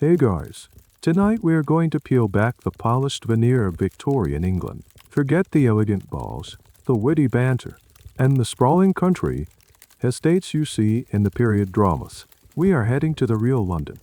Hey guys, tonight we are going to peel back the polished veneer of Victorian England. Forget the elegant balls, the witty banter, and the sprawling country estates you see in the period dramas. We are heading to the real London,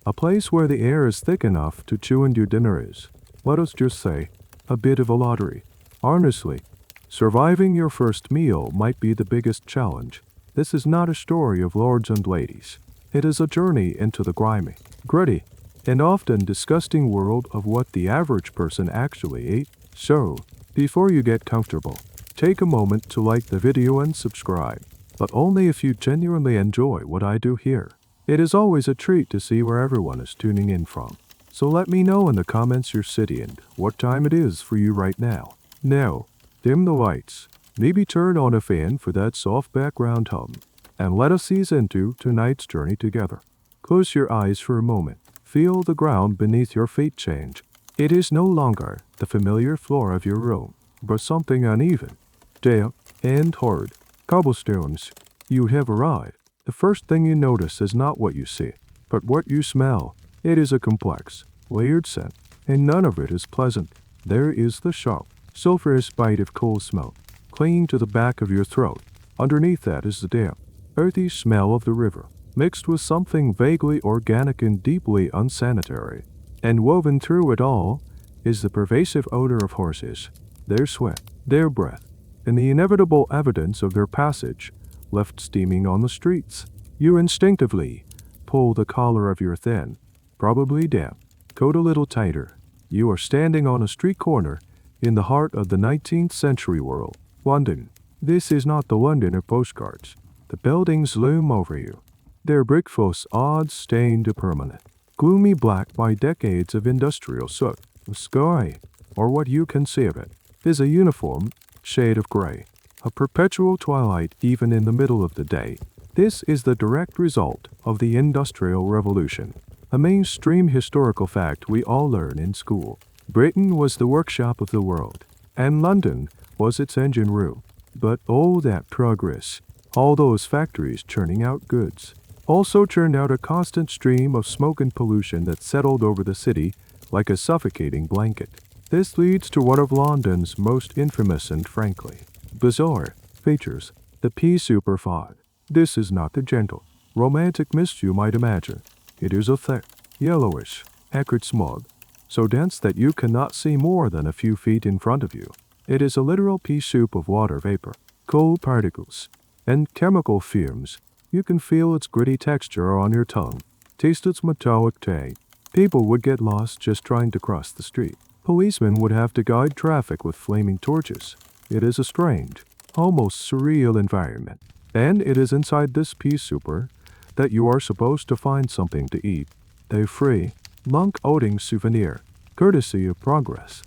a place where the air is thick enough to chew into your dinner is, let us just say, a bit of a lottery. Honestly, surviving your first meal might be the biggest challenge. This is not a story of lords and ladies. It is a journey into the grimy, gritty, and often disgusting world of what the average person actually ate. So, before you get comfortable, take a moment to like the video and subscribe, but only if you genuinely enjoy what I do here. It is always a treat to see where everyone is tuning in from. So let me know in the comments your city and what time it is for you right now. Now, dim the lights, maybe turn on a fan for that soft background hum, and let us ease into tonight's journey together. Close your eyes for a moment. Feel the ground beneath your feet change. It is no longer the familiar floor of your room, but something uneven, damp, and hard. Cobblestones. You have arrived. The first thing you notice is not what you see, but what you smell. It is a complex, layered scent, and none of it is pleasant. There is the sharp, sulfurous bite of coal smoke, clinging to the back of your throat. Underneath that is the damp, earthy smell of the river, mixed with something vaguely organic and deeply unsanitary. And woven through it all is the pervasive odor of horses, their sweat, their breath, and the inevitable evidence of their passage left steaming on the streets. You instinctively pull the collar of your thin, probably damp, coat a little tighter. You are standing on a street corner in the heart of the 19th century world, London. This is not the London of postcards. The buildings loom over you, their brick facades stained to permanent, gloomy black by decades of industrial soot. The sky, or what you can see of it, is a uniform shade of gray, a perpetual twilight even in the middle of the day. This is the direct result of the Industrial Revolution, a mainstream historical fact we all learn in school. Britain was the workshop of the world, and London was its engine room. But all that progress, all those factories churning out goods, also churned out a constant stream of smoke and pollution that settled over the city like a suffocating blanket. This leads to one of London's most infamous and frankly bizarre features, the pea soup fog. This is not the gentle, romantic mist you might imagine. It is a thick, yellowish, acrid smog, so dense that you cannot see more than a few feet in front of you. It is a literal pea soup of water vapor, coal particles, and chemical fumes. You can feel its gritty texture on your tongue, taste its metallic tang. People would get lost just trying to cross the street. Policemen would have to guide traffic with flaming torches. It is a strange, almost surreal environment. And it is inside this pea souper that you are supposed to find something to eat. A free, lung-outing souvenir, courtesy of progress.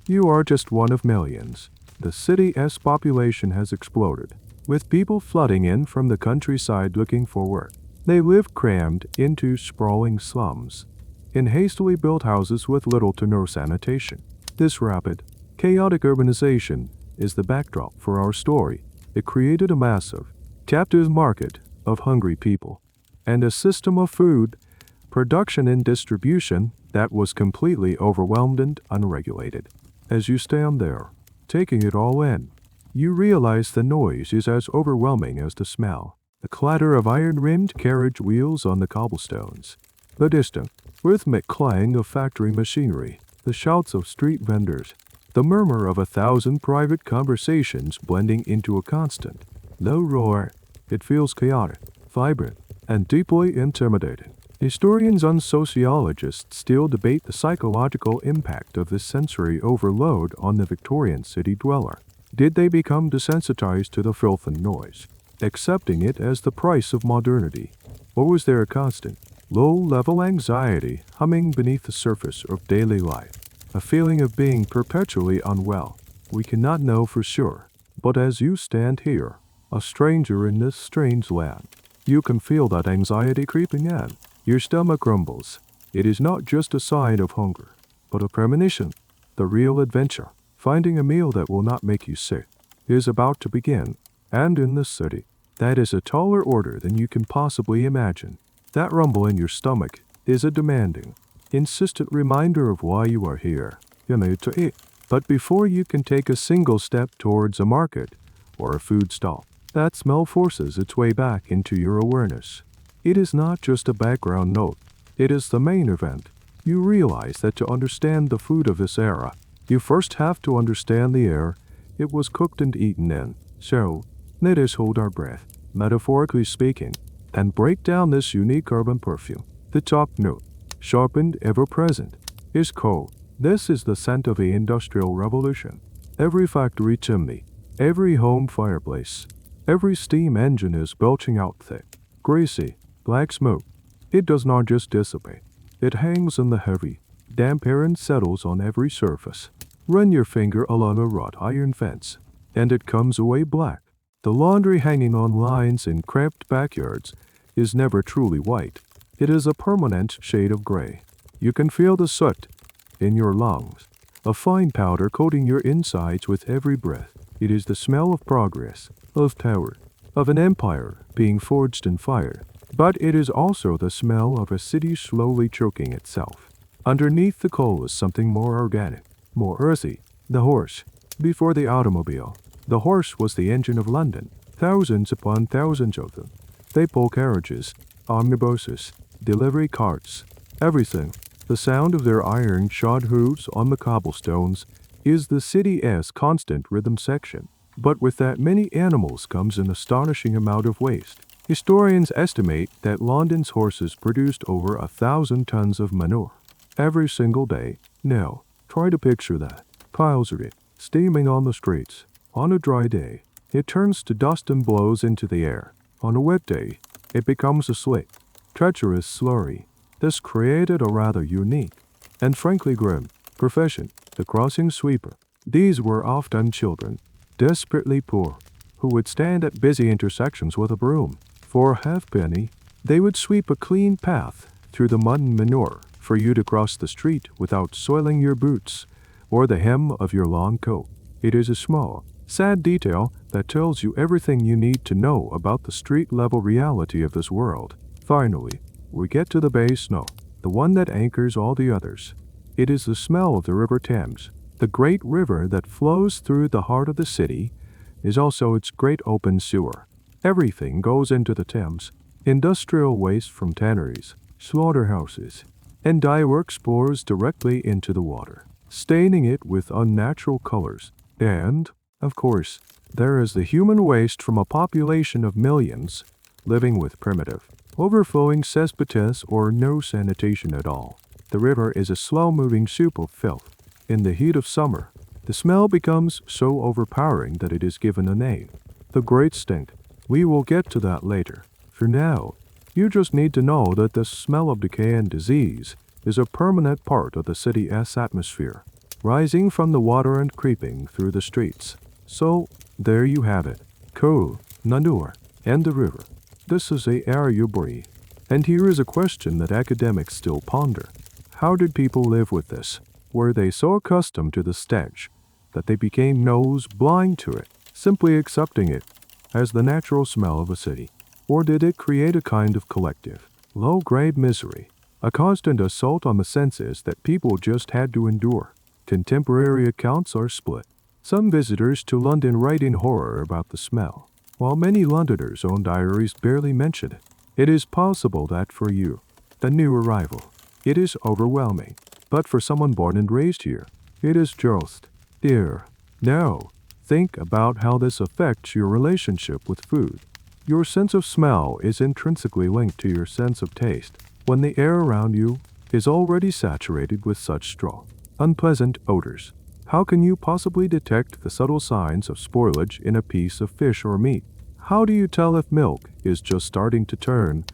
You are just one of millions. The city's population has exploded, with people flooding in from the countryside looking for work. They live crammed into sprawling slums, in hastily built houses with little to no sanitation. This rapid, chaotic urbanization is the backdrop for our story. It created a massive, captive market of hungry people, and a system of food production and distribution that was completely overwhelmed and unregulated. As you stand there, taking it all in, you realize the noise is as overwhelming as the smell. The clatter of iron-rimmed carriage wheels on the cobblestones, the distant, rhythmic clang of factory machinery, the shouts of street vendors, the murmur of 1,000 private conversations blending into a constant, low roar. It feels chaotic, vibrant, and deeply intimidating. Historians and sociologists still debate the psychological impact of this sensory overload on the Victorian city dweller. Did they become desensitized to the filth and noise, accepting it as the price of modernity? Or was there a constant, low-level anxiety humming beneath the surface of daily life, a feeling of being perpetually unwell? We cannot know for sure, but as you stand here, a stranger in this strange land, you can feel that anxiety creeping in. Your stomach rumbles. It is not just a sign of hunger, but a premonition. The real adventure, finding a meal that will not make you sick, is about to begin. And in this city, that is a taller order than you can possibly imagine. That rumble in your stomach is a demanding, insistent reminder of why you are here. You need to eat. But before you can take a single step towards a market or a food stall, that smell forces its way back into your awareness. It is not just a background note. It is the main event. You realize that to understand the food of this era, you first have to understand the air it was cooked and eaten in. So, let us hold our breath, metaphorically speaking, and break down this unique urban perfume. The top note, sharpened, ever-present, is coal. This is the scent of the Industrial Revolution. Every factory chimney, every home fireplace, every steam engine is belching out thick, greasy, black smoke. It does not just dissipate. It hangs in the heavy, damp air and settles on every surface. Run your finger along a wrought iron fence, and it comes away black. The laundry hanging on lines in cramped backyards is never truly white. It is a permanent shade of gray. You can feel the soot in your lungs, a fine powder coating your insides with every breath. It is the smell of progress, of power, of an empire being forged in fire. But it is also the smell of a city slowly choking itself. Underneath the coal is something more organic, more earthy. The horse. Before the automobile, the horse was the engine of London. Thousands upon thousands of them. They pull carriages, omnibuses, delivery carts, everything. The sound of their iron-shod hooves on the cobblestones is the city's constant rhythm section. But with that many animals comes an astonishing amount of waste. Historians estimate that London's horses produced over 1,000 tons of manure every single day. Now, try to picture that. Piles of it, steaming on the streets. On a dry day, it turns to dust and blows into the air. On a wet day, it becomes a slick, treacherous slurry. This created a rather unique and frankly grim profession, the crossing sweeper. These were often children, desperately poor, who would stand at busy intersections with a broom. For a halfpenny, they would sweep a clean path through the mud and manure for you to cross the street without soiling your boots or the hem of your long coat. It is a small, sad detail that tells you everything you need to know about the street-level reality of this world. Finally, we get to the base note, the one that anchors all the others. It is the smell of the River Thames. The great river that flows through the heart of the city is also its great open sewer. Everything goes into the Thames. Industrial waste from tanneries, slaughterhouses, and dyeworks pours directly into the water, staining it with unnatural colors. And, of course, there is the human waste from a population of millions living with primitive, overflowing cesspits or no sanitation at all. The river is a slow-moving soup of filth. In the heat of summer, the smell becomes so overpowering that it is given a name, the Great Stink. We will get to that later. For now, you just need to know that the smell of decay and disease is a permanent part of the city's atmosphere, rising from the water and creeping through the streets. So, there you have it. Coal, manure, and the river. This is the air you breathe. And here is a question that academics still ponder. How did people live with this? Were they so accustomed to the stench that they became nose blind to it, simply accepting it as the natural smell of a city? Or did it create a kind of collective, low-grade misery, a constant assault on the senses that people just had to endure? Contemporary accounts are split. Some visitors to London write in horror about the smell, while many Londoners' own diaries barely mention it. It is possible that for you, the new arrival, it is overwhelming. But for someone born and raised here, it is just there. Now, think about how this affects your relationship with food. Your sense of smell is intrinsically linked to your sense of taste. When the air around you is already saturated with such strong, unpleasant odors, how can you possibly detect the subtle signs of spoilage in a piece of fish or meat? How do you tell if milk is just starting to turn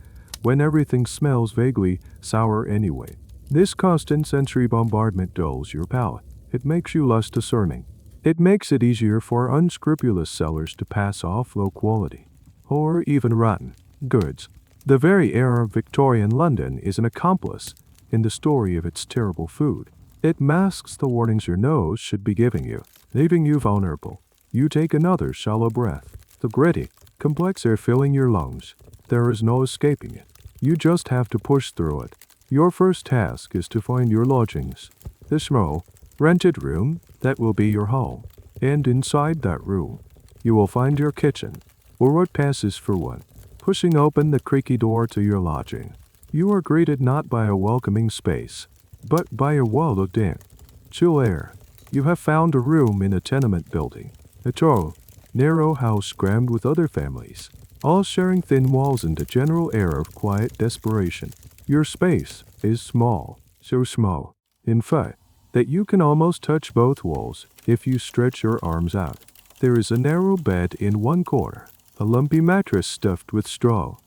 when everything smells vaguely sour anyway? This constant sensory bombardment dulls your palate. It makes you less discerning. It makes it easier for unscrupulous sellers to pass off low quality, or even rotten, goods. The very air of Victorian London is an accomplice in the story of its terrible food. It masks the warnings your nose should be giving you, leaving you vulnerable. You take another shallow breath. The gritty, complex air filling your lungs. There is no escaping it. You just have to push through it. Your first task is to find your lodgings, the small, rented room that will be your home. And inside that room, you will find your kitchen, or what passes for one. Pushing open the creaky door to your lodging, you are greeted not by a welcoming space, but by a wall of damp, chill air. You have found a room in a tenement building, a tall, narrow house crammed with other families, all sharing thin walls and a general air of quiet desperation. Your space is small, so small, in fact, that you can almost touch both walls if you stretch your arms out. There is a narrow bed in one corner, a lumpy mattress stuffed with straw,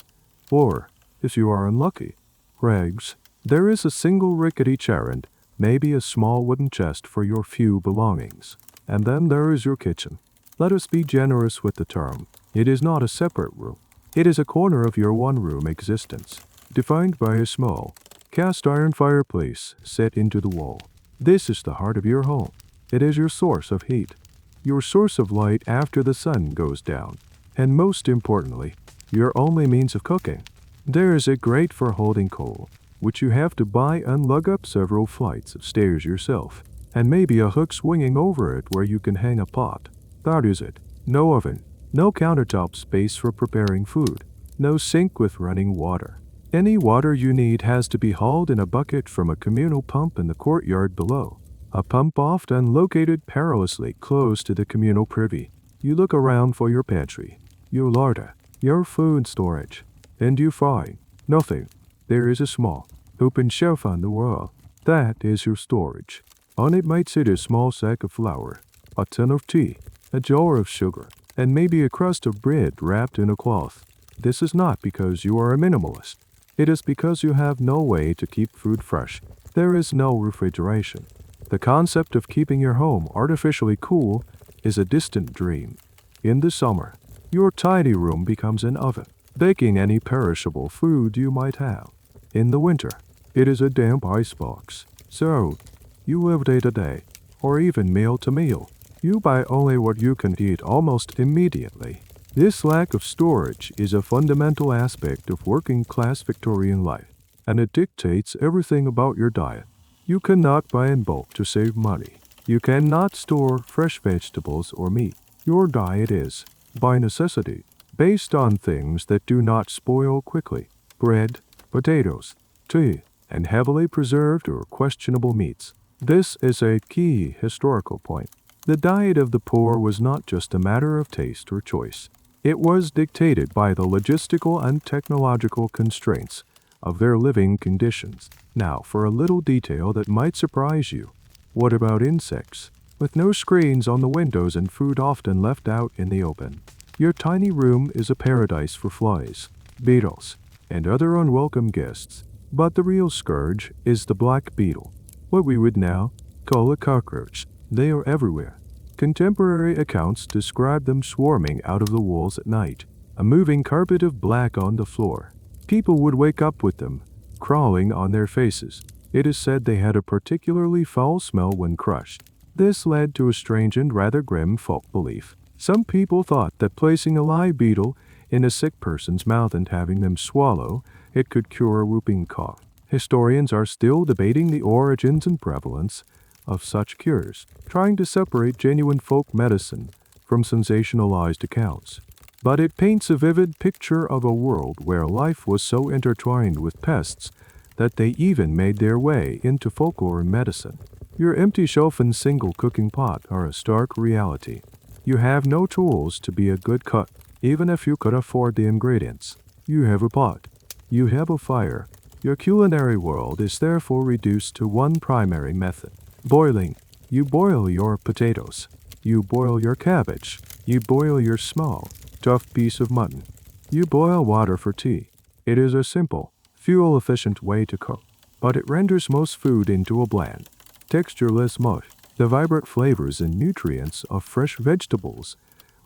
or, if you are unlucky, rags. There is a single rickety chair and maybe a small wooden chest for your few belongings. And then there is your kitchen. Let us be generous with the term. It is not a separate room. It is a corner of your one-room existence, defined by a small, cast-iron fireplace set into the wall. This is the heart of your home. It is your source of heat, your source of light after the sun goes down, and most importantly, your only means of cooking. There is a grate for holding coal, which you have to buy and lug up several flights of stairs yourself, and maybe a hook swinging over it where you can hang a pot. That is it. No oven, no countertop space for preparing food, no sink with running water. Any water you need has to be hauled in a bucket from a communal pump in the courtyard below, a pump often located perilously close to the communal privy. You look around for your pantry, your larder, your food storage, and you find nothing. There is a small, open shelf on the wall. That is your storage. On it might sit a small sack of flour, a tin of tea, a jar of sugar, and maybe a crust of bread wrapped in a cloth. This is not because you are a minimalist. It is because you have no way to keep food fresh. There is no refrigeration. The concept of keeping your home artificially cool is a distant dream. In the summer, your tiny room becomes an oven, baking any perishable food you might have. In the winter, it is a damp icebox. So, you live day to day, or even meal to meal. You buy only what you can eat almost immediately. This lack of storage is a fundamental aspect of working-class Victorian life, and it dictates everything about your diet. You cannot buy in bulk to save money. You cannot store fresh vegetables or meat. Your diet is, by necessity, based on things that do not spoil quickly: bread, potatoes, tea, and heavily preserved or questionable meats. This is a key historical point. The diet of the poor was not just a matter of taste or choice. It was dictated by the logistical and technological constraints of their living conditions. Now, for a little detail that might surprise you. What about insects? With no screens on the windows and food often left out in the open, your tiny room is a paradise for flies, beetles, and other unwelcome guests. But the real scourge is the black beetle, what we would now call a cockroach. They are everywhere. Contemporary accounts describe them swarming out of the walls at night, a moving carpet of black on the floor. People would wake up with them, crawling on their faces. It is said they had a particularly foul smell when crushed. This led to a strange and rather grim folk belief. Some people thought that placing a live beetle in a sick person's mouth and having them swallow it could cure a whooping cough. Historians are still debating the origins and prevalence of such cures, trying to separate genuine folk medicine from sensationalized accounts. But it paints a vivid picture of a world where life was so intertwined with pests that they even made their way into folklore and medicine. Your empty shelf and single cooking pot are a stark reality. You have no tools to be a good cook, even if you could afford the ingredients. You have a pot. You have a fire. Your culinary world is therefore reduced to one primary method: boiling. You boil your potatoes. You boil your cabbage. You boil your small, tough piece of mutton. You boil water for tea. It is a simple, fuel-efficient way to cook, but it renders most food into a bland, textureless mush. The vibrant flavors and nutrients of fresh vegetables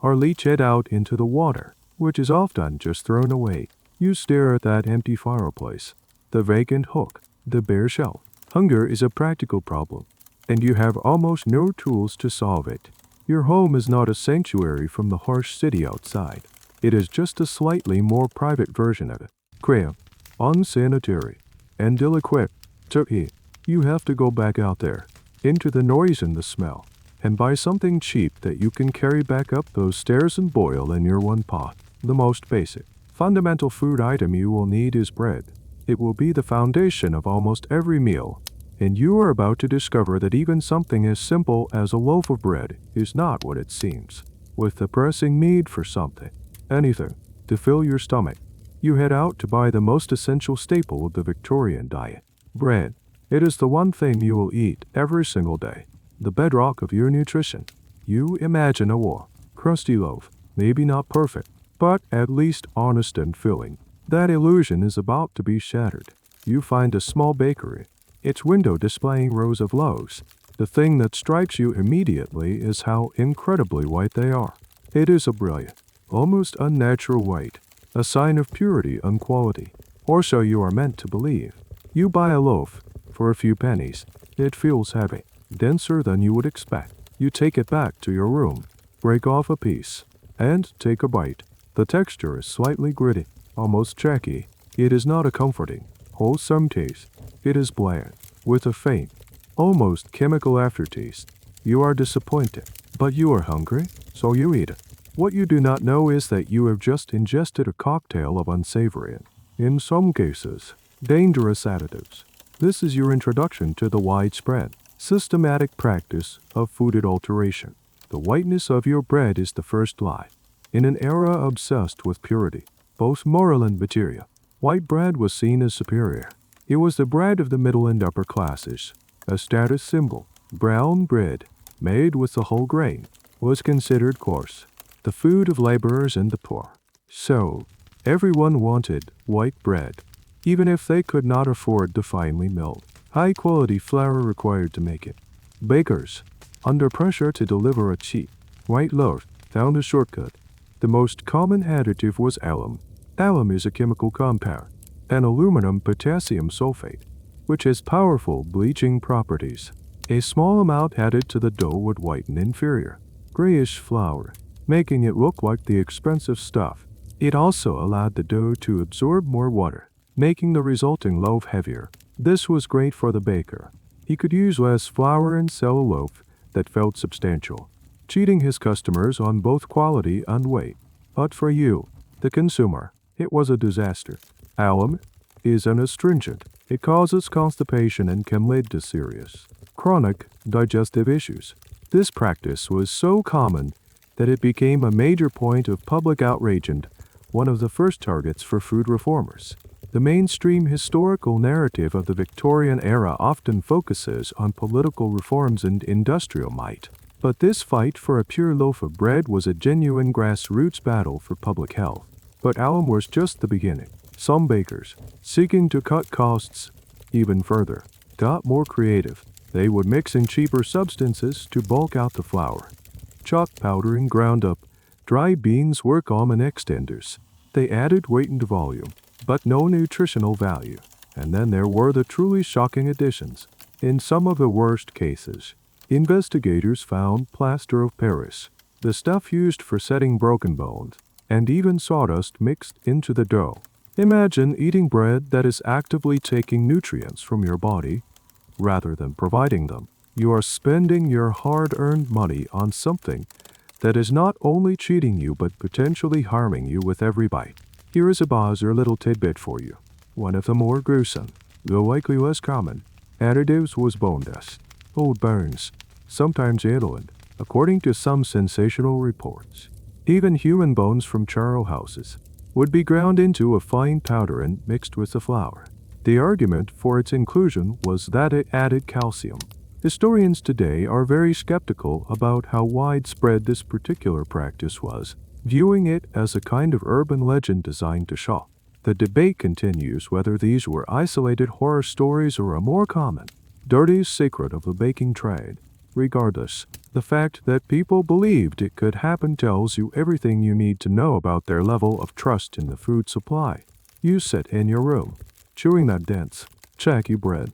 are leached out into the water, which is often just thrown away. You stare at that empty fireplace, the vacant hook, the bare shelf. Hunger is a practical problem, and you have almost no tools to solve it. Your home is not a sanctuary from the harsh city outside. It is just a slightly more private version of it. Cramped, unsanitary, and ill-equipped to eat. You have to go back out there, into the noise and the smell, and buy something cheap that you can carry back up those stairs and boil in your one pot. The most basic, fundamental food item you will need is bread. It will be the foundation of almost every meal, and you are about to discover that even something as simple as a loaf of bread is not what it seems. With the pressing need for something, anything, to fill your stomach, you head out to buy the most essential staple of the Victorian diet, bread. It is the one thing you will eat every single day, the bedrock of your nutrition. You imagine a warm, crusty loaf, maybe not perfect, but at least honest and filling. That illusion is about to be shattered. You find a small bakery, its window displaying rows of loaves. The thing that strikes you immediately is how incredibly white they are. It is a brilliant, almost unnatural white, a sign of purity and quality, or so you are meant to believe. You buy a loaf for a few pennies. It feels heavy, denser than you would expect. You take it back to your room, break off a piece, and take a bite. The texture is slightly gritty, almost chalky. It is not a comforting, wholesome taste. It is bland, with a faint, almost chemical aftertaste. You are disappointed, but you are hungry, so you eat it. What you do not know is that you have just ingested a cocktail of unsavory and, in some cases, dangerous additives. This is your introduction to the widespread, systematic practice of food adulteration. The whiteness of your bread is the first lie. In an era obsessed with purity, both moral and material, white bread was seen as superior. It was the bread of the middle and upper classes, a status symbol. Brown bread, made with the whole grain, was considered coarse, the food of laborers and the poor. So, everyone wanted white bread, even if they could not afford the finely milled, high-quality flour required to make it. Bakers, under pressure to deliver a cheap, white loaf, found a shortcut. The most common additive was alum. Alum is a chemical compound, an aluminum potassium sulfate, which has powerful bleaching properties. A small amount added to the dough would whiten inferior, grayish flour, making it look like the expensive stuff. It also allowed the dough to absorb more water, making the resulting loaf heavier. This was great for the baker. He could use less flour and sell a loaf that felt substantial, cheating his customers on both quality and weight. But for you, the consumer, it was a disaster. Alum is an astringent. It causes constipation and can lead to serious, chronic digestive issues. This practice was so common that it became a major point of public outrage and one of the first targets for food reformers. The mainstream historical narrative of the Victorian era often focuses on political reforms and industrial might. But this fight for a pure loaf of bread was a genuine grassroots battle for public health. But alum was just the beginning. Some bakers, seeking to cut costs even further, got more creative. They would mix in cheaper substances to bulk out the flour. Chalk powdering ground up, dry beans were common extenders. They added weight and volume, but no nutritional value. And then there were the truly shocking additions. In some of the worst cases, investigators found plaster of Paris, the stuff used for setting broken bones, and even sawdust mixed into the dough. Imagine eating bread that is actively taking nutrients from your body rather than providing them. You are spending your hard-earned money on something that is not only cheating you but potentially harming you with every bite. Here is a bizarre little tidbit for you. One of the more gruesome, though likely less common, additives was bone dust. Old bones, sometimes indolent, according to some sensational reports. Even human bones from charnel houses would be ground into a fine powder and mixed with the flour. The argument for its inclusion was that it added calcium. Historians today are very skeptical about how widespread this particular practice was, viewing it as a kind of urban legend designed to shock. The debate continues whether these were isolated horror stories or a more common, dirty secret of the baking trade. Regardless, the fact that people believed it could happen tells you everything you need to know about their level of trust in the food supply. You sit in your room, chewing that dense, chalky bread.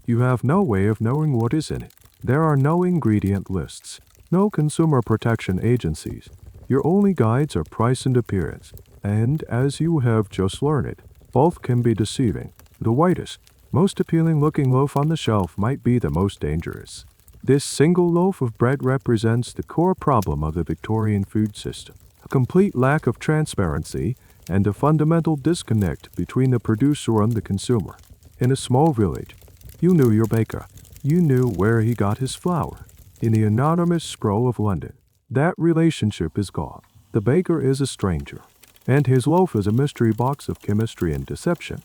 You have no way of knowing what is in it. There are no ingredient lists, no consumer protection agencies. Your only guides are price and appearance, and as you have just learned, both can be deceiving. The whitest, most appealing-looking loaf on the shelf might be the most dangerous. This single loaf of bread represents the core problem of the Victorian food system, a complete lack of transparency and a fundamental disconnect between the producer and the consumer. In a small village, you knew your baker. You knew where he got his flour. In the anonymous sprawl of London, that relationship is gone. The baker is a stranger, and his loaf is a mystery box of chemistry and deception.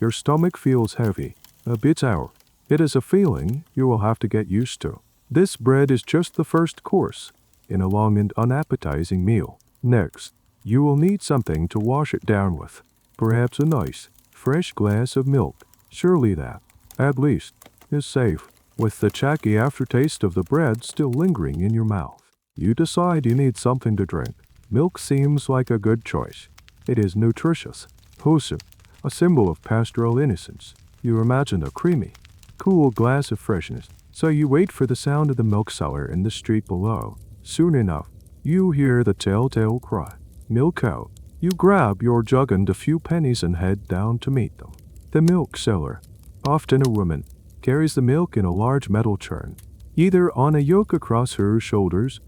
Your stomach feels heavy, a bit sour. It is a feeling you will have to get used to. This bread is just the first course in a long and unappetizing meal. Next, you will need something to wash it down with. Perhaps a nice, fresh glass of milk. Surely that, at least, is safe. With the chalky aftertaste of the bread still lingering in your mouth, you decide you need something to drink. Milk seems like a good choice. It is nutritious, wholesome, a symbol of pastoral innocence. You imagine a creamy, cool glass of freshness, so you wait for the sound of the milk seller in the street below. Soon enough, you hear the telltale cry, "Milk out." You grab your jug and a few pennies and head down to meet them. The milk seller, often a woman, carries the milk in a large metal churn, either on a yoke across her shoulders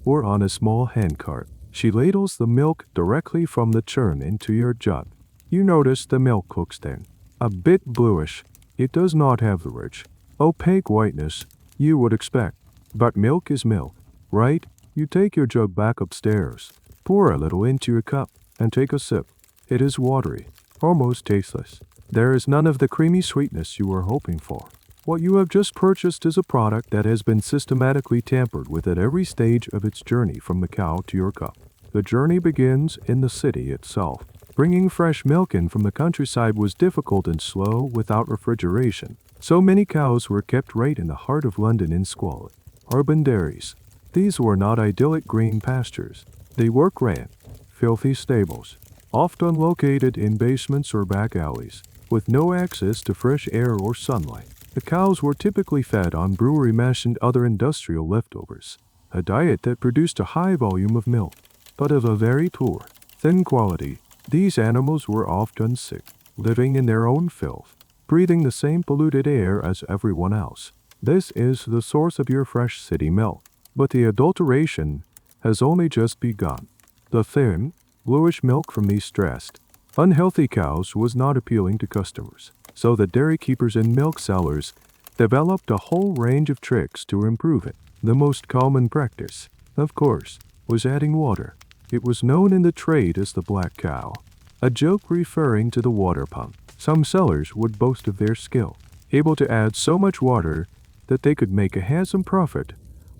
or on a small handcart. She ladles the milk directly from the churn into your jug. You notice the milk looks thin, a bit bluish. It does not have the rich, opaque whiteness you would expect. But milk is milk, right? You take your jug back upstairs, pour a little into your cup, and take a sip. It is watery, almost tasteless. There is none of the creamy sweetness you were hoping for. What you have just purchased is a product that has been systematically tampered with at every stage of its journey from the cow to your cup. The journey begins in the city itself. Bringing fresh milk in from the countryside was difficult and slow without refrigeration. So many cows were kept right in the heart of London in squalid, urban dairies. These were not idyllic green pastures. They were cramped, filthy stables, often located in basements or back alleys, with no access to fresh air or sunlight. The cows were typically fed on brewery mash and other industrial leftovers, a diet that produced a high volume of milk, but of a very poor, thin quality. These animals were often sick, living in their own filth, breathing the same polluted air as everyone else. This is the source of your fresh city milk, but the adulteration has only just begun. The thin, bluish milk from these stressed, unhealthy cows was not appealing to customers, so the dairy keepers and milk sellers developed a whole range of tricks to improve it. The most common practice, of course, was adding water. It was known in the trade as the black cow, a joke referring to the water pump. Some sellers would boast of their skill, able to add so much water that they could make a handsome profit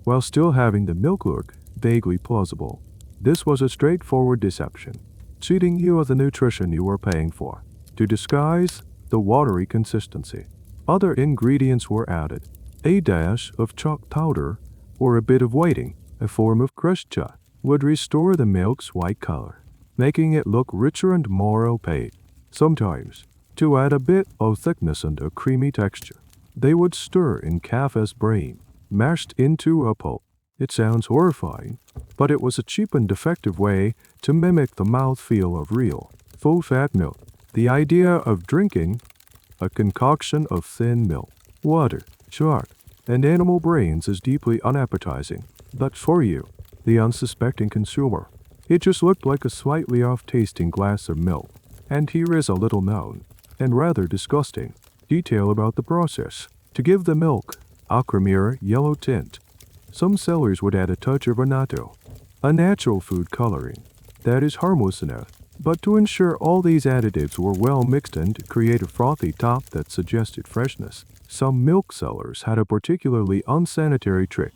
while still having the milk look vaguely plausible. This was a straightforward deception, cheating you of the nutrition you were paying for, to disguise the watery consistency. Other ingredients were added, a dash of chalk powder or a bit of whiting, a form of crushed chalk, would restore the milk's white color, making it look richer and more opaque. Sometimes, to add a bit of thickness and a creamy texture, they would stir in calf's brain, mashed into a pulp. It sounds horrifying, but it was a cheap and effective way to mimic the mouthfeel of real, full-fat milk. The idea of drinking a concoction of thin milk, water, chalk, and animal brains is deeply unappetizing. But for you, the unsuspecting consumer, it just looked like a slightly off-tasting glass of milk. And here is a little known, and rather disgusting, detail about the process. To give the milk a creamier yellow tint, some sellers would add a touch of annatto, a natural food coloring that is harmless enough, but to ensure all these additives were well mixed and to create a frothy top that suggested freshness, some milk sellers had a particularly unsanitary trick.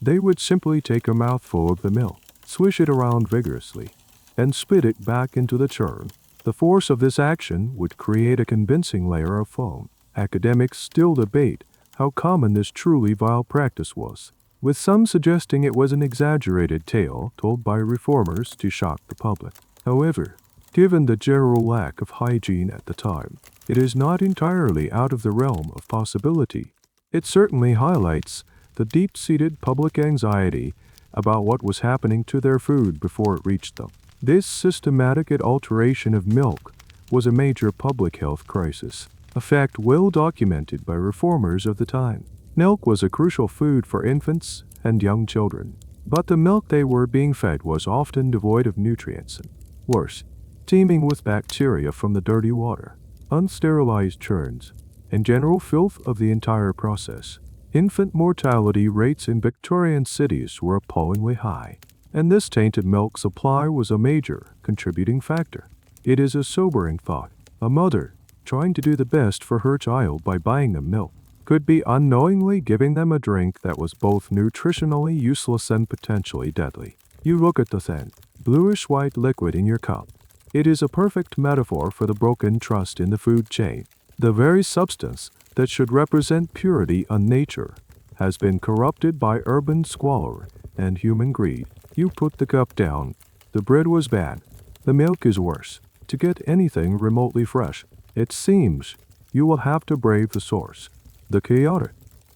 They would simply take a mouthful of the milk, swish it around vigorously, and spit it back into the churn. The force of this action would create a convincing layer of foam. Academics still debate how common this truly vile practice was, with some suggesting it was an exaggerated tale told by reformers to shock the public. However, given the general lack of hygiene at the time, it is not entirely out of the realm of possibility. It certainly highlights the deep-seated public anxiety about what was happening to their food before it reached them. This systematic adulteration of milk was a major public health crisis. a fact well documented by reformers of the time. Milk was a crucial food for infants and young children, but the milk they were being fed was often devoid of nutrients and, worse, teeming with bacteria from the dirty water, unsterilized churns, and general filth of the entire process. Infant mortality rates in Victorian cities were appallingly high, and this tainted milk supply was a major contributing factor. It is a sobering thought. A mother, trying to do the best for her child by buying them milk, could be unknowingly giving them a drink that was both nutritionally useless and potentially deadly. You look at the thin, bluish-white liquid in your cup. It is a perfect metaphor for the broken trust in the food chain. The very substance that should represent purity and nature has been corrupted by urban squalor and human greed. You put the cup down. The bread was bad. The milk is worse. To get anything remotely fresh, it seems you will have to brave the source, the chaotic,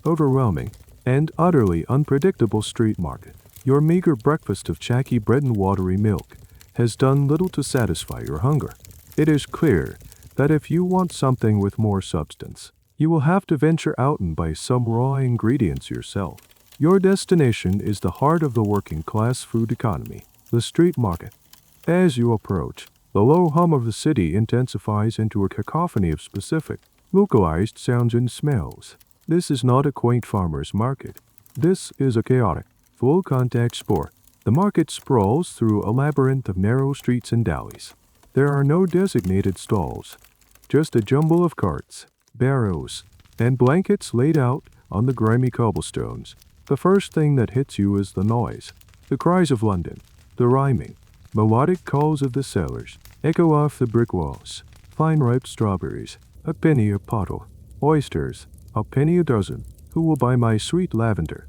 overwhelming, and utterly unpredictable street market. Your meager breakfast of chalky bread and watery milk has done little to satisfy your hunger. It is clear that if you want something with more substance, you will have to venture out and buy some raw ingredients yourself. Your destination is the heart of the working-class food economy, the street market. As you approach, the low hum of the city intensifies into a cacophony of specific, localized sounds and smells. This is not a quaint farmer's market. This is a chaotic, full-contact sport. The market sprawls through a labyrinth of narrow streets and alleys. There are no designated stalls, just a jumble of carts, barrows, and blankets laid out on the grimy cobblestones. The first thing that hits you is the noise. The cries of London, the rhyming, melodic calls of the sailors, echo off the brick walls. Fine ripe strawberries, a penny a pottle. Oysters, a penny a dozen. Who will buy my sweet lavender?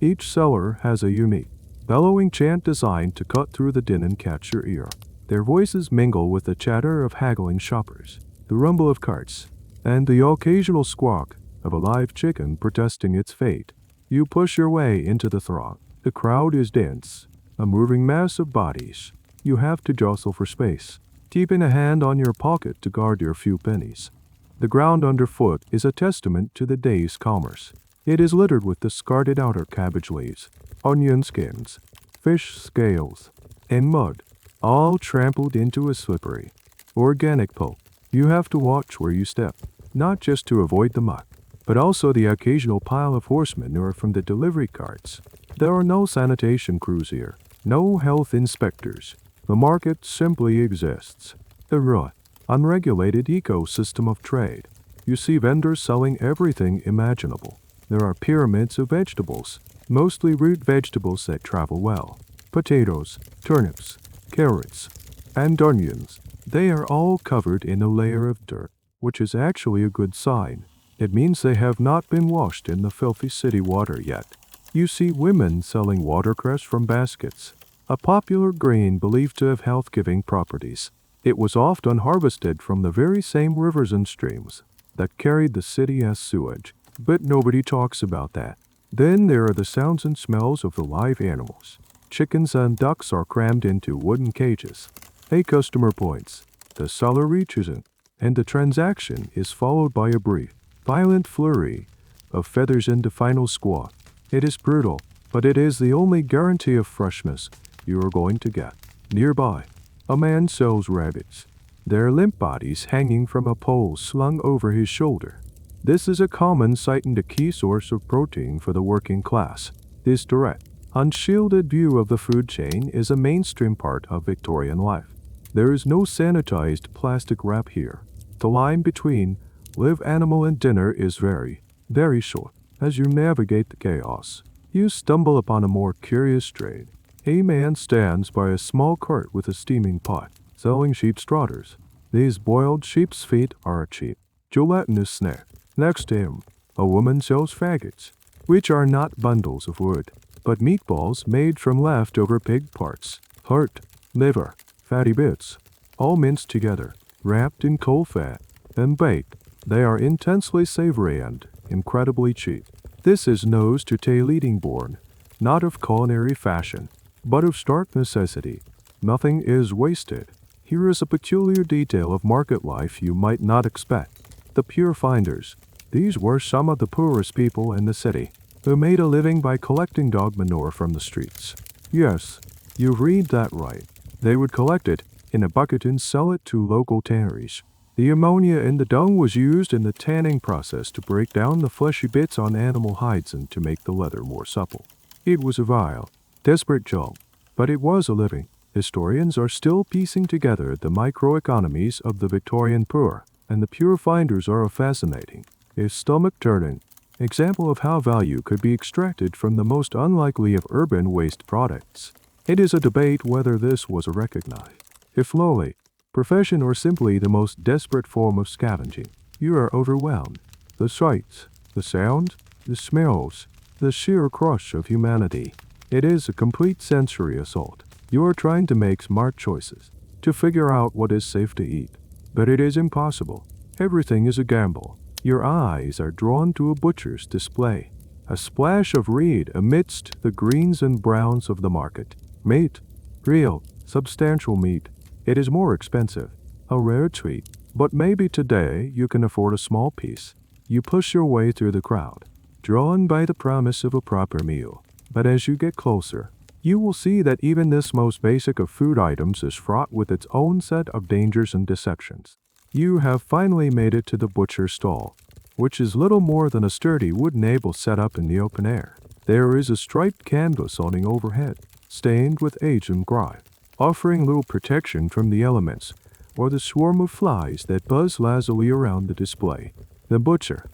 Each seller has a unique, bellowing chant designed to cut through the din and catch your ear. Their voices mingle with the chatter of haggling shoppers, the rumble of carts, and the occasional squawk of a live chicken protesting its fate. You push your way into the throng. The crowd is dense, a moving mass of bodies. You have to jostle for space, keeping a hand on your pocket to guard your few pennies. The ground underfoot is a testament to the day's commerce. It is littered with discarded outer cabbage leaves, onion skins, fish scales, and mud, all trampled into a slippery, organic pulp. You have to watch where you step, not just to avoid the muck, but also the occasional pile of horse manure from the delivery carts. There are no sanitation crews here, no health inspectors. The market simply exists. A raw, unregulated ecosystem of trade. You see vendors selling everything imaginable. There are pyramids of vegetables, mostly root vegetables that travel well. Potatoes, turnips, carrots, and onions. They are all covered in a layer of dirt, which is actually a good sign. It means they have not been washed in the filthy city water yet. You see women selling watercress from baskets, a popular grain believed to have health-giving properties. It was often harvested from the very same rivers and streams that carried the city as sewage. But nobody talks about that. Then there are the sounds and smells of the live animals. Chickens and ducks are crammed into wooden cages. A customer points, the seller reaches in, and the transaction is followed by a brief, violent flurry of feathers and the final squawk. It is brutal, but it is the only guarantee of freshness you are going to get. Nearby, a man sells rabbits, their limp bodies hanging from a pole slung over his shoulder. This is a common sight and a key source of protein for the working class. This direct, unshielded view of the food chain is a mainstream part of Victorian life. There is no sanitized plastic wrap here. The line between live animal and dinner is very, very short. As you navigate the chaos, you stumble upon a more curious trade. A man stands by a small cart with a steaming pot, selling sheep's trotters. These boiled sheep's feet are a cheap, gelatinous snack. Next to him, a woman sells faggots, which are not bundles of wood, but meatballs made from leftover pig parts, heart, liver, fatty bits, all minced together, wrapped in coal fat, and baked. They are intensely savory and incredibly cheap. This is nose to tail eating born, not of culinary fashion, but of stark necessity. Nothing is wasted. Here is a peculiar detail of market life you might not expect. The pure finders. These were some of the poorest people in the city, who made a living by collecting dog manure from the streets. Yes, you read that right. They would collect it in a bucket and sell it to local tanneries. The ammonia in the dung was used in the tanning process to break down the fleshy bits on animal hides and to make the leather more supple. It was a vile, desperate job, but it was a living. Historians are still piecing together the microeconomies of the Victorian poor, and the pure finders are a fascinating, a stomach-turning example of how value could be extracted from the most unlikely of urban waste products. It is a debate whether this was a recognized, if lowly, profession or simply the most desperate form of scavenging. You are overwhelmed. The sights, the sounds, the smells, the sheer crush of humanity. It is a complete sensory assault. You are trying to make smart choices, to figure out what is safe to eat. But it is impossible. Everything is a gamble. Your eyes are drawn to a butcher's display, a splash of red amidst the greens and browns of the market. Meat, real, substantial meat. It is more expensive, a rare treat, but maybe today you can afford a small piece. You push your way through the crowd, drawn by the promise of a proper meal. But as you get closer, you will see that even this most basic of food items is fraught with its own set of dangers and deceptions. You have finally made it to the butcher's stall, which is little more than a sturdy wooden table set up in the open air. There is a striped canvas awning overhead, stained with age and grime, offering little protection from the elements or the swarm of flies that buzz lazily around the display. The butcher,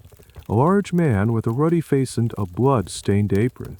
a large man with a ruddy face and a blood-stained apron,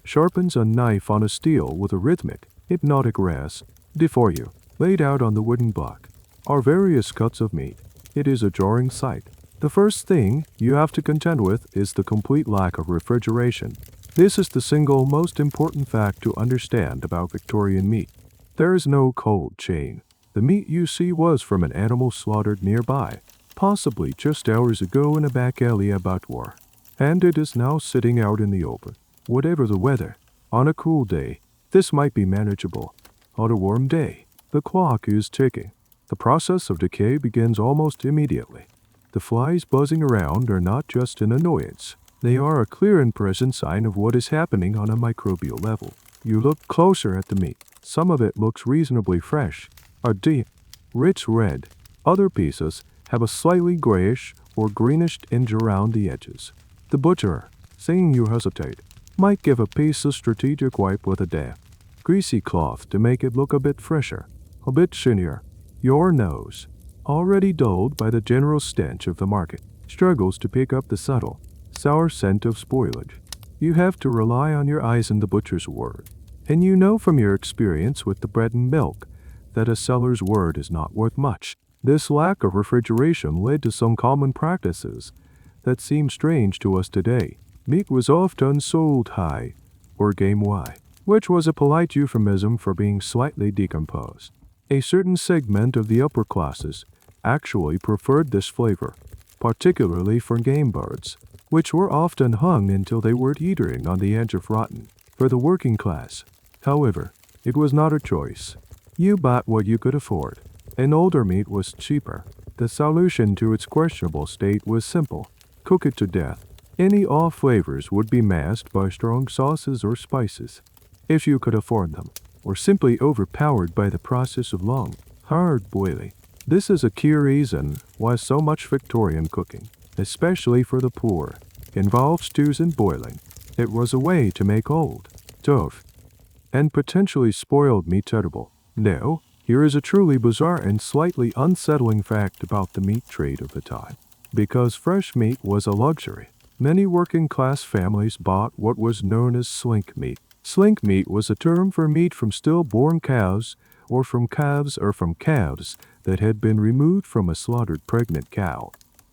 sharpens a knife on a steel with a rhythmic, hypnotic rasp. Before you, laid out on the wooden block, are various cuts of meat. It is a jarring sight. The first thing you have to contend with is the complete lack of refrigeration. This is the single most important fact to understand about Victorian meat. There is no cold chain. The meat you see was from an animal slaughtered nearby, possibly just hours ago in a back alley abattoir, and it is now sitting out in the open. Whatever the weather, on a cool day, this might be manageable. On a warm day, the clock is ticking. The process of decay begins almost immediately. The flies buzzing around are not just an annoyance. They are a clear and present sign of what is happening on a microbial level. You look closer at the meat. Some of it looks reasonably fresh, a deep, rich red. Other pieces have a slightly grayish or greenish tinge around the edges. The butcher, seeing you hesitate, might give a piece a strategic wipe with a damp, greasy cloth to make it look a bit fresher, a bit shinier. Your nose, already dulled by the general stench of the market, struggles to pick up the subtle, sour scent of spoilage. You have to rely on your eyes and the butcher's word. And you know from your experience with the bread and milk that a seller's word is not worth much. This lack of refrigeration led to some common practices that seem strange to us today. Meat was often sold high, or game Y, which was a polite euphemism for being slightly decomposed. A certain segment of the upper classes actually preferred this flavor, particularly for game birds, which were often hung until they were teetering on the edge of rotten. For the working class, however, it was not a choice. You bought what you could afford, and older meat was cheaper. The solution to its questionable state was simple: cook it to death. Any off flavors would be masked by strong sauces or spices, if you could afford them, or simply overpowered by the process of long, hard boiling. This is a key reason why so much Victorian cooking, especially for the poor, involved stews and boiling. It was a way to make old, tough, and potentially spoiled meat edible. Now, here is a truly bizarre and slightly unsettling fact about the meat trade of the time. Because fresh meat was a luxury, many working-class families bought what was known as slink meat. Slink meat was a term for meat from stillborn cows or from calves that had been removed from a slaughtered pregnant cow.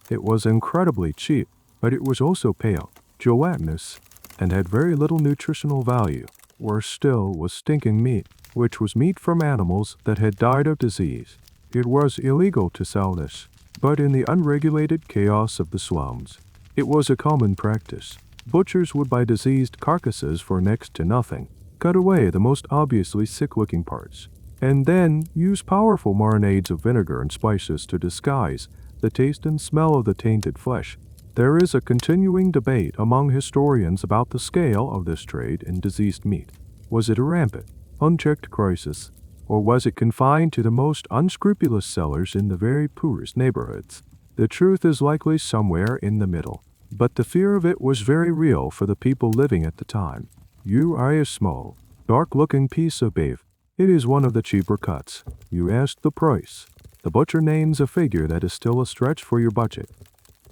It was incredibly cheap, but it was also pale, gelatinous, and had very little nutritional value. Worse still was stinking meat, which was meat from animals that had died of disease. It was illegal to sell this, but in the unregulated chaos of the slums, it was a common practice. Butchers would buy diseased carcasses for next to nothing, cut away the most obviously sick-looking parts, and then use powerful marinades of vinegar and spices to disguise the taste and smell of the tainted flesh. There is a continuing debate among historians about the scale of this trade in diseased meat. Was it a rampant, unchecked crisis, or was it confined to the most unscrupulous sellers in the very poorest neighborhoods? The truth is likely somewhere in the middle, but the fear of it was very real for the people living at the time. You eye a small, dark-looking piece of beef. It is one of the cheaper cuts. You ask the price. The butcher names a figure that is still a stretch for your budget.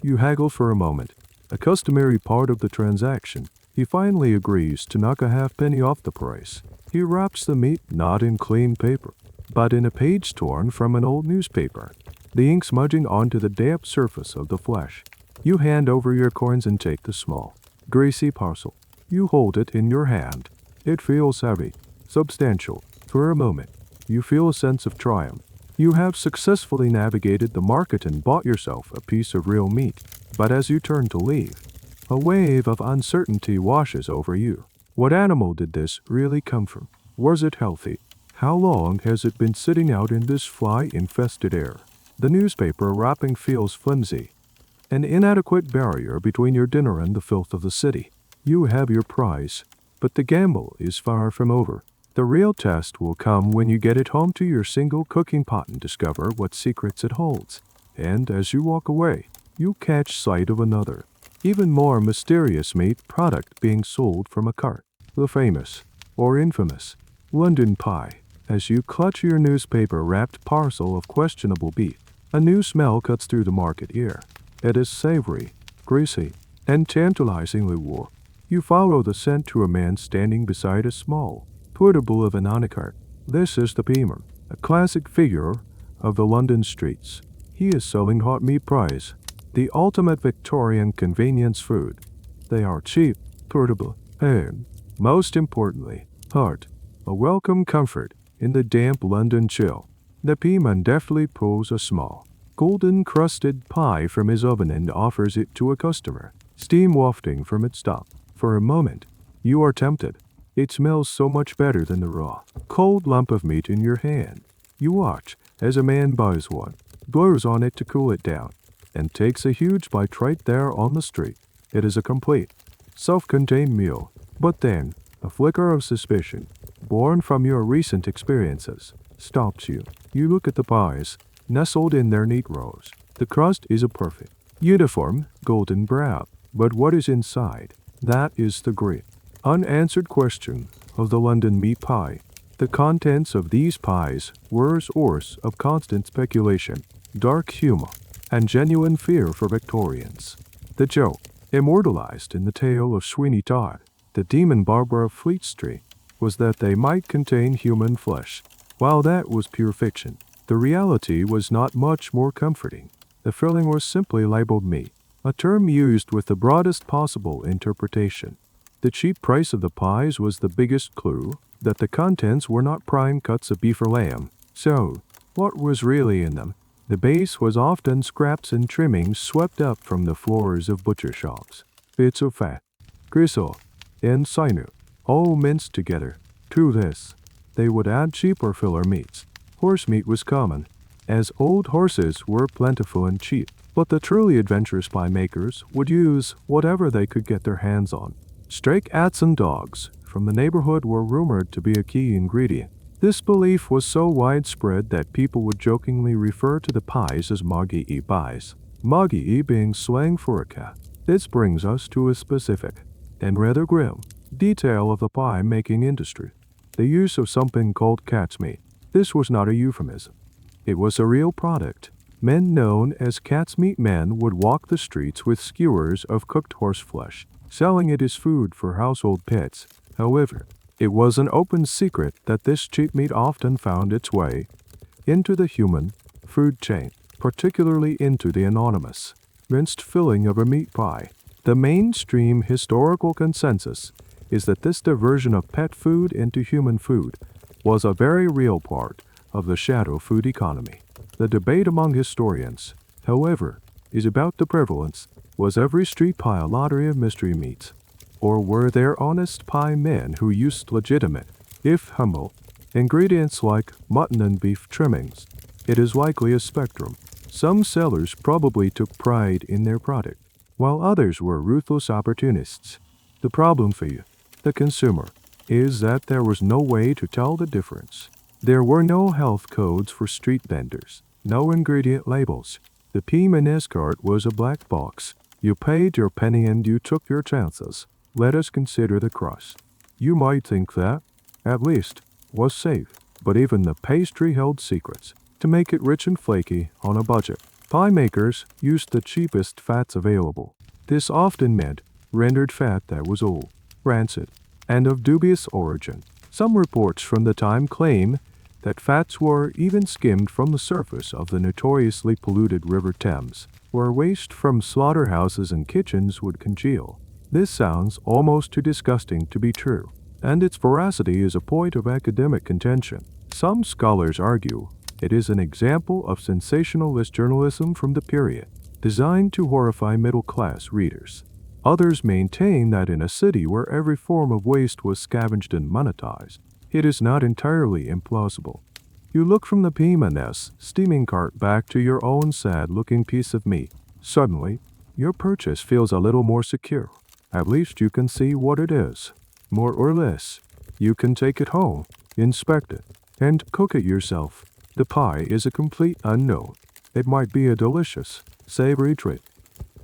You haggle for a moment, a customary part of the transaction. He finally agrees to knock a halfpenny off the price. He wraps the meat not in clean paper, but in a page torn from an old newspaper, the ink smudging onto the damp surface of the flesh. You hand over your coins and take the small, greasy parcel. You hold it in your hand. It feels heavy, substantial. For a moment, you feel a sense of triumph. You have successfully navigated the market and bought yourself a piece of real meat. But as you turn to leave, a wave of uncertainty washes over you. What animal did this really come from? Was it healthy? How long has it been sitting out in this fly-infested air? The newspaper wrapping feels flimsy, an inadequate barrier between your dinner and the filth of the city. You have your prize, but the gamble is far from over. The real test will come when you get it home to your single cooking pot and discover what secrets it holds. And as you walk away, you catch sight of another, even more mysterious meat product being sold from a cart. The famous, or infamous, London pie. As you clutch your newspaper-wrapped parcel of questionable beef, a new smell cuts through the market ear. It is savory, greasy, and tantalizingly warm. You follow the scent to a man standing beside a small, portable banana cart. This is the Beamer, a classic figure of the London streets. He is selling hot meat pies, the ultimate Victorian convenience food. They are cheap, portable, and, most importantly, hot, a welcome comfort in the damp London chill. The Beamer deftly pulls a small, golden-crusted pie from his oven and offers it to a customer, steam wafting from its top. For a moment, you are tempted. It smells so much better than the raw, cold lump of meat in your hand. You watch as a man buys one, blows on it to cool it down, and takes a huge bite right there on the street. It is a complete, self-contained meal. But then, a flicker of suspicion, born from your recent experiences, stops you. You look at the pies, nestled in their neat rows. The crust is a perfect, uniform, golden brown. But what is inside? That is the great, unanswered question of the London meat pie. The contents of these pies were a source of constant speculation, dark humor, and genuine fear for Victorians. The joke, immortalized in the tale of Sweeney Todd, the demon barber of Fleet Street, was that they might contain human flesh. While that was pure fiction, the reality was not much more comforting. The filling was simply labeled meat, a term used with the broadest possible interpretation. The cheap price of the pies was the biggest clue that the contents were not prime cuts of beef or lamb. So, what was really in them? The base was often scraps and trimmings swept up from the floors of butcher shops. Bits of fat, gristle, and sinew, all minced together. To this, they would add cheaper filler meats. Horse meat was common, as old horses were plentiful and cheap. But the truly adventurous pie makers would use whatever they could get their hands on. Stray cats and dogs from the neighborhood were rumored to be a key ingredient. This belief was so widespread that people would jokingly refer to the pies as moggy pies. Moggy being slang for a cat. This brings us to a specific, and rather grim, detail of the pie-making industry. The use of something called cat's meat. This was not a euphemism. It was a real product. Men known as cat's meat men would walk the streets with skewers of cooked horse flesh, selling it as food for household pets. However, it was an open secret that this cheap meat often found its way into the human food chain, particularly into the anonymous, minced filling of a meat pie. The mainstream historical consensus is that this diversion of pet food into human food was a very real part of the shadow food economy. The debate among historians, however, is about the prevalence. Was every street pie a lottery of mystery meats? Or were there honest pie men who used legitimate, if humble, ingredients like mutton and beef trimmings? It is likely a spectrum. Some sellers probably took pride in their product, while others were ruthless opportunists. The problem for you, the consumer, is that there was no way to tell the difference. There were no health codes for street vendors, no ingredient labels. The P&S cart was a black box. You paid your penny and you took your chances. Let us consider the crust. You might think that, at least, was safe, but even the pastry held secrets. To make it rich and flaky on a budget, pie makers used the cheapest fats available. This often meant rendered fat that was old, rancid, and of dubious origin. Some reports from the time claim that fats were even skimmed from the surface of the notoriously polluted River Thames, where waste from slaughterhouses and kitchens would congeal. This sounds almost too disgusting to be true, and its veracity is a point of academic contention. Some scholars argue it is an example of sensationalist journalism from the period, designed to horrify middle-class readers. Others maintain that in a city where every form of waste was scavenged and monetized, it is not entirely implausible. You look from the P&S steaming cart back to your own sad-looking piece of meat. Suddenly, your purchase feels a little more secure. At least you can see what it is. More or less, you can take it home, inspect it, and cook it yourself. The pie is a complete unknown. It might be a delicious, savory treat.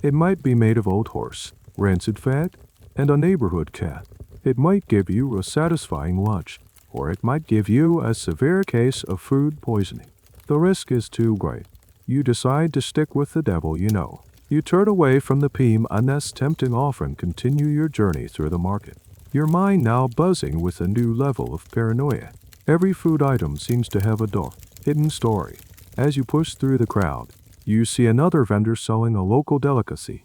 It might be made of old horse, rancid fat, and a neighborhood cat. It might give you a satisfying lunch, or it might give you a severe case of food poisoning. The risk is too great. You decide to stick with the devil you know. You turn away from the P&S tempting offer and continue your journey through the market, your mind now buzzing with a new level of paranoia. Every food item seems to have a dark, hidden story. As you push through the crowd, you see another vendor selling a local delicacy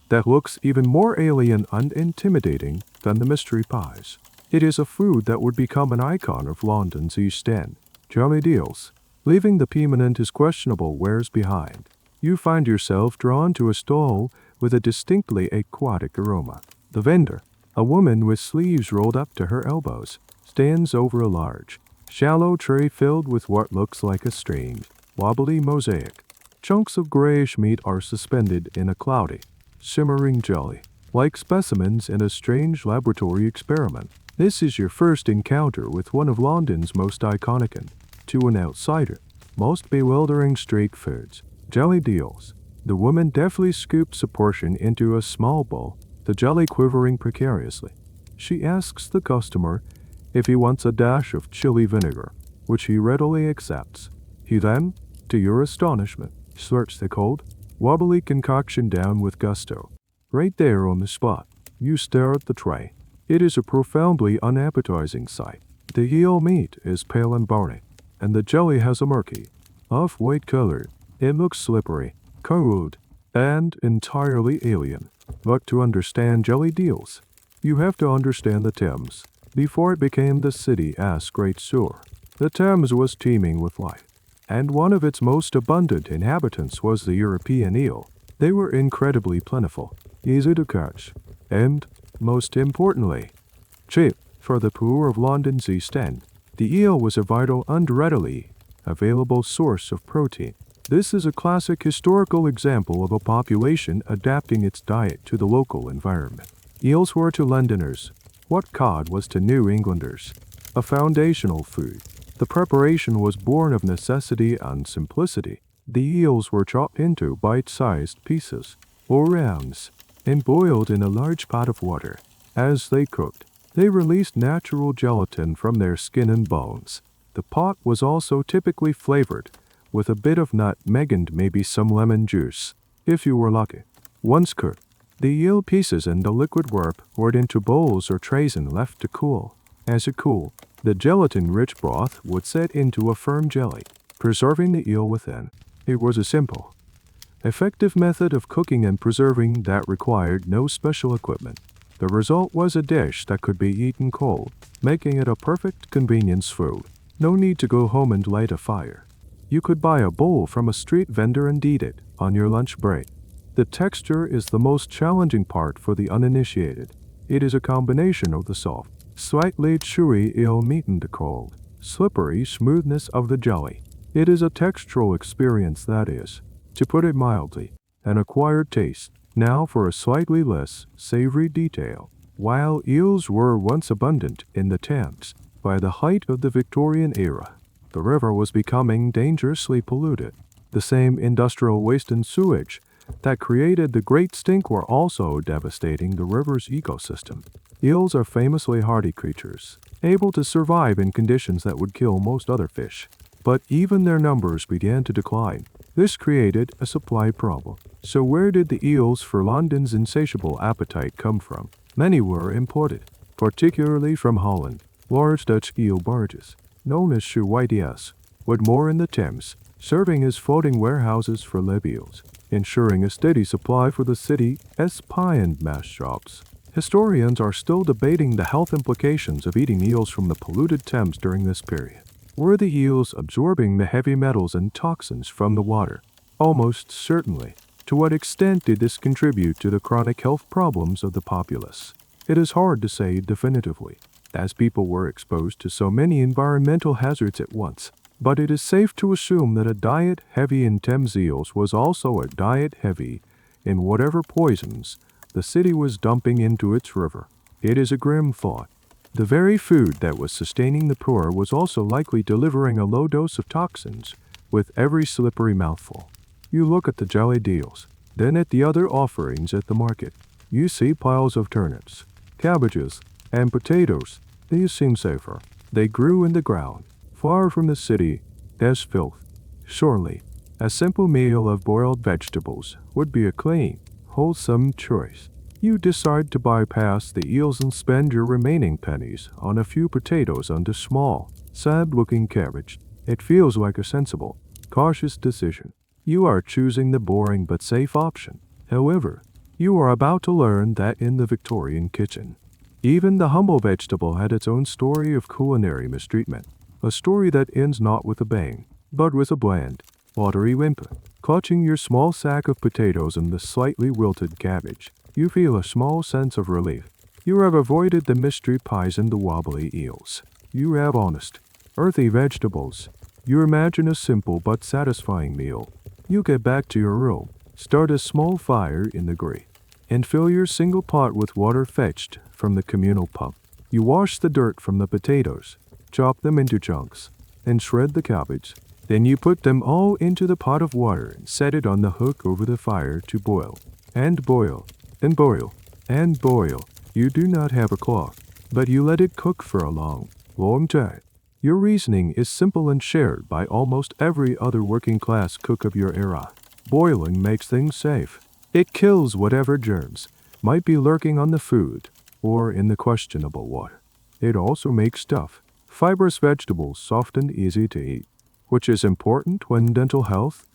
that looks even more alien and intimidating than the mystery pies. It is a food that would become an icon of London's East End. Jelly deals. Leaving the P&S questionable wares behind, you find yourself drawn to a stall with a distinctly aquatic aroma. The vendor, a woman with sleeves rolled up to her elbows, stands over a large, shallow tray filled with what looks like a strange, wobbly mosaic. Chunks of grayish meat are suspended in a cloudy, shimmering jelly, like specimens in a strange laboratory experiment. This is your first encounter with one of London's most iconic and, to an outsider, most bewildering street foods. Jelly deals. The woman deftly scoops a portion into a small bowl, the jelly quivering precariously. She asks the customer if he wants a dash of chili vinegar, which he readily accepts. He then, to your astonishment, slurps the cold, wobbly concoction down with gusto. Right there on the spot, you stare at the tray. It is a profoundly unappetizing sight. The eel meat is pale and bony, and the jelly has a murky, off-white color. It looks slippery, cold, and entirely alien. But to understand jelly deals, you have to understand the Thames. Before it became the city's great sewer, the Thames was teeming with life, and one of its most abundant inhabitants was the European eel. They were incredibly plentiful, easy to catch, and, most importantly, cheap. For the poor of London's East End, the eel was a vital and readily available source of protein. This is a classic historical example of a population adapting its diet to the local environment. Eels were to Londoners what cod was to New Englanders, a foundational food. The preparation was born of necessity and simplicity. The eels were chopped into bite-sized pieces, or rounds, and boiled in a large pot of water. As they cooked, they released natural gelatin from their skin and bones. The pot was also typically flavored with a bit of nutmeg and maybe some lemon juice, if you were lucky. Once cooked, the eel pieces and the liquid were poured into bowls or trays and left to cool. As it cooled, the gelatin-rich broth would set into a firm jelly, preserving the eel within. It was a simple, effective method of cooking and preserving that required no special equipment. The result was a dish that could be eaten cold, making it a perfect convenience food. No need to go home and light a fire. You could buy a bowl from a street vendor and eat it on your lunch break. The texture is the most challenging part for the uninitiated. It is a combination of the soft, slightly chewy eel meat and the cold, slippery smoothness of the jelly. It is a textural experience that is To put it mildly, an acquired taste. Now for a slightly less savory detail. While eels were once abundant in the Thames, by the height of the Victorian era, the river was becoming dangerously polluted. The same industrial waste and sewage that created the Great Stink were also devastating the river's ecosystem. Eels are famously hardy creatures, able to survive in conditions that would kill most other fish. But even their numbers began to decline. This created a supply problem. So where did the eels for London's insatiable appetite come from? Many were imported, particularly from Holland. Large Dutch eel barges, known as schuitjes, would moor in the Thames, serving as floating warehouses for live eels, ensuring a steady supply for the city's pie and mash shops. Historians are still debating the health implications of eating eels from the polluted Thames during this period. Were the eels absorbing the heavy metals and toxins from the water? Almost certainly. To what extent did this contribute to the chronic health problems of the populace? It is hard to say definitively, as people were exposed to so many environmental hazards at once. But it is safe to assume that a diet heavy in Thames eels was also a diet heavy in whatever poisons the city was dumping into its river. It is a grim thought. The very food that was sustaining the poor was also likely delivering a low dose of toxins with every slippery mouthful. You look at the jellied eels, then at the other offerings at the market. You see piles of turnips, cabbages, and potatoes. These seem safer. They grew in the ground, far from the city as filth. Surely, a simple meal of boiled vegetables would be a clean, wholesome choice. You decide to bypass the eels and spend your remaining pennies on a few potatoes and a small, sad-looking cabbage. It feels like a sensible, cautious decision. You are choosing the boring but safe option. However, you are about to learn that in the Victorian kitchen, even the humble vegetable had its own story of culinary mistreatment. A story that ends not with a bang, but with a bland, watery whimper. Clutching your small sack of potatoes and the slightly wilted cabbage, you feel a small sense of relief. You have avoided the mystery pies and the wobbly eels. You have honest, earthy vegetables. You imagine a simple but satisfying meal. You get back to your room, start a small fire in the grate, and fill your single pot with water fetched from the communal pump. You wash the dirt from the potatoes, chop them into chunks, and shred the cabbage. Then you put them all into the pot of water and set it on the hook over the fire to boil, and boil, and boil, and boil. You do not have a clock, but you let it cook for a long, long time. Your reasoning is simple and shared by almost every other working-class cook of your era. Boiling makes things safe. It kills whatever germs might be lurking on the food or in the questionable water. It also makes tough, fibrous vegetables soft and easy to eat, which is important when dental health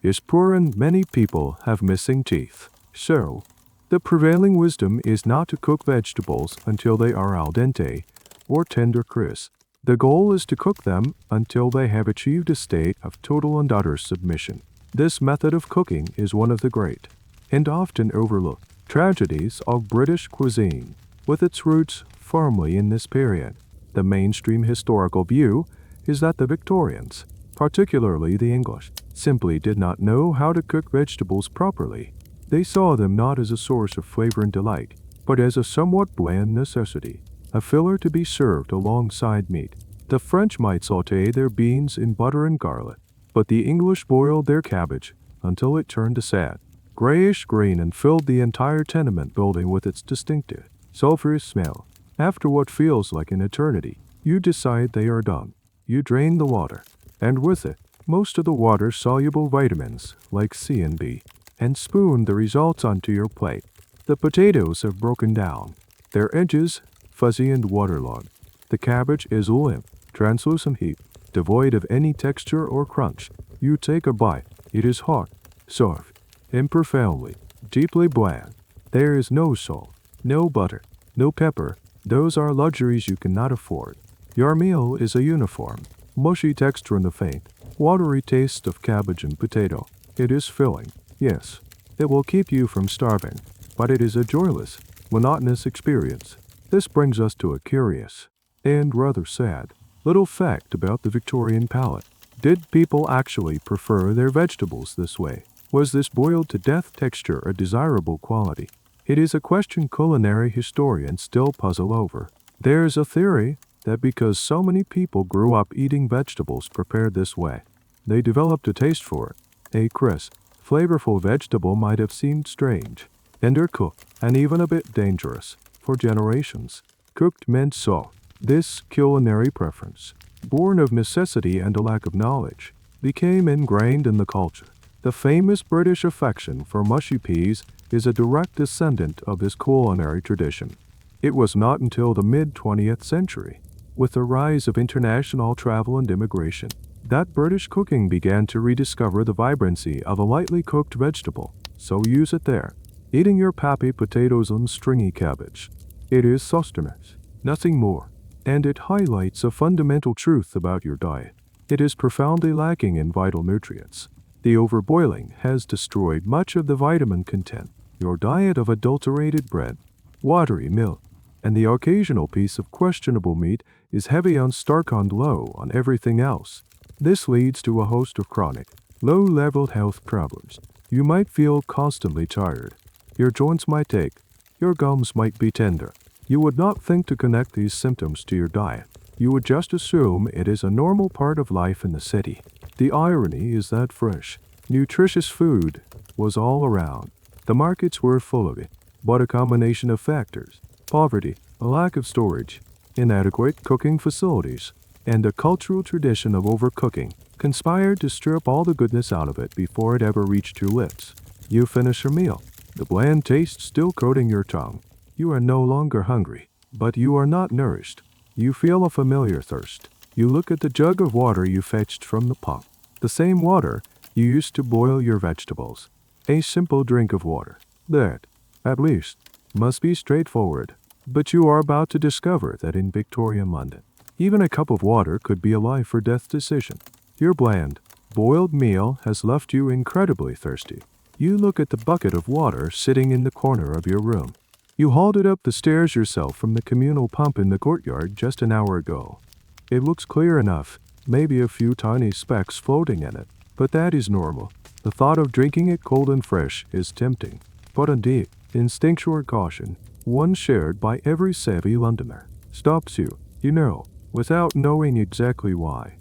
is poor and many people have missing teeth. So, the prevailing wisdom is not to cook vegetables until they are al dente or tender crisp. The goal is to cook them until they have achieved a state of total and utter submission. This method of cooking is one of the great, and often overlooked, tragedies of British cuisine, with its roots firmly in this period. The mainstream historical view is that the Victorians, particularly the English, simply did not know how to cook vegetables properly. They saw them not as a source of flavor and delight, but as a somewhat bland necessity, a filler to be served alongside meat. The French might sauté their beans in butter and garlic, but the English boiled their cabbage until it turned a sad, grayish green and filled the entire tenement building with its distinctive, sulfurous smell. After what feels like an eternity, you decide they are done. You drain the water, and with it, most of the water-soluble vitamins like C and B, and spoon the results onto your plate. The potatoes have broken down, their edges fuzzy and waterlogged. The cabbage is limp, translucent heap, devoid of any texture or crunch. You take a bite. It is hot, soft, and profoundly, deeply bland. There is no salt, no butter, no pepper. Those are luxuries you cannot afford. Your meal is a uniform, mushy texture and a faint, watery taste of cabbage and potato. It is filling, yes. It will keep you from starving, but it is a joyless, monotonous experience. This brings us to a curious, and rather sad, little fact about the Victorian palate. Did people actually prefer their vegetables this way? Was this boiled-to-death texture a desirable quality? It is a question culinary historians still puzzle over. There's a theory that because so many people grew up eating vegetables prepared this way, they developed a taste for it. A crisp, flavorful vegetable might have seemed strange, undercooked, and even a bit dangerous for generations. Cooked meant so. This culinary preference, born of necessity and a lack of knowledge, became ingrained in the culture. The famous British affection for mushy peas is a direct descendant of this culinary tradition. It was not until the mid-20th century, with the rise of international travel and immigration, that British cooking began to rediscover the vibrancy of a lightly cooked vegetable. So use it there. Eating your pappy potatoes and stringy cabbage. It is sustenance, nothing more. And it highlights a fundamental truth about your diet. It is profoundly lacking in vital nutrients. The overboiling has destroyed much of the vitamin content. Your diet of adulterated bread, watery milk, and the occasional piece of questionable meat is heavy on starch and low on everything else. This leads to a host of chronic, low-level health problems. You might feel constantly tired. Your joints might ache. Your gums might be tender. You would not think to connect these symptoms to your diet. You would just assume it is a normal part of life in the city. The irony is that fresh, nutritious food was all around. The markets were full of it, but a combination of factors, poverty, a lack of storage, inadequate cooking facilities, and a cultural tradition of overcooking, conspired to strip all the goodness out of it before it ever reached your lips. You finish your meal, the bland taste still coating your tongue. You are no longer hungry, but you are not nourished. You feel a familiar thirst. You look at the jug of water you fetched from the pump, the same water you used to boil your vegetables. A simple drink of water. That, at least, must be straightforward. But you are about to discover that in Victorian London, even a cup of water could be a life-or-death decision. Your bland, boiled meal has left you incredibly thirsty. You look at the bucket of water sitting in the corner of your room. You hauled it up the stairs yourself from the communal pump in the courtyard just an hour ago. It looks clear enough, maybe a few tiny specks floating in it, but that is normal. The thought of drinking it cold and fresh is tempting, but indeed, instinctual caution, one shared by every savvy Londoner, stops you, without knowing exactly why.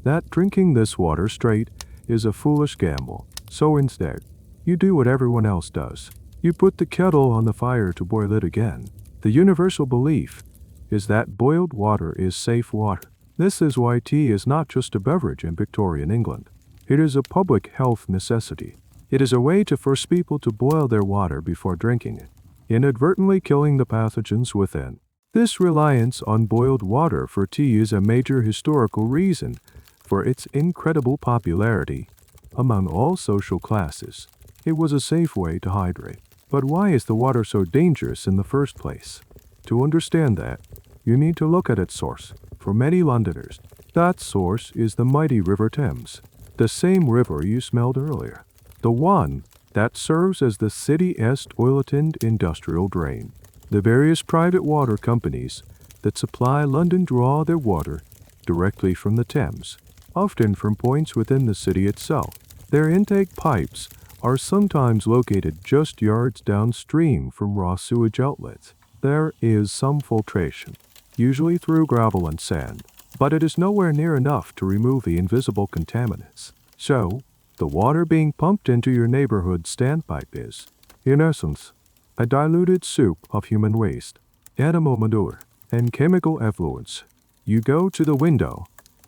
That drinking this water straight is a foolish gamble, so instead, you do what everyone else does. You put the kettle on the fire to boil it again. The universal belief is that boiled water is safe water. This is why tea is not just a beverage in Victorian England. It is a public health necessity. It is a way to force people to boil their water before drinking it, inadvertently killing the pathogens within. This reliance on boiled water for tea is a major historical reason for its incredible popularity among all social classes. It was a safe way to hydrate. But why is the water so dangerous in the first place? To understand that, you need to look at its source. For many Londoners, that source is the mighty River Thames, the same river you smelled earlier, the one that serves as the city's toilet industrial drain. The various private water companies that supply London draw their water directly from the Thames, often from points within the city itself. Their intake pipes are sometimes located just yards downstream from raw sewage outlets. There is some filtration, usually through gravel and sand, but it is nowhere near enough to remove the invisible contaminants. So, the water being pumped into your neighborhood standpipe is, in essence, a diluted soup of human waste, animal manure, and chemical effluents. You go to the window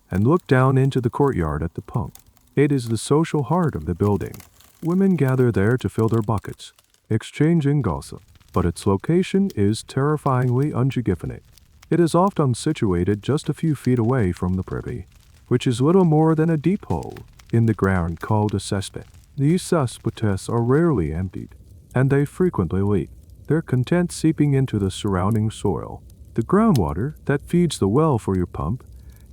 and look down into the courtyard at the pump. It is the social heart of the building. Women gather there to fill their buckets, exchanging gossip, but its location is terrifyingly unhygienic. It is often situated just a few feet away from the privy, which is little more than a deep hole in the ground called a cesspit. These cesspits are rarely emptied, and they frequently leak, their contents seeping into the surrounding soil. The groundwater that feeds the well for your pump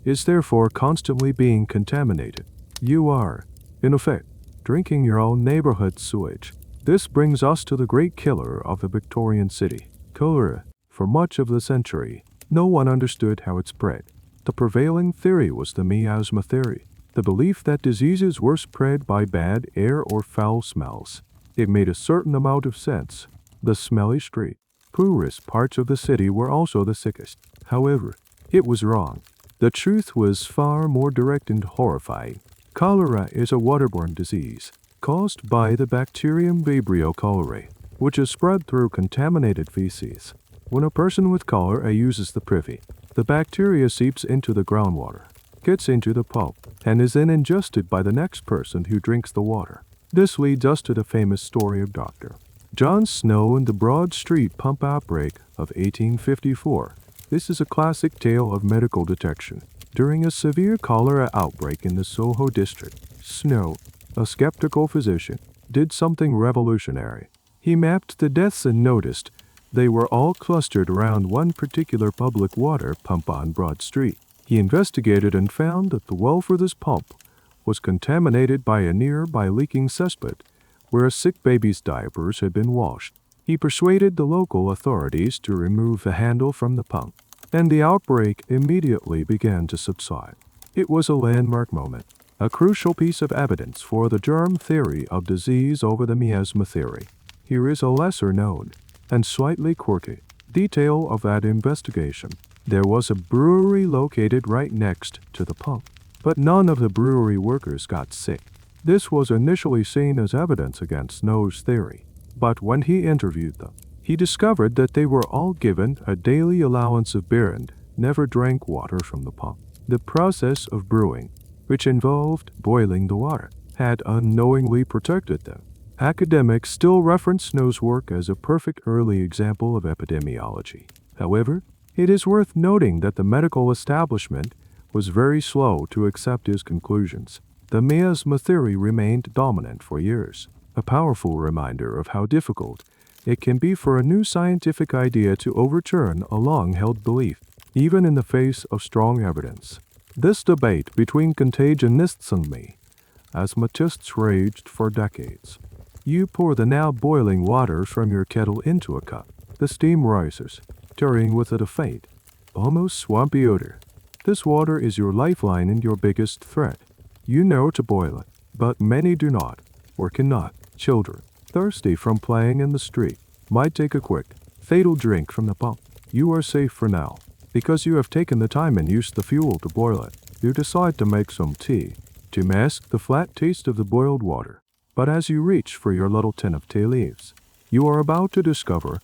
is therefore constantly being contaminated. You are, in effect, drinking your own neighborhood sewage. This brings us to the great killer of the Victorian city, cholera. For much of the century, no one understood how it spread. The prevailing theory was the miasma theory. the belief that diseases were spread by bad air or foul smells. It made a certain amount of sense. The smelly street, poorest parts of the city were also the sickest. However, it was wrong. The truth was far more direct and horrifying. Cholera is a waterborne disease caused by the bacterium Vibrio cholerae, which is spread through contaminated feces. When a person with cholera uses the privy, the bacteria seeps into the groundwater, gets into the pulp, and is then ingested by the next person who drinks the water. This leads us to the famous story of Dr. John Snow and the Broad Street pump outbreak of 1854. This is a classic tale of medical detection. During a severe cholera outbreak in the Soho district, Snow, a skeptical physician, did something revolutionary. He mapped the deaths and noticed they were all clustered around one particular public water pump on Broad Street. He investigated and found that the well for this pump was contaminated by a nearby leaking cesspit where a sick baby's diapers had been washed. He persuaded the local authorities to remove the handle from the pump, and the outbreak immediately began to subside. It was a landmark moment, a crucial piece of evidence for the germ theory of disease over the miasma theory. Here is a lesser-known and slightly quirky detail of that investigation. There was a brewery located right next to the pump, but none of the brewery workers got sick. This was initially seen as evidence against Snow's theory, but when he interviewed them, he discovered that they were all given a daily allowance of beer and never drank water from the pump. The process of brewing, which involved boiling the water, had unknowingly protected them. Academics still reference Snow's work as a perfect early example of epidemiology. However, it is worth noting that the medical establishment was very slow to accept his conclusions. The miasma theory remained dominant for years, a powerful reminder of how difficult it can be for a new scientific idea to overturn a long-held belief, even in the face of strong evidence. This debate between contagionists and me, asthmatists, raged for decades. You pour the now boiling water from your kettle into a cup. The steam rises, carrying with it a faint, almost swampy odor. This water is your lifeline and your biggest threat. You know to boil it, but many do not, or cannot. Children, thirsty from playing in the street, might take a quick, fatal drink from the pump. You are safe for now, because you have taken the time and used the fuel to boil it. You decide to make some tea, to mask the flat taste of the boiled water. But as you reach for your little tin of tea leaves, you are about to discover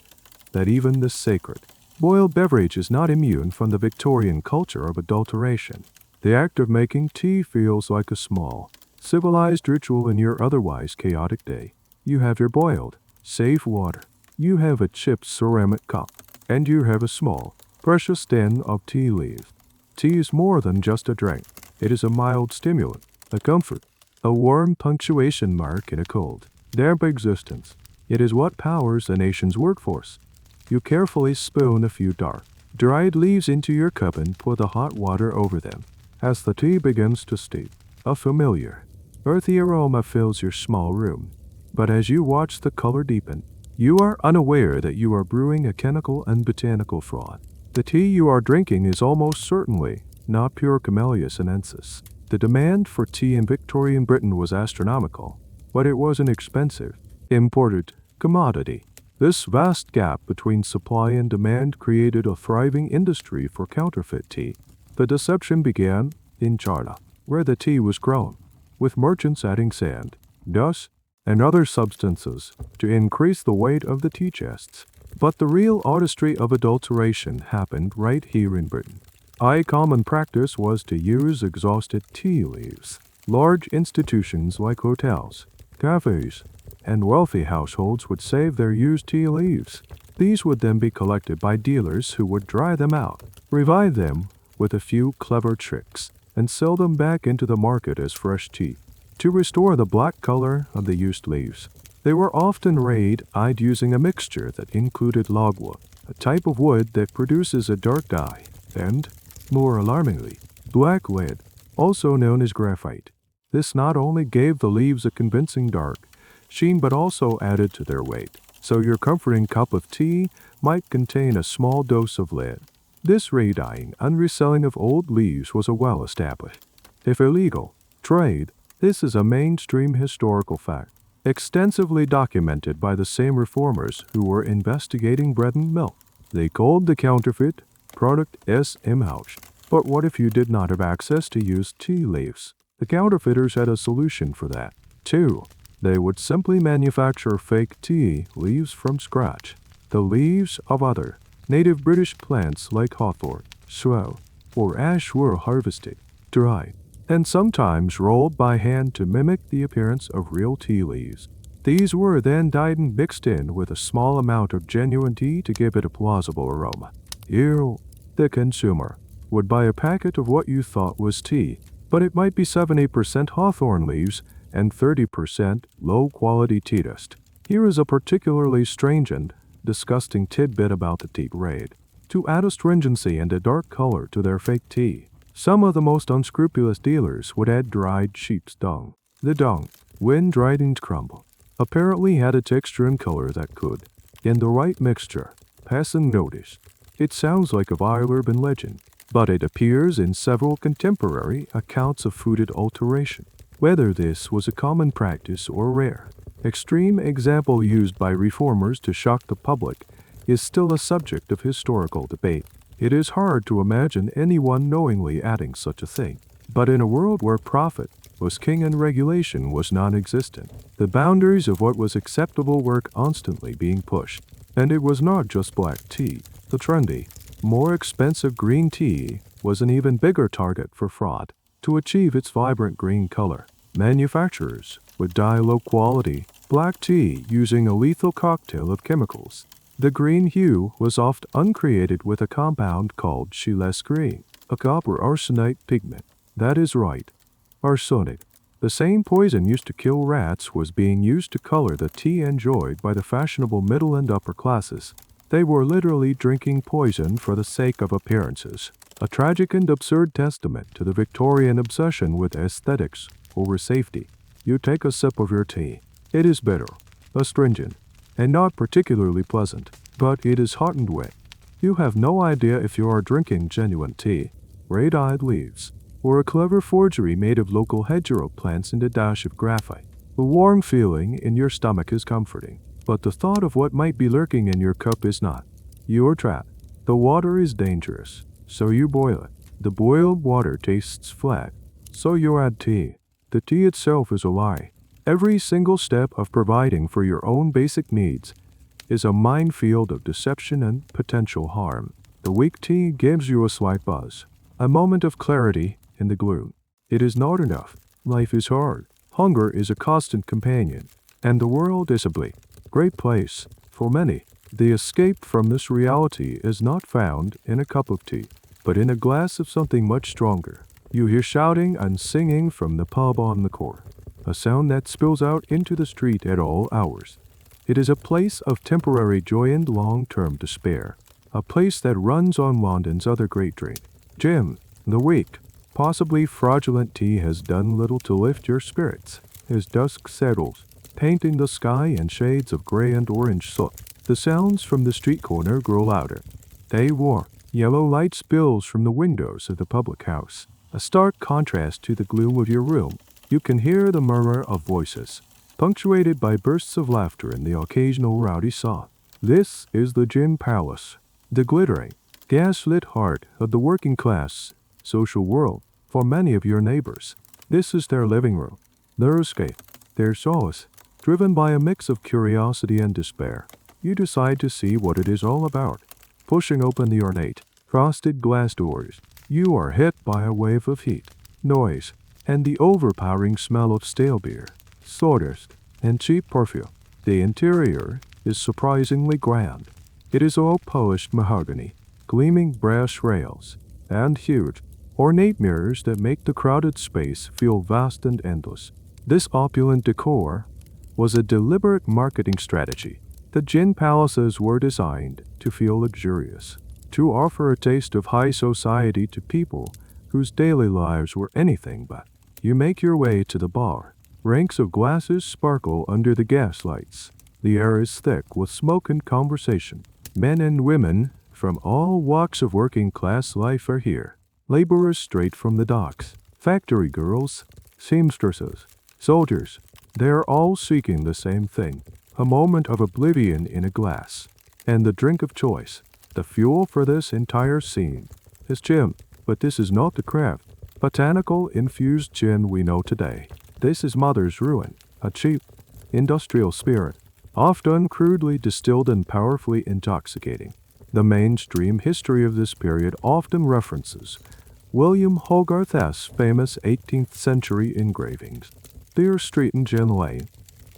that even this sacred, boiled beverage is not immune from the Victorian culture of adulteration. The act of making tea feels like a small, civilized ritual in your otherwise chaotic day. You have your boiled, safe water. You have a chipped ceramic cup, and you have a small, precious tin of tea leaves. Tea is more than just a drink. It is a mild stimulant, a comfort, a warm punctuation mark in a cold, damp existence. It is what powers a nation's workforce. You carefully spoon a few dark, dried leaves into your cup and pour the hot water over them. As the tea begins to steep, a familiar, earthy aroma fills your small room. But as you watch the color deepen, you are unaware that you are brewing a chemical and botanical fraud. The tea you are drinking is almost certainly not pure Camellia sinensis. The demand for tea in Victorian Britain was astronomical, but it was an expensive, imported commodity. This vast gap between supply and demand created a thriving industry for counterfeit tea. The deception began in China, where the tea was grown, with merchants adding sand, dust, and other substances to increase the weight of the tea chests. But the real artistry of adulteration happened right here in Britain. A common practice was to use exhausted tea leaves. Large institutions like hotels, cafes, and wealthy households would save their used tea leaves. These would then be collected by dealers who would dry them out, revive them with a few clever tricks, and sell them back into the market as fresh tea, to restore the black color of the used leaves. They were often red-eyed using a mixture that included logwood, a type of wood that produces a dark dye, and, more alarmingly, black lead, also known as graphite. This not only gave the leaves a convincing dark sheen but also added to their weight, so your comforting cup of tea might contain a small dose of lead. This red-dyeing and reselling of old leaves was a well-established, if illegal, trade. This is a mainstream historical fact, extensively documented by the same reformers who were investigating bread and milk. They called the counterfeit product immersive. But what if you did not have access to used tea leaves? The counterfeiters had a solution for that. 2. They would simply manufacture fake tea leaves from scratch. The leaves of other native British plants like hawthorn, sloe, or ash were harvested, dried, and sometimes rolled by hand to mimic the appearance of real tea leaves. These were then dyed and mixed in with a small amount of genuine tea to give it a plausible aroma. You, the consumer, would buy a packet of what you thought was tea, but it might be 70% hawthorn leaves and 30% low-quality tea dust. Here is a particularly strange and disgusting tidbit about the tea trade. To add astringency and a dark color to their fake tea, some of the most unscrupulous dealers would add dried sheep's dung. The dung, when dried and crumbled, apparently had a texture and color that could, in the right mixture, pass unnoticed. It sounds like a vile urban legend, but it appears in several contemporary accounts of food adulteration. Whether this was a common practice or rare, extreme example used by reformers to shock the public is still a subject of historical debate. It is hard to imagine anyone knowingly adding such a thing. But in a world where profit was king and regulation was non-existent, the boundaries of what was acceptable were constantly being pushed. And it was not just black tea. The trendy, more expensive green tea was an even bigger target for fraud. To achieve its vibrant green color, manufacturers would dye low-quality black tea using a lethal cocktail of chemicals. The green hue was often uncreated with a compound called Chiles green, a copper arsenite pigment. That is right, arsenic. The same poison used to kill rats was being used to color the tea enjoyed by the fashionable middle and upper classes. They were literally drinking poison for the sake of appearances, a tragic and absurd testament to the Victorian obsession with aesthetics over safety. You take a sip of your tea. It is bitter, astringent, and not particularly pleasant, but it is hot and wet. You have no idea if you are drinking genuine tea, red-eyed leaves, or a clever forgery made of local hedgerow plants and a dash of graphite. The warm feeling in your stomach is comforting, but the thought of what might be lurking in your cup is not. You are trapped. The water is dangerous, so you boil it. The boiled water tastes flat, so you add tea. The tea itself is a lie. Every single step of providing for your own basic needs is a minefield of deception and potential harm. The weak tea gives you a slight buzz, a moment of clarity in the gloom. It is not enough. Life is hard. Hunger is a constant companion, and the world is a bleak, great place. For many, the escape from this reality is not found in a cup of tea, but in a glass of something much stronger. You hear shouting and singing from the pub on the corner, a sound that spills out into the street at all hours. It is a place of temporary joy and long-term despair, a place that runs on London's other great drink. Jim, the weak, possibly fraudulent tea has done little to lift your spirits. As dusk settles, painting the sky in shades of gray and orange soot, the sounds from the street corner grow louder. They roar. Yellow light spills from the windows of the public house, a stark contrast to the gloom of your room. You can hear the murmur of voices, punctuated by bursts of laughter and the occasional rowdy song. This is the Gin Palace, the glittering, gaslit heart of the working class social world. For many of your neighbors, this is their living room, their escape, their solace. Driven by a mix of curiosity and despair, you decide to see what it is all about. Pushing open the ornate, frosted glass doors, you are hit by a wave of heat, noise, and the overpowering smell of stale beer, sawdust, and cheap perfume. The interior is surprisingly grand. It is all polished mahogany, gleaming brass rails, and huge, ornate mirrors that make the crowded space feel vast and endless. This opulent decor was a deliberate marketing strategy. The gin palaces were designed to feel luxurious, to offer a taste of high society to people whose daily lives were anything but. You make your way to the bar. Ranks of glasses sparkle under the gas lights. The air is thick with smoke and conversation. Men and women from all walks of working class life are here. Laborers straight from the docks, factory girls, seamstresses, soldiers. They are all seeking the same thing, a moment of oblivion in a glass. And the drink of choice, the fuel for this entire scene, is gin. But this is not the craft, botanical-infused gin we know today. This is Mother's Ruin, a cheap, industrial spirit, often crudely distilled and powerfully intoxicating. The mainstream history of this period often references William Hogarth's famous 18th century engravings, Beer Street and Gin Lane,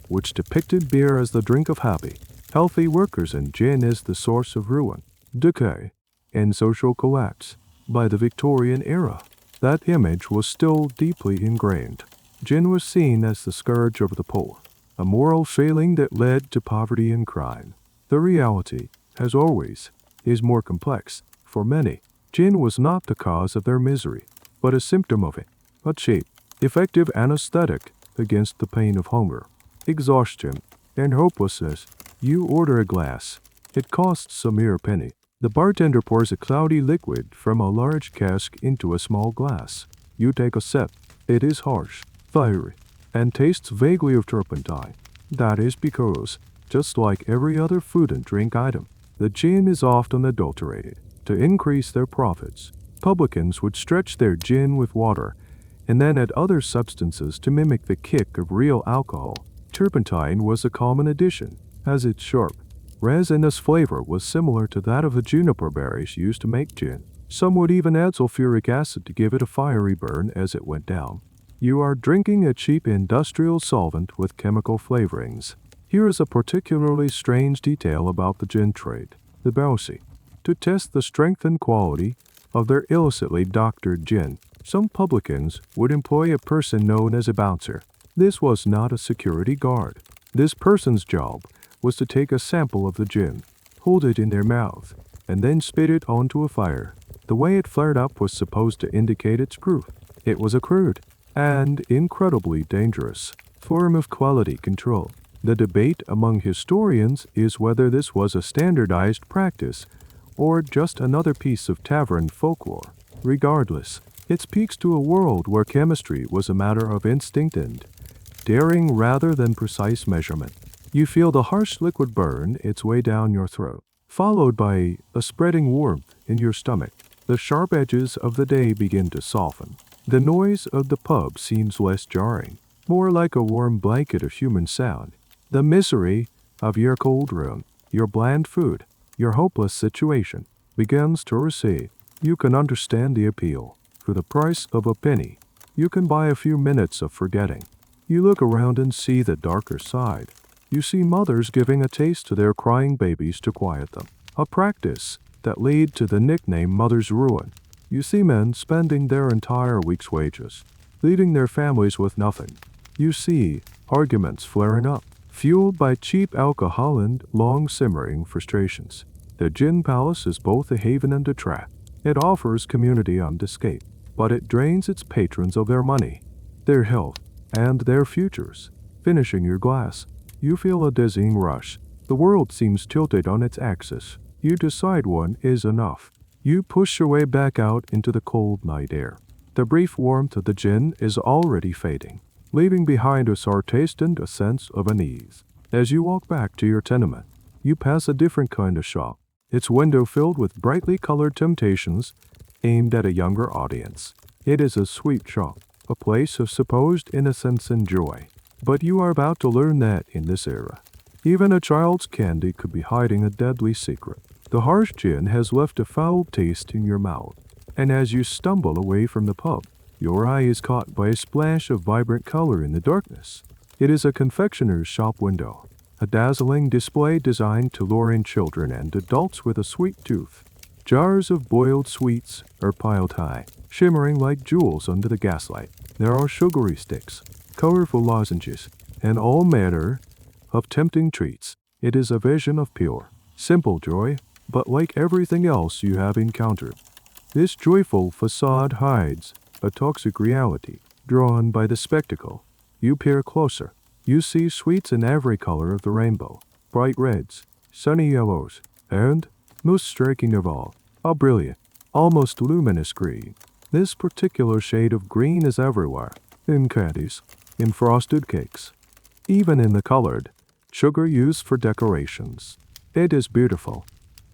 which depicted beer as the drink of happy, healthy workers and gin as the source of ruin, decay, and social collapse. By the Victorian era, that image was still deeply ingrained. Gin was seen as the scourge of the poor, a moral failing that led to poverty and crime. The reality, as always, is more complex. For many, gin was not the cause of their misery, but a symptom of it, a cheap, effective anesthetic against the pain of hunger, exhaustion, and hopelessness. You order a glass. It costs a mere penny. The bartender pours a cloudy liquid from a large cask into a small glass. You take a sip. It is harsh, fiery, and tastes vaguely of turpentine. That is because, just like every other food and drink item, the gin is often adulterated. To increase their profits, publicans would stretch their gin with water and then add other substances to mimic the kick of real alcohol. Turpentine was a common addition, as its sharp, resinous flavor was similar to that of the juniper berries used to make gin. Some would even add sulfuric acid to give it a fiery burn as it went down. You are drinking a cheap industrial solvent with chemical flavorings. Here is a particularly strange detail about the gin trade. The bouncy. To test the strength and quality of their illicitly doctored gin, some publicans would employ a person known as a bouncer. This was not a security guard. This person's job was to take a sample of the gin, hold it in their mouth, and then spit it onto a fire. The way it flared up was supposed to indicate its proof. It was a crude and incredibly dangerous form of quality control. The debate among historians is whether this was a standardized practice or just another piece of tavern folklore. Regardless, it speaks to a world where chemistry was a matter of instinct and daring rather than precise measurement. You feel the harsh liquid burn its way down your throat, followed by a spreading warmth in your stomach. The sharp edges of the day begin to soften. The noise of the pub seems less jarring, more like a warm blanket of human sound. The misery of your cold room, your bland food, your hopeless situation begins to recede. You can understand the appeal. For the price of a penny, you can buy a few minutes of forgetting. You look around and see the darker side. You see mothers giving a taste to their crying babies to quiet them, a practice that led to the nickname Mother's Ruin. You see men spending their entire week's wages, leaving their families with nothing. You see arguments flaring up, fueled by cheap alcohol and long-simmering frustrations. The Gin Palace is both a haven and a trap. It offers community and escape, but it drains its patrons of their money, their health, and their futures. Finishing your glass, you feel a dizzying rush. The world seems tilted on its axis. You decide one is enough. You push your way back out into the cold night air. The brief warmth of the gin is already fading, leaving behind a sour taste and a sense of unease. As you walk back to your tenement, you pass a different kind of shop, its window filled with brightly colored temptations aimed at a younger audience. It is a sweet shop, a place of supposed innocence and joy. But you are about to learn that in this era, even a child's candy could be hiding a deadly secret. The harsh gin has left a foul taste in your mouth, and as you stumble away from the pub, your eye is caught by a splash of vibrant color in the darkness. It is a confectioner's shop window, a dazzling display designed to lure in children and adults with a sweet tooth. Jars of boiled sweets are piled high, shimmering like jewels under the gaslight. There are sugary sticks, colorful lozenges, and all manner of tempting treats. It is a vision of pure, simple joy, but like everything else you have encountered, this joyful facade hides a toxic reality. Drawn by the spectacle, you peer closer. You see sweets in every color of the rainbow, bright reds, sunny yellows, and, most striking of all, a brilliant, almost luminous green. This particular shade of green is everywhere. in candies, in frosted cakes, even in the colored sugar used for decorations. It is beautiful,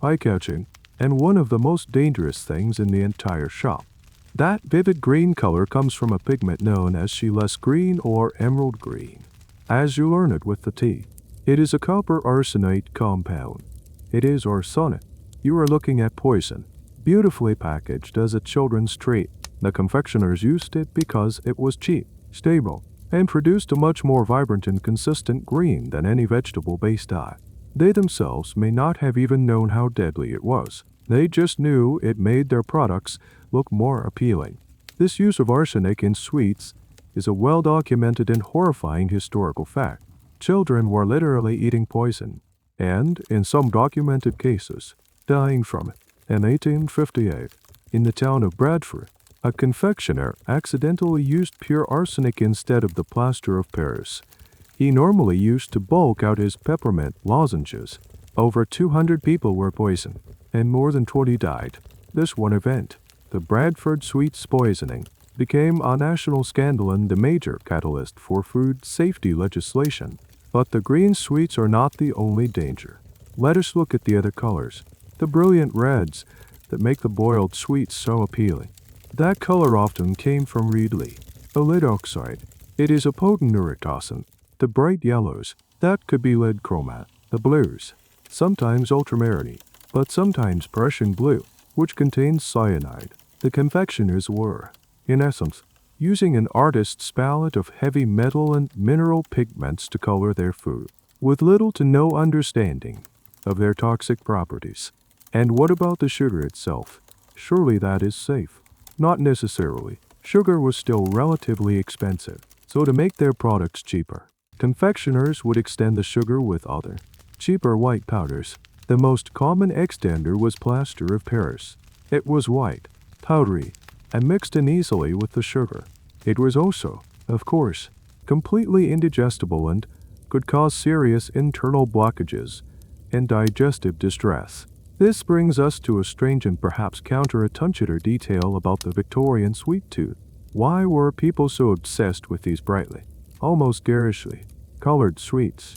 eye-catching, and one of the most dangerous things in the entire shop. That vivid green color comes from a pigment known as Chiles green or emerald green. As you learn it with the tea, it is a copper arsenate compound. It is arsenic. You are looking at poison, beautifully packaged as a children's treat. The confectioners used it because it was cheap, stable, and produced a much more vibrant and consistent green than any vegetable-based dye. They themselves may not have even known how deadly it was. They just knew it made their products look more appealing. This use of arsenic in sweets is a well-documented and horrifying historical fact. Children were literally eating poison, and, in some documented cases, dying from it. In 1858, in the town of Bradford, a confectioner accidentally used pure arsenic instead of the plaster of Paris he normally used to bulk out his peppermint lozenges. Over 200 people were poisoned, and more than 20 died. This one event, the Bradford sweets poisoning, became a national scandal and the major catalyst for food safety legislation. But the green sweets are not the only danger. Let us look at the other colors, the brilliant reds that make the boiled sweets so appealing. That color often came from reed-leaf, a lead oxide. It is a potent neurotoxin. The bright yellows, that could be lead chromat. The blues, sometimes ultramarine, but sometimes Prussian blue, which contains cyanide. The confectioners were, in essence, using an artist's palette of heavy metal and mineral pigments to color their food, with little to no understanding of their toxic properties. And what about the sugar itself? Surely that is safe. Not necessarily. Sugar was still relatively expensive, so to make their products cheaper, confectioners would extend the sugar with other, cheaper white powders. The most common extender was plaster of Paris. It was white, powdery, and mixed in easily with the sugar. It was also, of course, completely indigestible and could cause serious internal blockages and digestive distress. This brings us to a strange and perhaps counterintuitive detail about the Victorian sweet tooth. Why were people so obsessed with these brightly, almost garishly, colored sweets?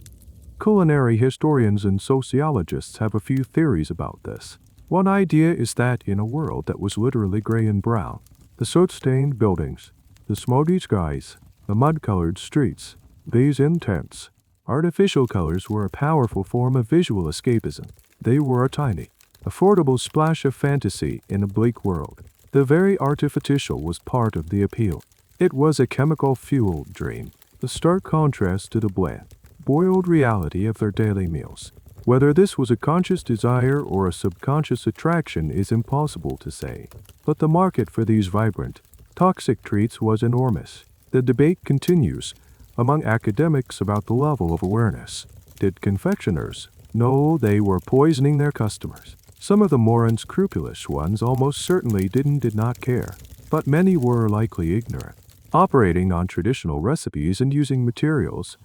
Culinary historians and sociologists have a few theories about this. One idea is that in a world that was literally gray and brown, the soot-stained buildings, the smoky skies, the mud-colored streets, these intense, artificial colors were a powerful form of visual escapism. They were a tiny, affordable splash of fantasy in a bleak world. The very artificial was part of the appeal. It was a chemical-fueled dream, the stark contrast to the bland, boiled reality of their daily meals. Whether this was a conscious desire or a subconscious attraction is impossible to say, but the market for these vibrant, toxic treats was enormous. The debate continues among academics about the level of awareness. Did confectioners know they were poisoning their customers? Some of the more unscrupulous ones almost certainly did not care, but many were likely ignorant, operating on traditional recipes and using materials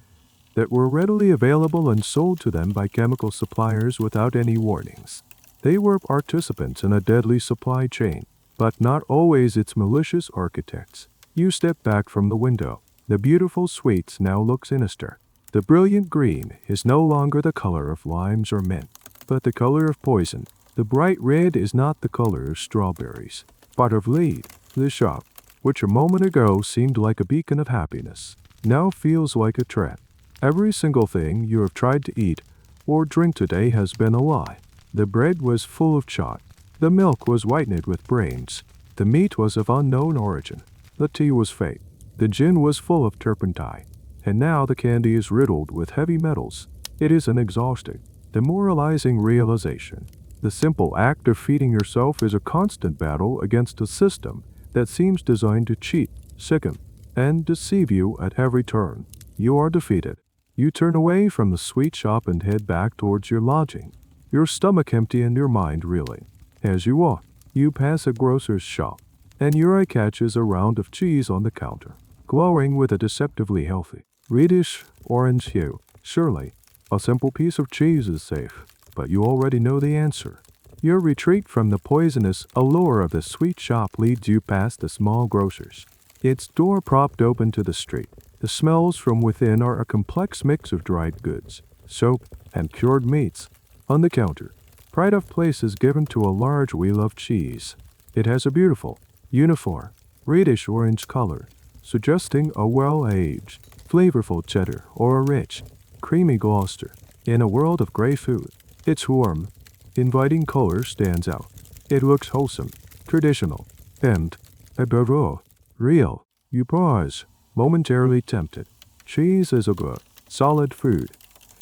that were readily available and sold to them by chemical suppliers without any warnings. They were participants in a deadly supply chain, but not always its malicious architects. You step back from the window. The beautiful sweets now look sinister. The brilliant green is no longer the color of limes or mint, but the color of poison. The bright red is not the color of strawberries, but of lead. The shop, which a moment ago seemed like a beacon of happiness, now feels like a trap. Every single thing you have tried to eat or drink today has been a lie. The bread was full of chalk. The milk was whitened with brains. The meat was of unknown origin. The tea was fake. The gin was full of turpentine. And now the candy is riddled with heavy metals. It is an exhausting, demoralizing realization. The simple act of feeding yourself is a constant battle against a system that seems designed to cheat, sicken, and deceive you at every turn. You are defeated. You turn away from the sweet shop and head back towards your lodging, your stomach empty and your mind reeling. As you walk, you pass a grocer's shop, and your eye catches a round of cheese on the counter, glowing with a deceptively healthy, reddish orange hue. Surely, a simple piece of cheese is safe, but you already know the answer. Your retreat from the poisonous allure of the sweet shop leads you past the small grocers, its door propped open to the street. The smells from within are a complex mix of dried goods, soap, and cured meats. On the counter, pride of place is given to a large wheel of cheese. It has a beautiful, uniform, reddish-orange color, suggesting a well-aged, flavorful cheddar or a rich, creamy Gloucester. In a world of gray food, its warm, inviting color stands out. It looks wholesome, traditional, and, above all, real. You pause, momentarily tempted. Cheese is a good, solid food.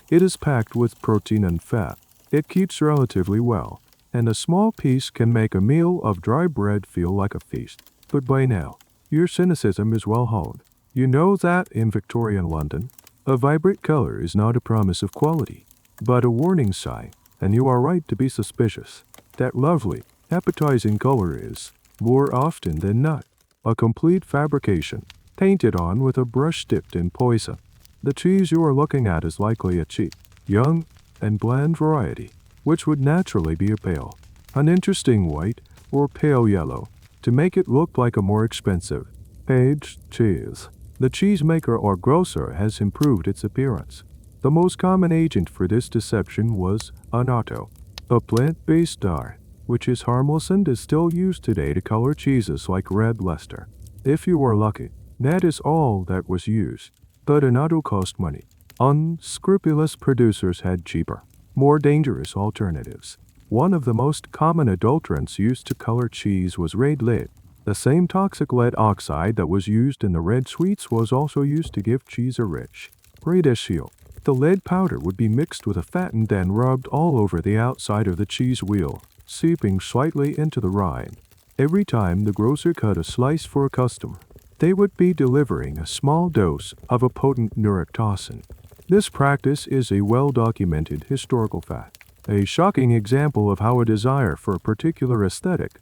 It is packed with protein and fat. It keeps relatively well, and a small piece can make a meal of dry bread feel like a feast. But by now, your cynicism is well honed. You know that in Victorian London, a vibrant color is not a promise of quality, but a warning sign, and you are right to be suspicious. That lovely, appetizing color is, more often than not, a complete fabrication, painted on with a brush dipped in poison. The cheese you are looking at is likely a cheap, young, and bland variety, which would naturally be a pale, uninteresting white or pale yellow, to make it look like a more expensive, aged cheese. The cheesemaker or grocer has improved its appearance. The most common agent for this deception was annatto, a plant-based dye, which is harmless and is still used today to color cheeses like red Leicester. If you were lucky, that is all that was used. But annatto cost money. Unscrupulous producers had cheaper, more dangerous alternatives. One of the most common adulterants used to color cheese was red lead. The same toxic lead oxide that was used in the red sweets was also used to give cheese a rich, reddish hue. The lead powder would be mixed with a fat and then rubbed all over the outside of the cheese wheel, seeping slightly into the rind. Every time the grocer cut a slice for a customer, they would be delivering a small dose of a potent neurotoxin. This practice is a well-documented historical fact, a shocking example of how a desire for a particular aesthetic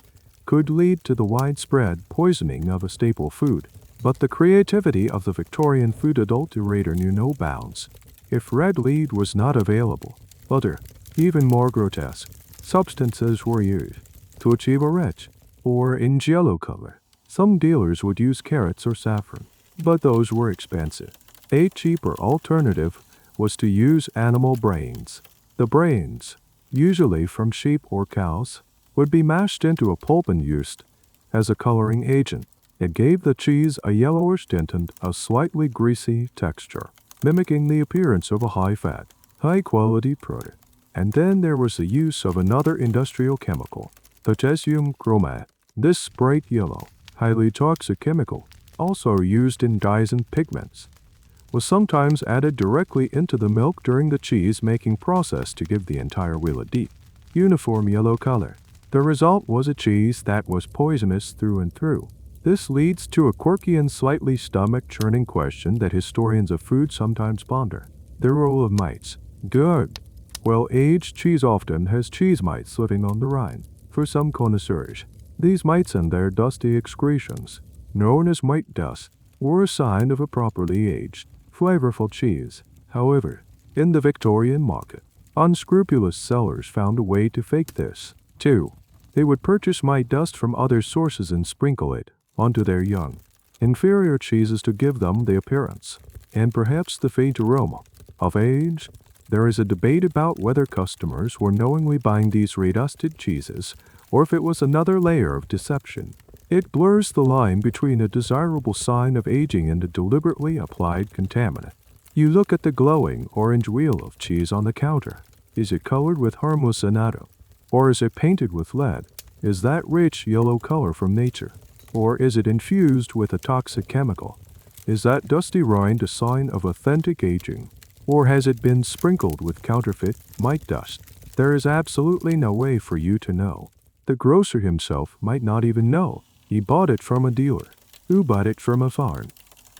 could lead to the widespread poisoning of a staple food. But the creativity of the Victorian food adulterator knew no bounds. If red lead was not available, other, even more grotesque, substances were used to achieve a rich, orange yellow color. Some dealers would use carrots or saffron, but those were expensive. A cheaper alternative was to use animal brains. The brains, usually from sheep or cows, would be mashed into a pulp and used as a coloring agent. It gave the cheese a yellowish tint and a slightly greasy texture, mimicking the appearance of a high-fat, high-quality product. And then there was the use of another industrial chemical, potassium chromate. This bright yellow, highly toxic chemical, also used in dyes and pigments, was sometimes added directly into the milk during the cheese-making process to give the entire wheel a deep, uniform yellow color. The result was a cheese that was poisonous through and through. This leads to a quirky and slightly stomach-churning question that historians of food sometimes ponder. The role of mites. Good. Well, aged cheese often has cheese mites living on the rind. For some connoisseurs, these mites and their dusty excretions, known as mite dust, were a sign of a properly aged, flavorful cheese. However, in the Victorian market, unscrupulous sellers found a way to fake this. 2. They would purchase mite dust from other sources and sprinkle it onto their young, inferior cheeses to give them the appearance, and perhaps the faint aroma, of age. There is a debate about whether customers were knowingly buying these redusted cheeses or if it was another layer of deception. It blurs the line between a desirable sign of aging and a deliberately applied contaminant. You look at the glowing orange wheel of cheese on the counter. Is it colored with harmless annatto? Or is it painted with lead? Is that rich yellow color from nature? Or is it infused with a toxic chemical? Is that dusty rind a sign of authentic aging? Or has it been sprinkled with counterfeit mite dust? There is absolutely no way for you to know. The grocer himself might not even know. He bought it from a dealer, who bought it from a farm.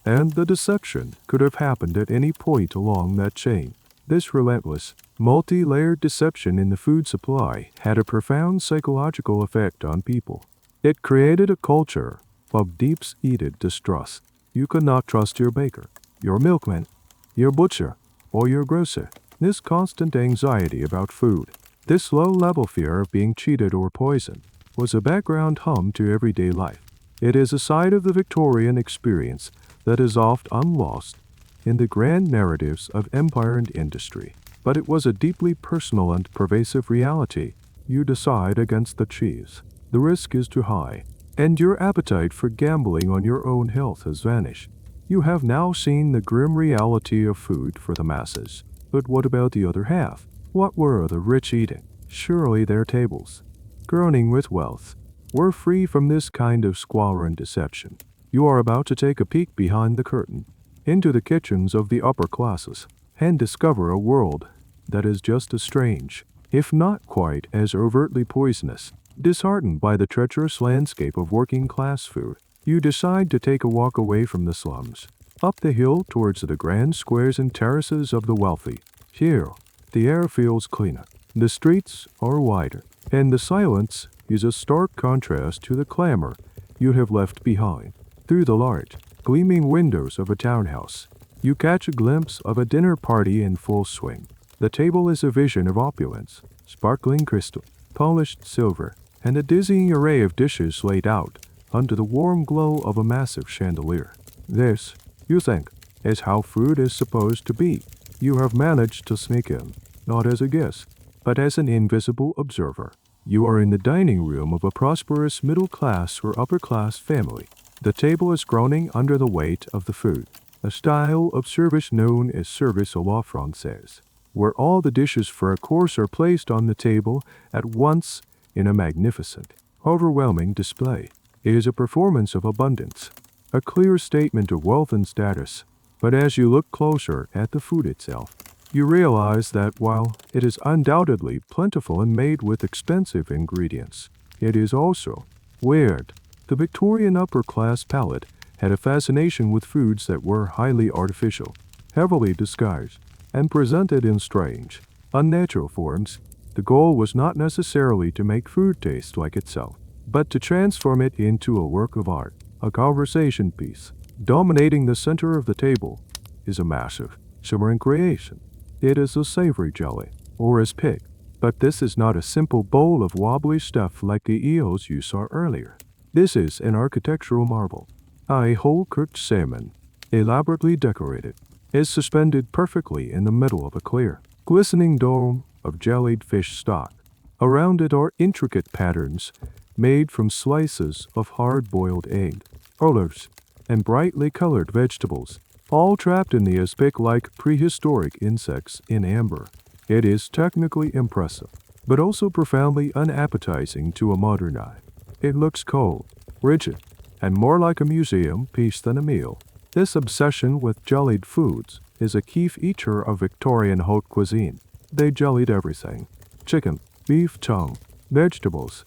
And the deception could have happened at any point along that chain. This relentless, multi-layered deception in the food supply had a profound psychological effect on people. It created a culture of deep-seated distrust. You could not trust your baker, your milkman, your butcher, or your grocer. This constant anxiety about food, this low-level fear of being cheated or poisoned, was a background hum to everyday life. It is a side of the Victorian experience that is often lost in the grand narratives of empire and industry. But it was a deeply personal and pervasive reality. You decide against the cheese. The risk is too high, and your appetite for gambling on your own health has vanished. You have now seen the grim reality of food for the masses. But what about the other half? What were the rich eating? Surely their tables, groaning with wealth, were free from this kind of squalor and deception. You are about to take a peek behind the curtain, into the kitchens of the upper classes, and discover a world that is just as strange, if not quite as overtly poisonous. Disheartened by the treacherous landscape of working-class food, you decide to take a walk away from the slums, up the hill towards the grand squares and terraces of the wealthy. Here, the air feels cleaner, the streets are wider, and the silence is a stark contrast to the clamor you have left behind. Through the large, gleaming windows of a townhouse, you catch a glimpse of a dinner party in full swing. The table is a vision of opulence, sparkling crystal, polished silver, and a dizzying array of dishes laid out under the warm glow of a massive chandelier. This, you think, is how food is supposed to be. You have managed to sneak in, not as a guest, but as an invisible observer. You are in the dining room of a prosperous middle-class or upper-class family. The table is groaning under the weight of the food, a style of service known as service à la française, where all the dishes for a course are placed on the table at once in a magnificent, overwhelming display. It is a performance of abundance, a clear statement of wealth and status. But as you look closer at the food itself, you realize that while it is undoubtedly plentiful and made with expensive ingredients, it is also weird. The Victorian upper-class palate had a fascination with foods that were highly artificial, heavily disguised, and presented in strange, unnatural forms. The goal was not necessarily to make food taste like itself, but to transform it into a work of art, a conversation piece. Dominating the center of the table is a massive, shimmering creation. It is a savory jelly, or as pig, but this is not a simple bowl of wobbly stuff like the eels you saw earlier. This is an architectural marvel. A whole-cooked salmon, elaborately decorated, is suspended perfectly in the middle of a clear, glistening dome of jellied fish stock. Around it are intricate patterns made from slices of hard-boiled egg, olives, and brightly colored vegetables, all trapped in the aspic-like prehistoric insects in amber. It is technically impressive, but also profoundly unappetizing to a modern eye. It looks cold, rigid, and more like a museum piece than a meal. This obsession with jellied foods is a key feature of Victorian haute cuisine. They jellied everything: chicken, beef tongue, vegetables,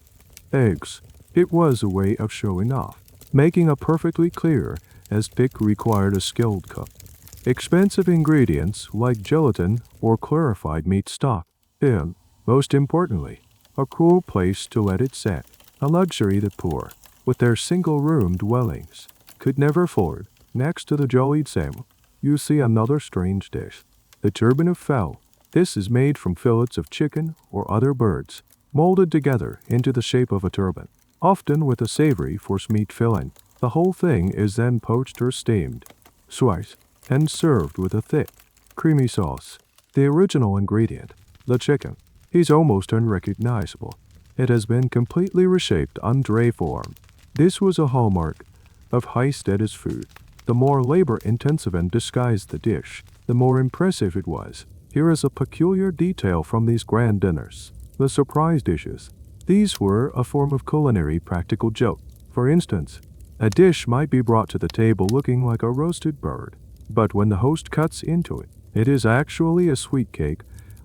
eggs. It was a way of showing off. Making a perfectly clear aspic required a skilled cook. Expensive ingredients like gelatin or clarified meat stock, and, most importantly, a cool place to let it set, a luxury the poor, with their single-room dwellings, could never afford. Next to the jellied salmon, you see another strange dish, the turban of fowl. This is made from fillets of chicken or other birds, molded together into the shape of a turban, often with a savory forcemeat filling. The whole thing is then poached or steamed, sliced, and served with a thick, creamy sauce. The original ingredient, the chicken, is almost unrecognizable. It has been completely reshaped en tray form. This was a hallmark of high status food. The more labor-intensive and disguised the dish, the more impressive it was. Here is a peculiar detail from these grand dinners: the surprise dishes. These were a form of culinary practical joke. For instance, a dish might be brought to the table looking like a roasted bird, but when the host cuts into it, it is actually a sweet cake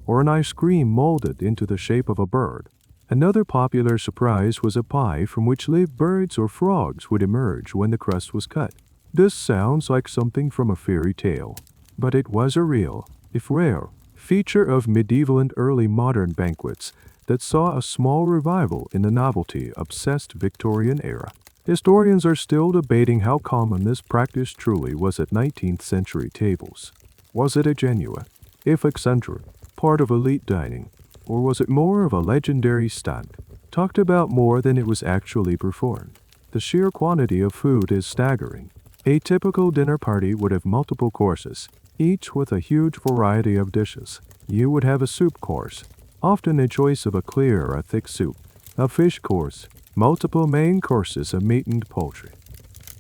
or an ice cream molded into the shape of a bird. Another popular surprise was a pie from which live birds or frogs would emerge when the crust was cut. This sounds like something from a fairy tale, but it was a real, if rare, feature of medieval and early modern banquets that saw a small revival in the novelty-obsessed Victorian era. Historians are still debating how common this practice truly was at 19th century tables. Was it a genuine, if eccentric, part of elite dining, or was it more of a legendary stunt, talked about more than it was actually performed? The sheer quantity of food is staggering. A typical dinner party would have multiple courses, each with a huge variety of dishes. You would have a soup course, often a choice of a clear or thick soup, a fish course, multiple main courses of meat and poultry,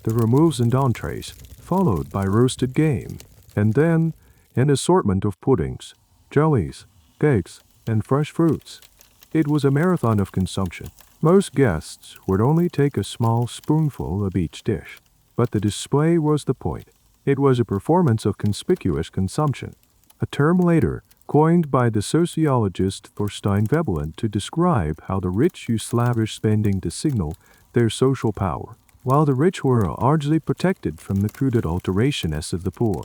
the removes and entrees, followed by roasted game, and then an assortment of puddings, jellies, cakes, and fresh fruits. It was a marathon of consumption. Most guests would only take a small spoonful of each dish, but the display was the point. It was a performance of conspicuous consumption, a term later coined by the sociologist Thorstein Veblen to describe how the rich use lavish spending to signal their social power, while the rich were largely protected from the crude adulterationness of the poor.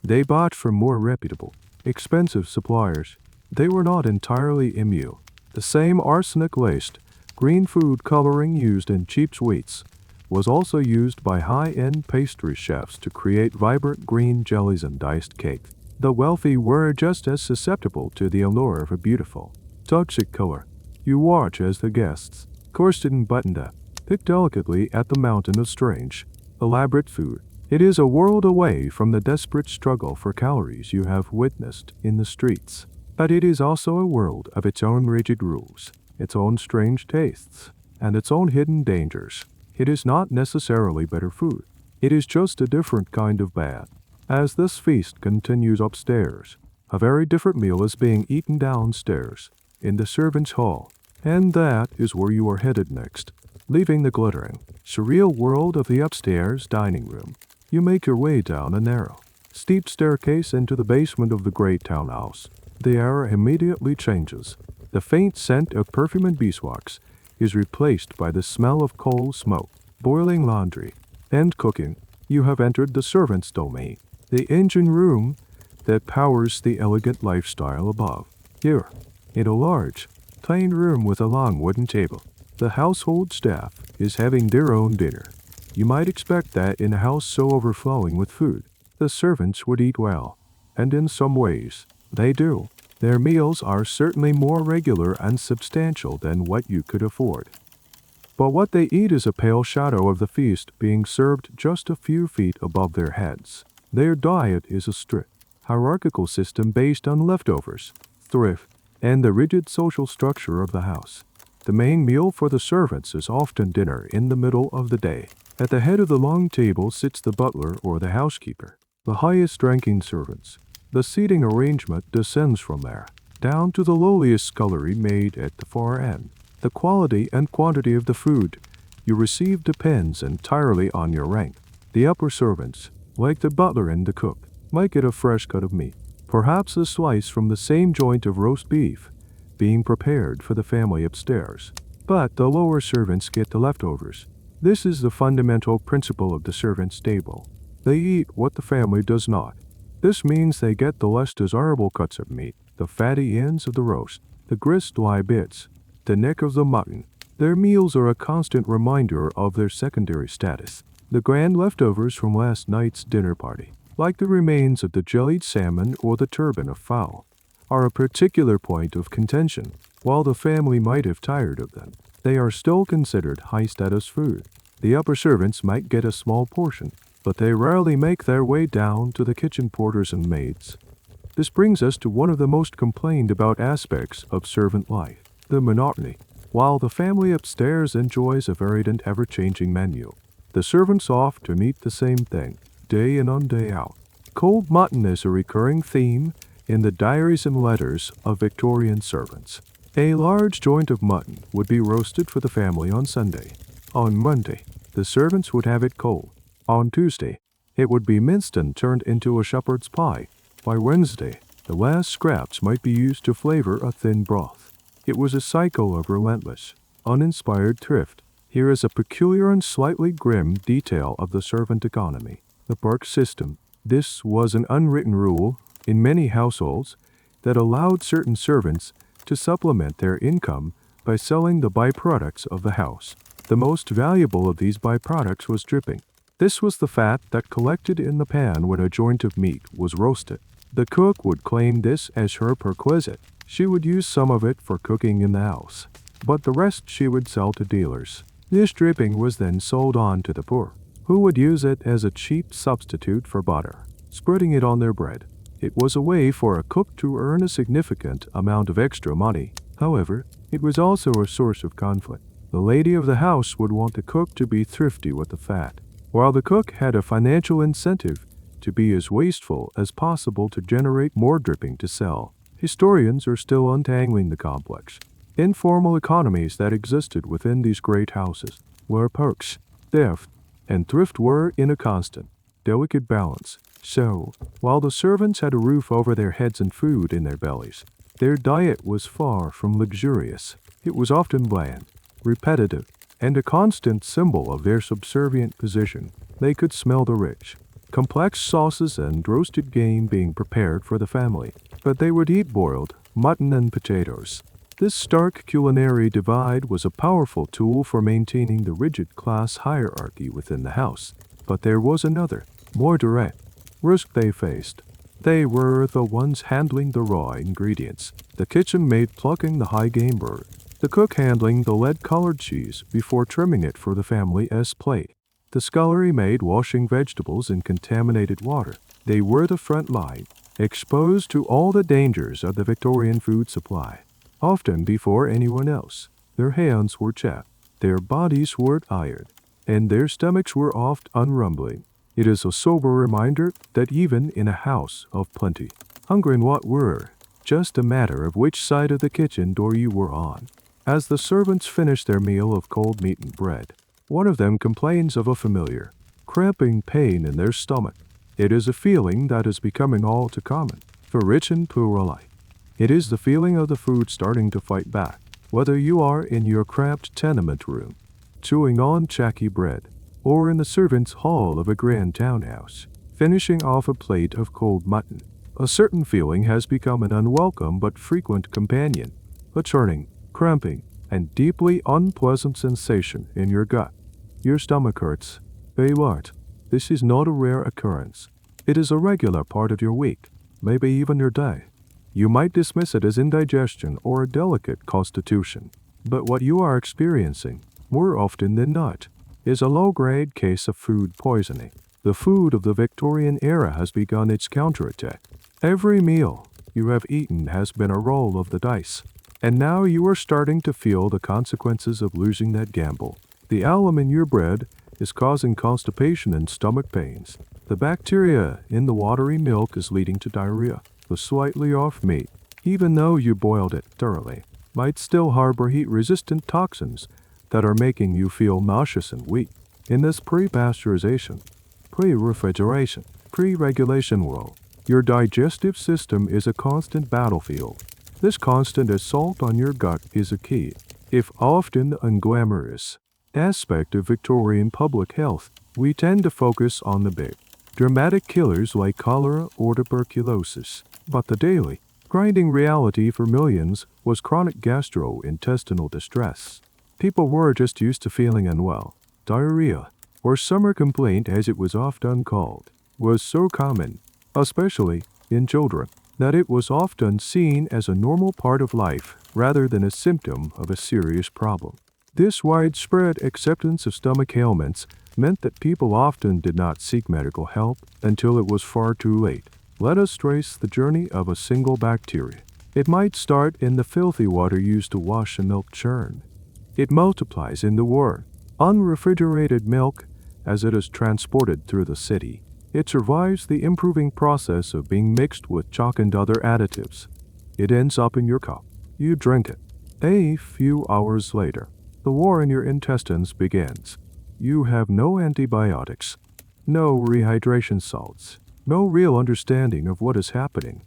They bought from more reputable, expensive suppliers. They were not entirely immune. The same arsenic-laced, green food coloring used in cheap sweets was also used by high-end pastry chefs to create vibrant green jellies and diced cakes. The wealthy were just as susceptible to the allure of a beautiful, toxic color. You watch as the guests, corseted and buttoned up, pick delicately at the mountain of strange, elaborate food. It is a world away from the desperate struggle for calories you have witnessed in the streets. But it is also a world of its own rigid rules, its own strange tastes, and its own hidden dangers. It is not necessarily better food. It is just a different kind of bad. As this feast continues upstairs, a very different meal is being eaten downstairs, in the servants' hall, and that is where you are headed next. Leaving the glittering, surreal world of the upstairs dining room, you make your way down a narrow, steep staircase into the basement of the great townhouse. The air immediately changes. The faint scent of perfume and beeswax is replaced by the smell of coal smoke, boiling laundry, and cooking. You have entered the servants' domain, the engine room that powers the elegant lifestyle above. Here, in a large, plain room with a long wooden table, the household staff is having their own dinner. You might expect that in a house so overflowing with food, the servants would eat well, and in some ways, they do. Their meals are certainly more regular and substantial than what you could afford. But what they eat is a pale shadow of the feast being served just a few feet above their heads. Their diet is a strict, hierarchical system based on leftovers, thrift, and the rigid social structure of the house. The main meal for the servants is often dinner in the middle of the day. At the head of the long table sits the butler or the housekeeper, the highest-ranking servants. The seating arrangement descends from there, down to the lowliest scullery maid at the far end. The quality and quantity of the food you receive depends entirely on your rank. The upper servants, like the butler and the cook, might get a fresh cut of meat, perhaps a slice from the same joint of roast beef, being prepared for the family upstairs. But the lower servants get the leftovers. This is the fundamental principle of the servants' table. They eat what the family does not. This means they get the less desirable cuts of meat, the fatty ends of the roast, the grist-lie bits, the neck of the mutton. Their meals are a constant reminder of their secondary status. The grand leftovers from last night's dinner party, like the remains of the jellied salmon or the turbot of fowl, are a particular point of contention. While the family might have tired of them, they are still considered high-status food. The upper servants might get a small portion, but they rarely make their way down to the kitchen porters and maids. This brings us to one of the most complained about aspects of servant life, the monotony. While the family upstairs enjoys a varied and ever-changing menu, the servants often eat the same thing, day in and day out. Cold mutton is a recurring theme in the diaries and letters of Victorian servants. A large joint of mutton would be roasted for the family on Sunday. On Monday, the servants would have it cold. On Tuesday, it would be minced and turned into a shepherd's pie. By Wednesday, the last scraps might be used to flavor a thin broth. It was a cycle of relentless, uninspired thrift. Here is a peculiar and slightly grim detail of the servant economy. The bark system. This was an unwritten rule in many households that allowed certain servants to supplement their income by selling the byproducts of the house. The most valuable of these byproducts was dripping. This was the fat that collected in the pan when a joint of meat was roasted. The cook would claim this as her perquisite. She would use some of it for cooking in the house, but the rest she would sell to dealers. This dripping was then sold on to the poor, who would use it as a cheap substitute for butter, spreading it on their bread. It was a way for a cook to earn a significant amount of extra money. However, it was also a source of conflict. The lady of the house would want the cook to be thrifty with the fat, while the cook had a financial incentive to be as wasteful as possible to generate more dripping to sell. Historians are still untangling the complex, informal economies that existed within these great houses, where perks, theft, and thrift were in a constant, delicate balance. So, while the servants had a roof over their heads and food in their bellies, their diet was far from luxurious. It was often bland, repetitive, and a constant symbol of their subservient position. They could smell the rich, complex sauces and roasted game being prepared for the family, but they would eat boiled mutton and potatoes. This stark culinary divide was a powerful tool for maintaining the rigid class hierarchy within the house. But there was another, more direct, risk they faced. They were the ones handling the raw ingredients, the kitchen maid plucking the high game bird, the cook handling the lead-colored cheese before trimming it for the family as plate, the scullery maid washing vegetables in contaminated water. They were the front line, exposed to all the dangers of the Victorian food supply. Often before anyone else, their hands were chapped, their bodies were tired, and their stomachs were oft unrumbling. It is a sober reminder that even in a house of plenty, hunger and what were just a matter of which side of the kitchen door you were on. As the servants finish their meal of cold meat and bread, one of them complains of a familiar, cramping pain in their stomach. It is a feeling that is becoming all too common for rich and poor alike. It is the feeling of the food starting to fight back, whether you are in your cramped tenement room, chewing on chalky bread, or in the servants' hall of a grand townhouse, finishing off a plate of cold mutton. A certain feeling has become an unwelcome but frequent companion, a churning, cramping, and deeply unpleasant sensation in your gut. Your stomach hurts. Say what? This is not a rare occurrence. It is a regular part of your week, maybe even your day. You might dismiss it as indigestion or a delicate constitution, but what you are experiencing, more often than not, is a low-grade case of food poisoning. The food of the Victorian era has begun its counterattack. Every meal you have eaten has been a roll of the dice, and now you are starting to feel the consequences of losing that gamble. The alum in your bread is causing constipation and stomach pains. The bacteria in the watery milk is leading to diarrhea. The slightly off meat, even though you boiled it thoroughly, might still harbor heat-resistant toxins that are making you feel nauseous and weak. In this pre-pasteurization, pre-refrigeration, pre-regulation world, your digestive system is a constant battlefield. This constant assault on your gut is a key, if often unglamorous, aspect of Victorian public health. We tend to focus on the big, dramatic killers like cholera or tuberculosis, but the daily, grinding reality for millions was chronic gastrointestinal distress. People were just used to feeling unwell. Diarrhea, or summer complaint as it was often called, was so common, especially in children, that it was often seen as a normal part of life rather than a symptom of a serious problem. This widespread acceptance of stomach ailments meant that people often did not seek medical help until it was far too late. Let us trace the journey of a single bacteria. It might start in the filthy water used to wash a milk churn. It multiplies in the warm, unrefrigerated milk as it is transported through the city. It survives the improving process of being mixed with chalk and other additives. It ends up in your cup. You drink it. A few hours later, the war in your intestines begins. You have no antibiotics, no rehydration salts, no real understanding of what is happening.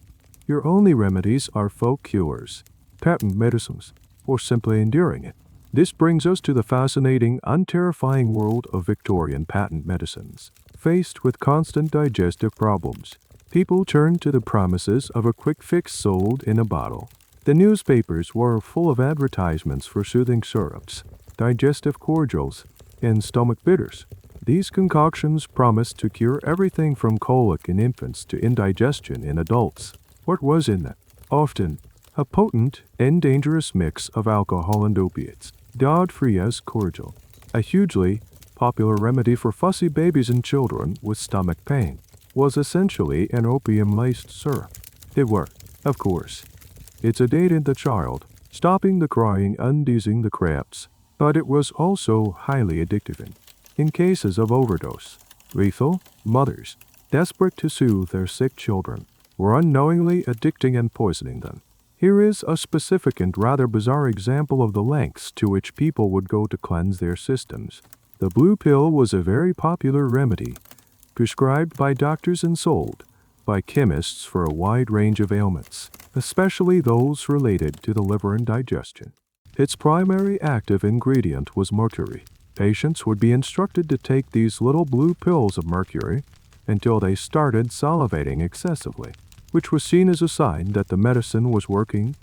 Your only remedies are folk cures, patent medicines, or simply enduring it. This brings us to the fascinating, unterrifying world of Victorian patent medicines. Faced with constant digestive problems, people turned to the promises of a quick fix sold in a bottle. The newspapers were full of advertisements for soothing syrups, digestive cordials, and stomach bitters. These concoctions promised to cure everything from colic in infants to indigestion in adults. What was in them? Often, a potent and dangerous mix of alcohol and opiates. Godfrey's cordial, A hugely popular remedy for fussy babies and children with stomach pain, was essentially an opium-laced syrup. It worked, of course. It sedated the child, stopping the crying and easing the cramps, but it was also highly addictive. In cases of overdose, lethal, mothers, desperate to soothe their sick children, were unknowingly addicting and poisoning them. Here is a specific and rather bizarre example of the lengths to which people would go to cleanse their systems. The blue pill was a very popular remedy, prescribed by doctors and sold by chemists for a wide range of ailments, especially those related to the liver and digestion. Its primary active ingredient was mercury. Patients would be instructed to take these little blue pills of mercury until they started salivating excessively, which was seen as a sign that the medicine was working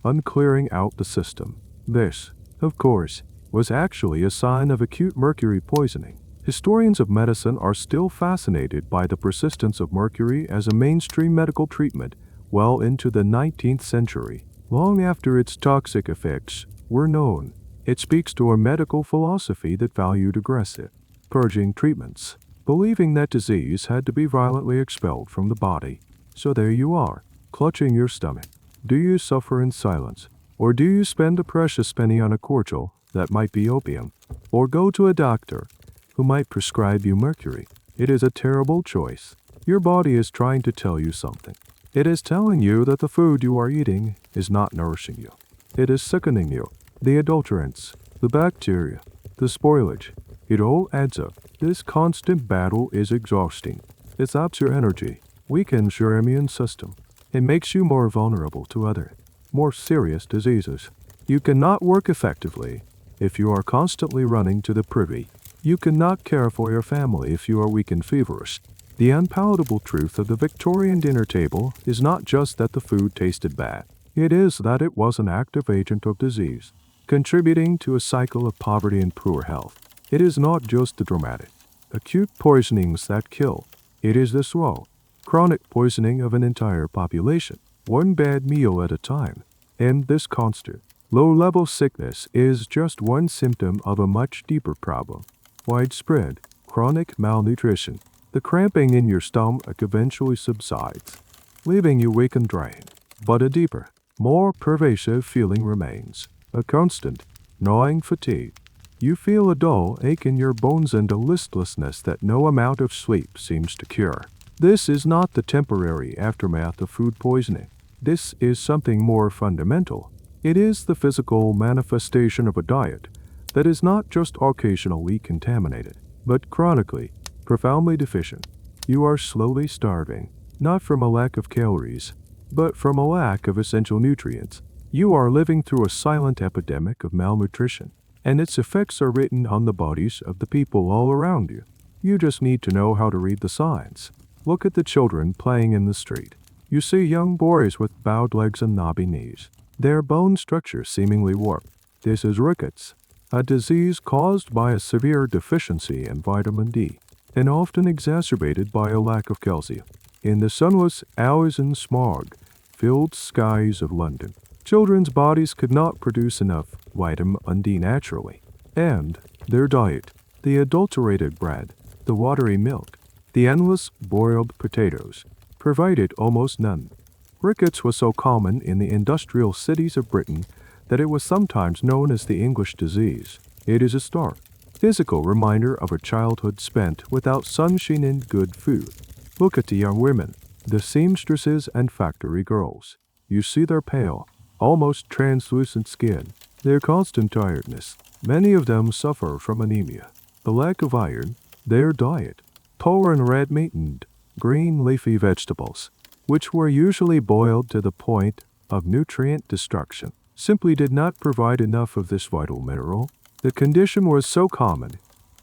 on clearing out the system. This, of course, was actually a sign of acute mercury poisoning. Historians of medicine are still fascinated by the persistence of mercury as a mainstream medical treatment well into the 19th century, long after its toxic effects were known. It speaks to a medical philosophy that valued aggressive, purging treatments, believing that disease had to be violently expelled from the body. So there you are, clutching your stomach. Do you suffer in silence? Or do you spend a precious penny on a cordial that might be opium? Or go to a doctor who might prescribe you mercury? It is a terrible choice. Your body is trying to tell you something. It is telling you that the food you are eating is not nourishing you. It is sickening you. The adulterants, the bacteria, the spoilage, it all adds up. This constant battle is exhausting. It saps your energy, weakens your immune system. It makes you more vulnerable to other, more serious diseases. You cannot work effectively if you are constantly running to the privy. You cannot care for your family if you are weak and feverish. The unpalatable truth of the Victorian dinner table is not just that the food tasted bad. It is that it was an active agent of disease, contributing to a cycle of poverty and poor health. It is not just the dramatic, acute poisonings that kill. It is the slow, chronic poisoning of an entire population, one bad meal at a time. And this constant, low-level sickness is just one symptom of a much deeper problem. Widespread, chronic malnutrition. The cramping in your stomach eventually subsides, leaving you weak and drained. But a deeper, more pervasive feeling remains. A constant, gnawing fatigue. You feel a dull ache in your bones and a listlessness that no amount of sleep seems to cure. This is not the temporary aftermath of food poisoning. This is something more fundamental. It is the physical manifestation of a diet that is not just occasionally contaminated, but chronically, profoundly deficient. You are slowly starving, not from a lack of calories, but from a lack of essential nutrients. You are living through a silent epidemic of malnutrition, and its effects are written on the bodies of the people all around you. You just need to know how to read the signs. Look at the children playing in the street. You see young boys with bowed legs and knobby knees, their bone structure seemingly warped. This is rickets, a disease caused by a severe deficiency in vitamin D, and often exacerbated by a lack of calcium. In the sunless hours and smog-filled skies of London, children's bodies could not produce enough vitamin D naturally, and their diet, the adulterated bread, the watery milk, the endless boiled potatoes, provided almost none. Rickets was so common in the industrial cities of Britain that it was sometimes known as the English disease. It is a stark, physical reminder of a childhood spent without sunshine and good food. Look at the young women, the seamstresses and factory girls. You see their pale, almost translucent skin, their constant tiredness. Many of them suffer from anemia, the lack of iron. Their diet, poor in red meat and green leafy vegetables, which were usually boiled to the point of nutrient destruction, simply did not provide enough of this vital mineral. The condition was so common,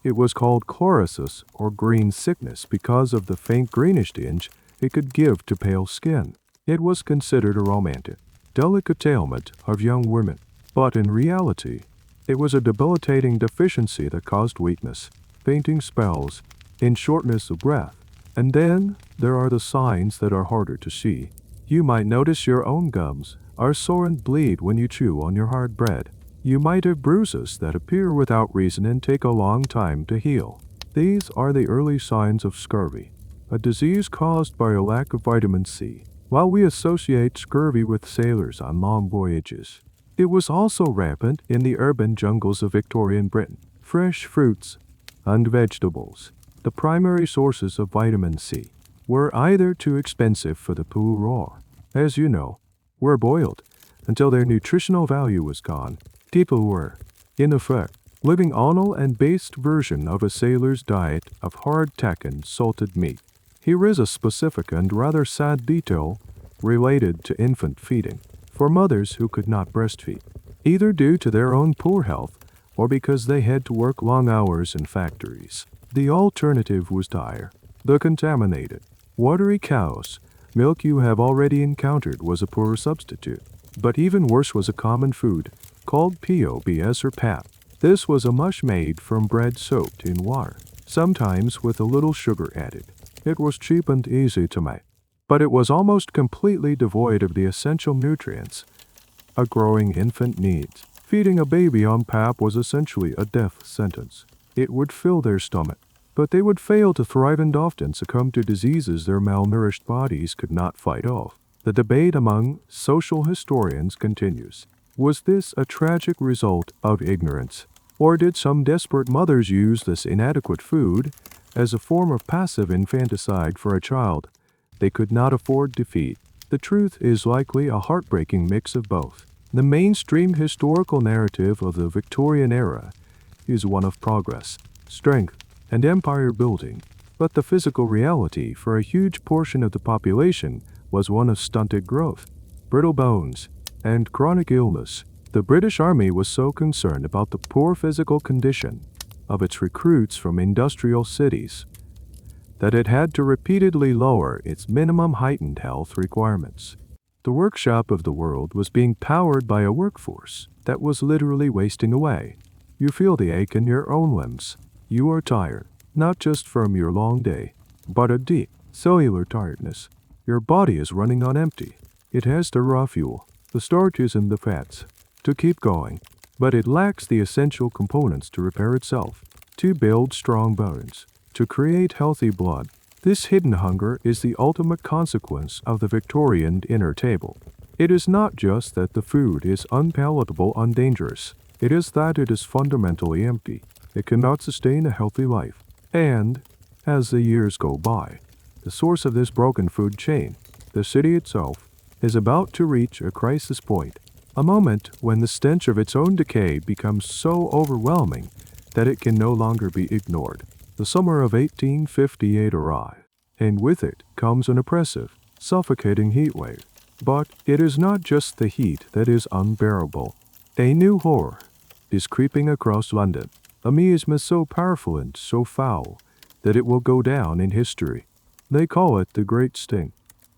it was called chlorosis or green sickness because of the faint greenish tinge it could give to pale skin. It was considered a romantic, delicate ailment of young women, but in reality, it was a debilitating deficiency that caused weakness, fainting spells, and shortness of breath. And then there are the signs that are harder to see. You might notice your own gums are sore and bleed when you chew on your hard bread. You might have bruises that appear without reason and take a long time to heal. These are the early signs of scurvy, a disease caused by a lack of vitamin C. While we associate scurvy with sailors on long voyages, it was also rampant in the urban jungles of Victorian Britain. Fresh fruits and vegetables, the primary sources of vitamin C, were either too expensive for the poor or, as you know, were boiled until their nutritional value was gone. People were, in effect, living on an and-based version of a sailor's diet of hardtack and salted meat. Here is a specific and rather sad detail related to infant feeding for mothers who could not breastfeed, either due to their own poor health or because they had to work long hours in factories. The alternative was dire. The contaminated, watery cow's milk you have already encountered was a poor substitute. But even worse was a common food called POBS or pap. This was a mush made from bread soaked in water, sometimes with a little sugar added. It was cheap and easy to make, but it was almost completely devoid of the essential nutrients a growing infant needs. Feeding a baby on pap was essentially a death sentence. It would fill their stomach, but they would fail to thrive and often succumb to diseases their malnourished bodies could not fight off. The debate among social historians continues. Was this a tragic result of ignorance, or did some desperate mothers use this inadequate food as a form of passive infanticide for a child they could not afford to feed? The truth is likely a heartbreaking mix of both. The mainstream historical narrative of the Victorian era is one of progress, strength, and empire building, but the physical reality for a huge portion of the population was one of stunted growth, brittle bones, and chronic illness. The British Army was so concerned about the poor physical condition of its recruits from industrial cities that it had to repeatedly lower its minimum heightened health requirements. The workshop of the world was being powered by a workforce that was literally wasting away. You feel the ache in your own limbs. You are tired, not just from your long day, but a deep, cellular tiredness. Your body is running on empty. It has the raw fuel, the starches and the fats, to keep going, but it lacks the essential components to repair itself, to build strong bones, to create healthy blood. This hidden hunger is the ultimate consequence of the Victorian dinner table. It is not just that the food is unpalatable and dangerous. It is that it is fundamentally empty. It cannot sustain a healthy life. And, as the years go by, the source of this broken food chain, the city itself, is about to reach a crisis point, a moment when the stench of its own decay becomes so overwhelming that it can no longer be ignored. The summer of 1858 arrived, and with it comes an oppressive, suffocating heat wave. But it is not just the heat that is unbearable. A new horror is creeping across London, a miasma so powerful and so foul that it will go down in history. They call it the Great Stink.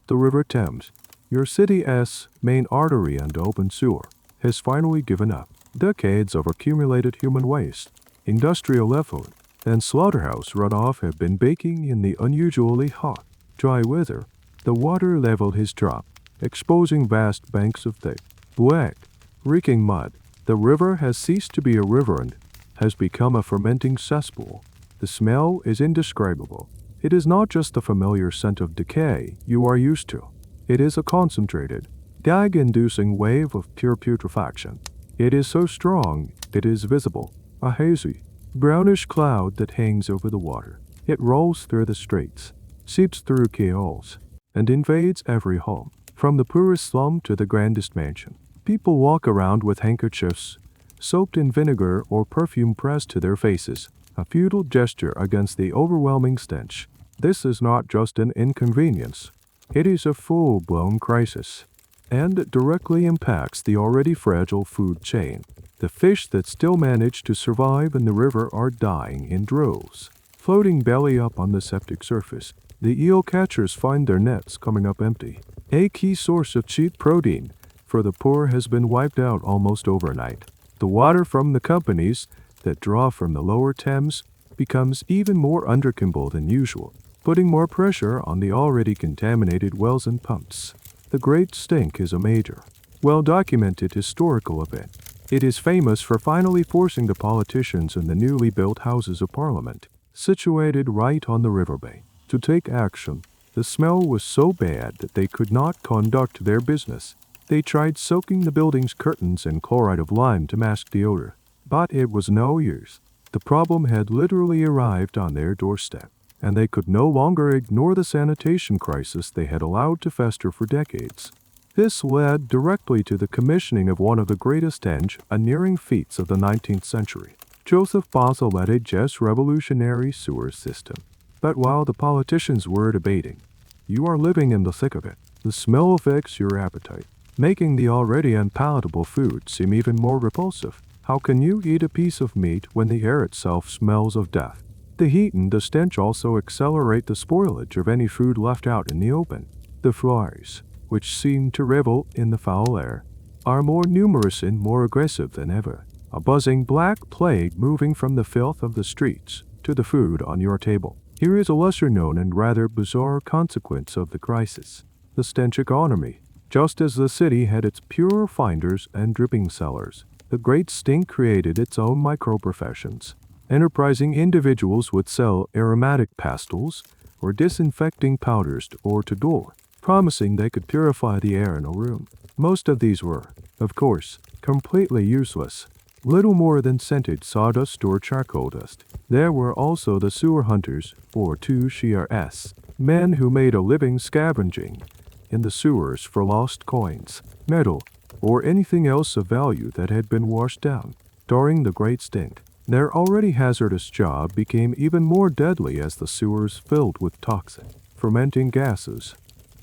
The River Thames, your city's main artery and open sewer, has finally given up. Decades of accumulated human waste, industrial effluent, and slaughterhouse runoff have been baking in the unusually hot, dry weather. The water level has dropped, exposing vast banks of thick, black, reeking mud. The river has ceased to be a river and has become a fermenting cesspool. The smell is indescribable. It is not just the familiar scent of decay you are used to. It is a concentrated, gag-inducing wave of pure putrefaction. It is so strong it is visible, a hazy, brownish cloud that hangs over the water. It rolls through the streets, seeps through keyholes, and invades every home, from the poorest slum to the grandest mansion. People walk around with handkerchiefs soaked in vinegar or perfume pressed to their faces, a futile gesture against the overwhelming stench. This is not just an inconvenience. It is a full-blown crisis, and it directly impacts the already fragile food chain. The fish that still manage to survive in the river are dying in droves, floating belly up on the septic surface. The eel catchers find their nets coming up empty. A key source of cheap protein for the poor has been wiped out almost overnight. The water from the companies that draw from the lower Thames becomes even more underkimbled than usual, putting more pressure on the already contaminated wells and pumps. The Great Stink is a major, well-documented historical event. It is famous for finally forcing the politicians in the newly built Houses of Parliament, situated right on the riverbank, to take action. The smell was so bad that they could not conduct their business. They tried soaking the building's curtains in chloride of lime to mask the odor, but it was no use. The problem had literally arrived on their doorstep, and they could no longer ignore the sanitation crisis they had allowed to fester for decades. This led directly to the commissioning of one of the greatest engineering feats of the 19th century. Joseph Bazalett's revolutionary sewer system. But while the politicians were debating, you are living in the thick of it. The smell affects your appetite, making the already unpalatable food seem even more repulsive. How can you eat a piece of meat when the air itself smells of death? The heat and the stench also accelerate the spoilage of any food left out in the open. The flies, which seem to revel in the foul air, are more numerous and more aggressive than ever. A buzzing black plague moving from the filth of the streets to the food on your table. Here is a lesser-known and rather bizarre consequence of the crisis: the stench economy. Just as the city had its pure finders and dripping cellars, the great stink created its own micro-professions. Enterprising individuals would sell aromatic pastils or disinfecting powders door to door, promising they could purify the air in a room. Most of these were, of course, completely useless, little more than scented sawdust or charcoal dust. There were also the sewer hunters, or toucheurs, men who made a living scavenging in the sewers for lost coins, metal, or anything else of value that had been washed down during the Great Stink. Their already hazardous job became even more deadly as the sewers filled with toxic, fermenting gases.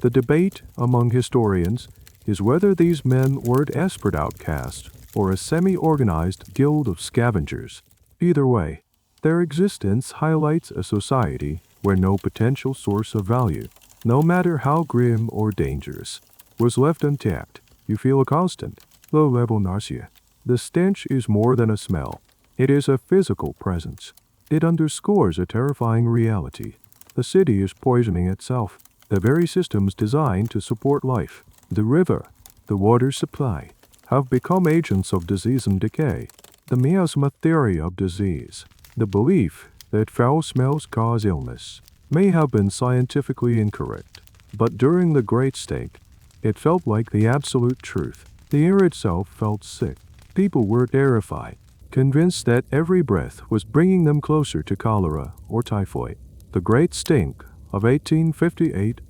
The debate among historians is whether these men were desperate outcasts or a semi-organized guild of scavengers. Either way, their existence highlights a society where no potential source of value, no matter how grim or dangerous, was left untapped. You feel a constant, low-level nausea. The stench is more than a smell. It is a physical presence. It underscores a terrifying reality. The city is poisoning itself. The very systems designed to support life, the river, the water supply, have become agents of disease and decay. The miasma theory of disease, the belief that foul smells cause illness, may have been scientifically incorrect, but during the Great Stink, it felt like the absolute truth. The air itself felt sick. People were terrified, convinced that every breath was bringing them closer to cholera or typhoid. The Great Stink of 1858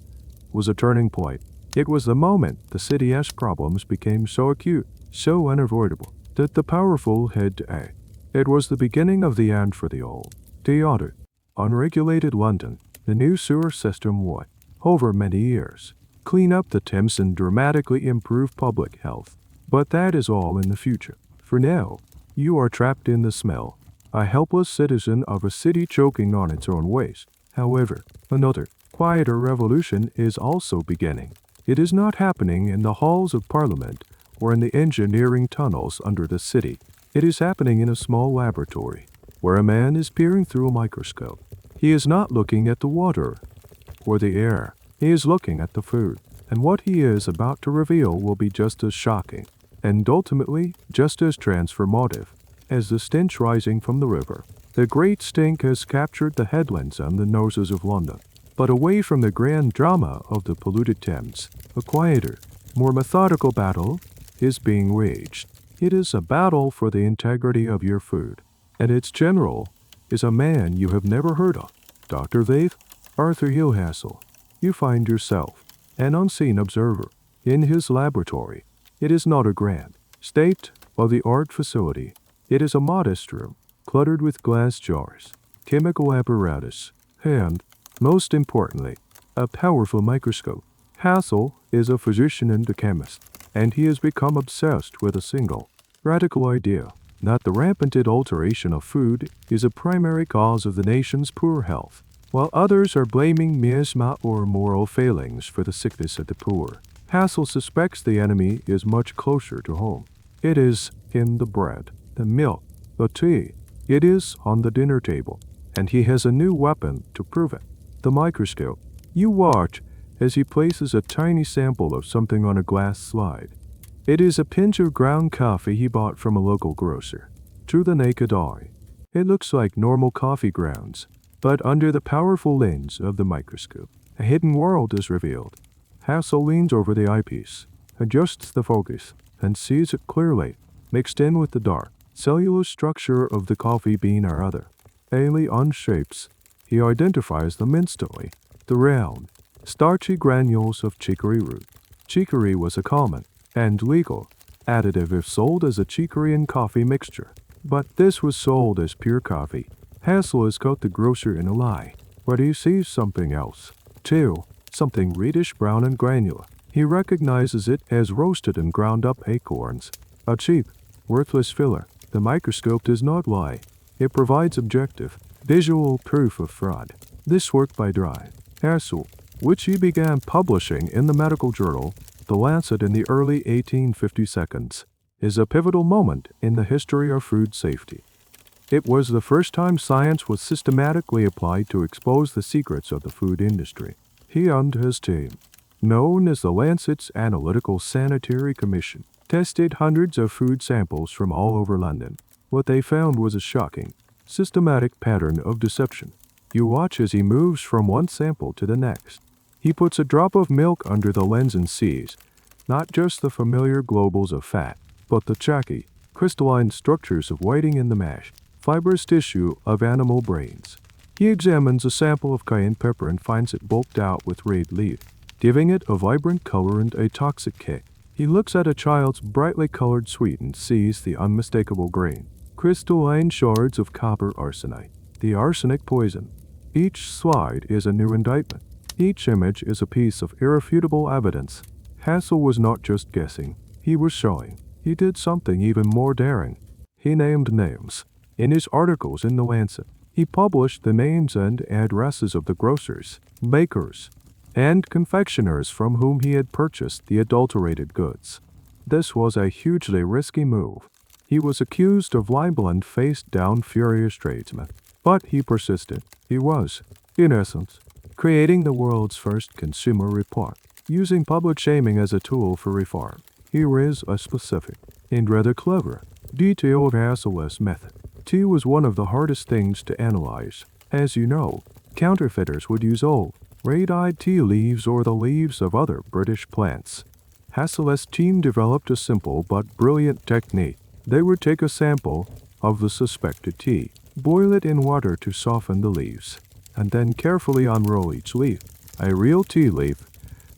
was a turning point. It was the moment the city's problems became so acute, so unavoidable, that the powerful had to act. It was the beginning of the end for the old, chaotic, unregulated London. The new sewer system would, over many years, clean up the Thames and dramatically improve public health. But that is all in the future. For now, you are trapped in the smell, a helpless citizen of a city choking on its own waste. However, another, quieter revolution is also beginning. It is not happening in the halls of Parliament or in the engineering tunnels under the city. It is happening in a small laboratory, where a man is peering through a microscope. He is not looking at the water or the air. He is looking at the food, and what he is about to reveal will be just as shocking, and ultimately just as transformative, as the stench rising from the river. The Great Stink has captured the headlands and the noses of London. But away from the grand drama of the polluted Thames, a quieter, more methodical battle is being waged. It is a battle for the integrity of your food, and its general is a man you have never heard of, Dr. Vaith Arthur Hillhassel. You find yourself, an unseen observer, in his laboratory. It is not a grand, state-of-the-art facility. It is a modest room, cluttered with glass jars, chemical apparatus, and, most importantly, a powerful microscope. Hassel is a physician and a chemist, and he has become obsessed with a single, radical idea that the rampant adulteration of food is a primary cause of the nation's poor health, while others are blaming miasma or moral failings for the sickness of the poor. Hassel suspects the enemy is much closer to home. It is in the bread, the milk, the tea. It is on the dinner table, and he has a new weapon to prove it. The microscope. You watch as he places a tiny sample of something on a glass slide. It is a pinch of ground coffee he bought from a local grocer. To the naked eye, it looks like normal coffee grounds, but under the powerful lens of the microscope, a hidden world is revealed. Hassel leans over the eyepiece, adjusts the focus, and sees it clearly, mixed in with the dark, cellulose structure of the coffee bean or other alien shapes. He identifies them instantly, the round, starchy granules of chicory root. Chicory was a common and legal additive if sold as a chicory and coffee mixture, but this was sold as pure coffee. Hassel has caught the grocer in a lie, but he sees something else, too, something reddish-brown and granular. He recognizes it as roasted and ground-up acorns, a cheap, worthless filler. The microscope does not lie. It provides objective, visual proof of fraud. This work by Hassel, which he began publishing in the medical journal The Lancet in the early 1852s, is a pivotal moment in the history of food safety. It was the first time science was systematically applied to expose the secrets of the food industry. He and his team, known as the Lancet's Analytical Sanitary Commission, tested hundreds of food samples from all over London. What they found was a shocking, systematic pattern of deception. You watch as he moves from one sample to the next. He puts a drop of milk under the lens and sees not just the familiar globules of fat, but the chalky, crystalline structures of whiting in the mash, fibrous tissue of animal brains. He examines a sample of cayenne pepper and finds it bulked out with red leaf, giving it a vibrant color and a toxic kick. He looks at a child's brightly colored sweet and sees the unmistakable grain, crystalline shards of copper arsenite, the arsenic poison. Each slide is a new indictment. Each image is a piece of irrefutable evidence. Hassel was not just guessing, he was showing. He did something even more daring. He named names. In his articles in The Lancet, he published the names and addresses of the grocers, bakers, and confectioners from whom he had purchased the adulterated goods. This was a hugely risky move. He was accused of libel and faced down furious tradesmen. But he persisted. He was, in essence, creating the world's first consumer report, using public shaming as a tool for reform. Here is a specific and rather clever detail of Hassel's method. Tea was one of the hardest things to analyze. As you know, counterfeiters would use old, red-eyed tea leaves or the leaves of other British plants. Hassel's team developed a simple but brilliant technique. They would take a sample of the suspected tea, boil it in water to soften the leaves, and then carefully unroll each leaf. A real tea leaf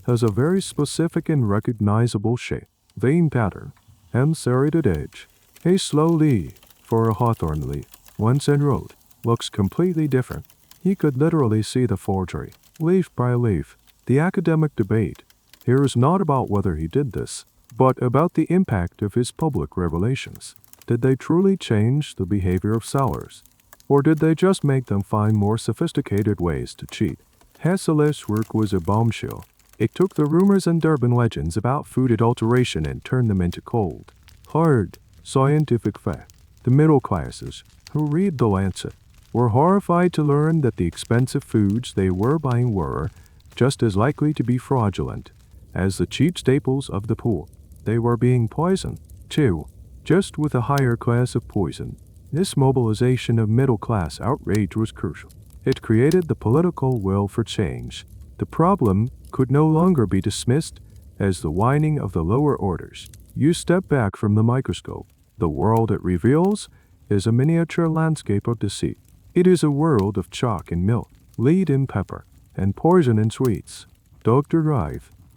has a very specific and recognizable shape, vein pattern, and serrated edge. A slow leaf, for a hawthorn leaf, once enrolled, looks completely different. He could literally see the forgery, leaf by leaf. The academic debate here is not about whether he did this, but about the impact of his public revelations. Did they truly change the behavior of sellers, or did they just make them find more sophisticated ways to cheat? Hassel's work was a bombshell. It took the rumors and urban legends about food adulteration and turned them into cold, hard, scientific fact. The middle classes, who read The Lancet, were horrified to learn that the expensive foods they were buying were just as likely to be fraudulent as the cheap staples of the poor. They were being poisoned, too, just with a higher class of poison. This mobilization of middle-class outrage was crucial. It created the political will for change. The problem could no longer be dismissed as the whining of the lower orders. You step back from the microscope. The world it reveals is a miniature landscape of deceit. It is a world of chalk and milk, lead and pepper, and poison and sweets. Dr.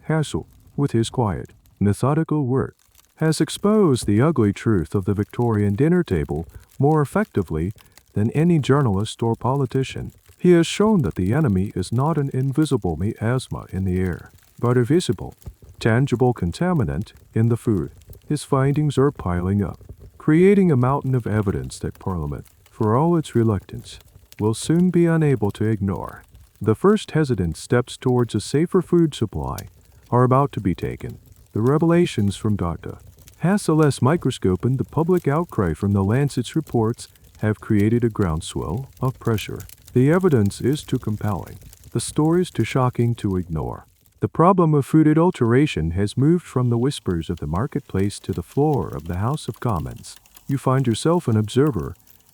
Hassel, with his quiet, methodical work, has exposed the ugly truth of the Victorian dinner table more effectively than any journalist or politician. He has shown that the enemy is not an invisible miasma in the air, but a visible, tangible contaminant in the food. His findings are piling up, creating a mountain of evidence that Parliament, for all its reluctance, will soon be unable to ignore. The first hesitant steps towards a safer food supply are about to be taken. The revelations from Dr. Hassel's microscope and the public outcry from the Lancet's reports have created a groundswell of pressure. The evidence is too compelling, the stories too shocking to ignore. The problem of food adulteration has moved from the whispers of the marketplace to the floor of the House of Commons. You find yourself an observer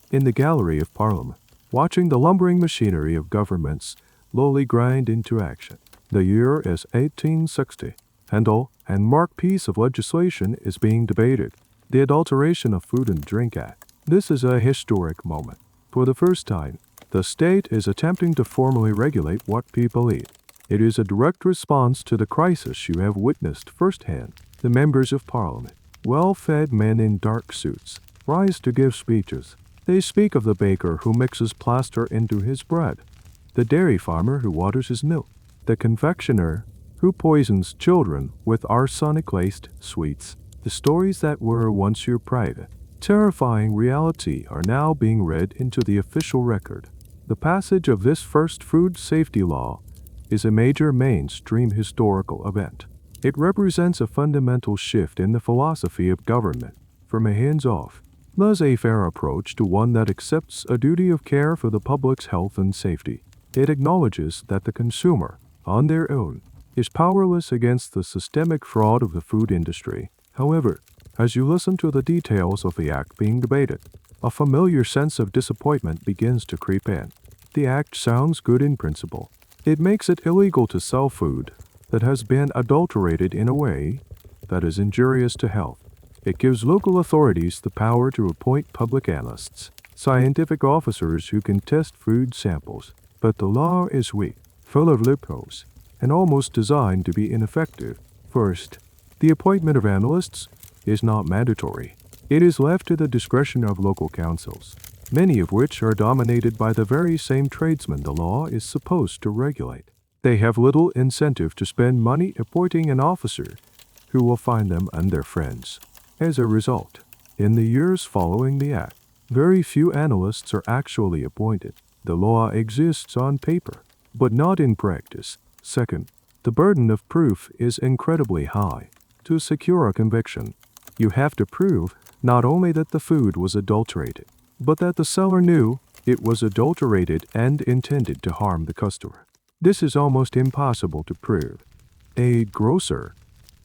in the gallery of Parliament, watching the lumbering machinery of governments slowly grind into action. The year is 1860. And marked piece of legislation is being debated, the Adulteration of Food and Drink Act. This is a historic moment. For the first time, the state is attempting to formally regulate what people eat. It is a direct response to the crisis you have witnessed firsthand. The members of Parliament, well-fed men in dark suits, rise to give speeches. They speak of the baker who mixes plaster into his bread, the dairy farmer who waters his milk, the confectioner who poisons children with arsenic-laced sweets. The stories that were once your private, terrifying reality are now being read into the official record. The passage of this first food safety law is a major mainstream historical event. It represents a fundamental shift in the philosophy of government from a hands-off, laissez-faire approach to one that accepts a duty of care for the public's health and safety. It acknowledges that the consumer, on their own, is powerless against the systemic fraud of the food industry. However, as you listen to the details of the act being debated, a familiar sense of disappointment begins to creep in. The act sounds good in principle. It makes it illegal to sell food that has been adulterated in a way that is injurious to health. It gives local authorities the power to appoint public analysts, scientific officers who can test food samples. But the law is weak, full of loopholes, and almost designed to be ineffective. First, the appointment of analysts is not mandatory. It is left to the discretion of local councils, many of which are dominated by the very same tradesmen the law is supposed to regulate. They have little incentive to spend money appointing an officer who will find them and their friends. As a result, in the years following the act, very few analysts are actually appointed. The law exists on paper, but not in practice. Second, the burden of proof is incredibly high. To secure a conviction, you have to prove not only that the food was adulterated, but that the seller knew it was adulterated and intended to harm the customer. This is almost impossible to prove. A grocer,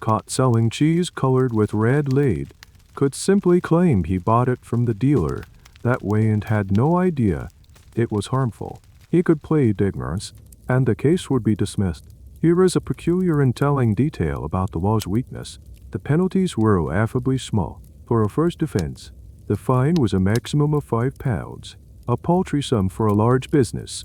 caught selling cheese colored with red lead, could simply claim he bought it from the dealer that way and had no idea it was harmful. He could plead ignorance, and the case would be dismissed. Here is a peculiar and telling detail about the law's weakness. The penalties were laughably small. For a first offense, the fine was a maximum of £5, a paltry sum for a large business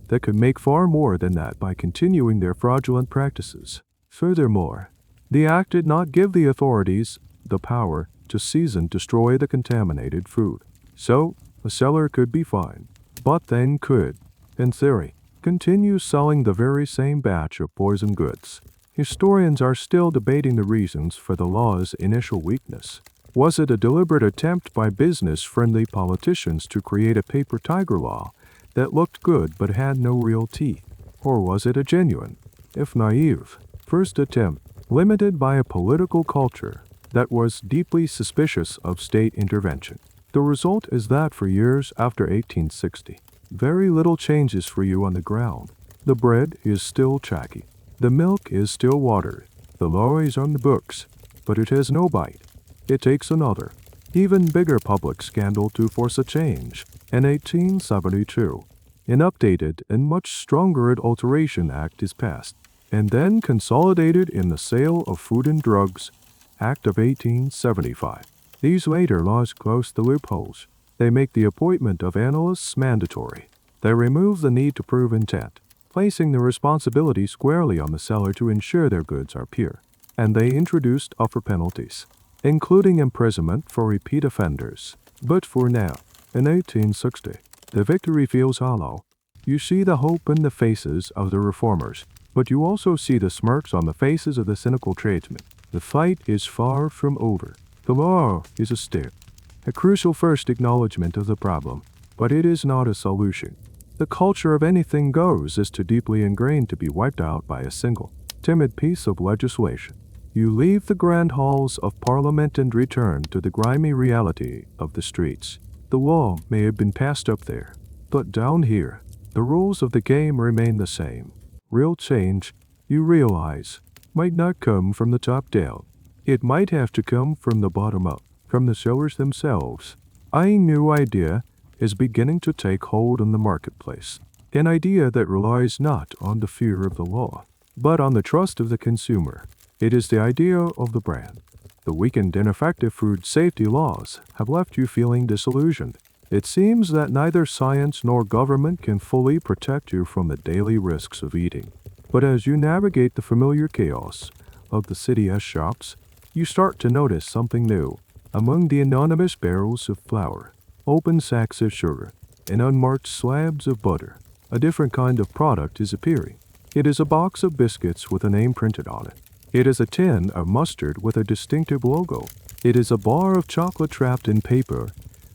that could make far more than that by continuing their fraudulent practices. Furthermore, the act did not give the authorities the power to seize and destroy the contaminated food. So, a seller could be fined, but then could, in theory, continue selling the very same batch of poison goods. Historians are still debating the reasons for the law's initial weakness. Was it a deliberate attempt by business-friendly politicians to create a paper tiger law that looked good but had no real teeth? Or was it a genuine, if naive, first attempt limited by a political culture that was deeply suspicious of state intervention? The result is that for years after 1860, very little changes for you on the ground. The bread is still chalky. The milk is still watered. The law is on the books, but it has no bite. It takes another, even bigger public scandal to force a change. In 1872, an updated and much stronger Adulteration Act is passed, and then consolidated in the Sale of Food and Drugs Act of 1875. These later laws close the loopholes. They make the appointment of analysts mandatory. They remove the need to prove intent, placing the responsibility squarely on the seller to ensure their goods are pure. And they introduced tougher penalties, including imprisonment for repeat offenders. But for now, in 1860, the victory feels hollow. You see the hope in the faces of the reformers, but you also see the smirks on the faces of the cynical tradesmen. The fight is far from over. The law is a step, a crucial first acknowledgement of the problem, but it is not a solution. The culture of anything goes is too deeply ingrained to be wiped out by a single, timid piece of legislation. You leave the grand halls of Parliament and return to the grimy reality of the streets. The law may have been passed up there, but down here, the rules of the game remain the same. Real change you realize might not come from the top down. It might have to come from the bottom up, from the sellers themselves. A new idea is beginning to take hold on the marketplace. An idea that relies not on the fear of the law, but on the trust of the consumer. It is the idea of the brand. The weakened and ineffective food safety laws have left you feeling disillusioned. It seems that neither science nor government can fully protect you from the daily risks of eating. But as you navigate the familiar chaos of the city's shops, you start to notice something new. Among the anonymous barrels of flour, open sacks of sugar, and unmarked slabs of butter, a different kind of product is appearing. It is a box of biscuits with a name printed on it. It is a tin of mustard with a distinctive logo. It is a bar of chocolate wrapped in paper,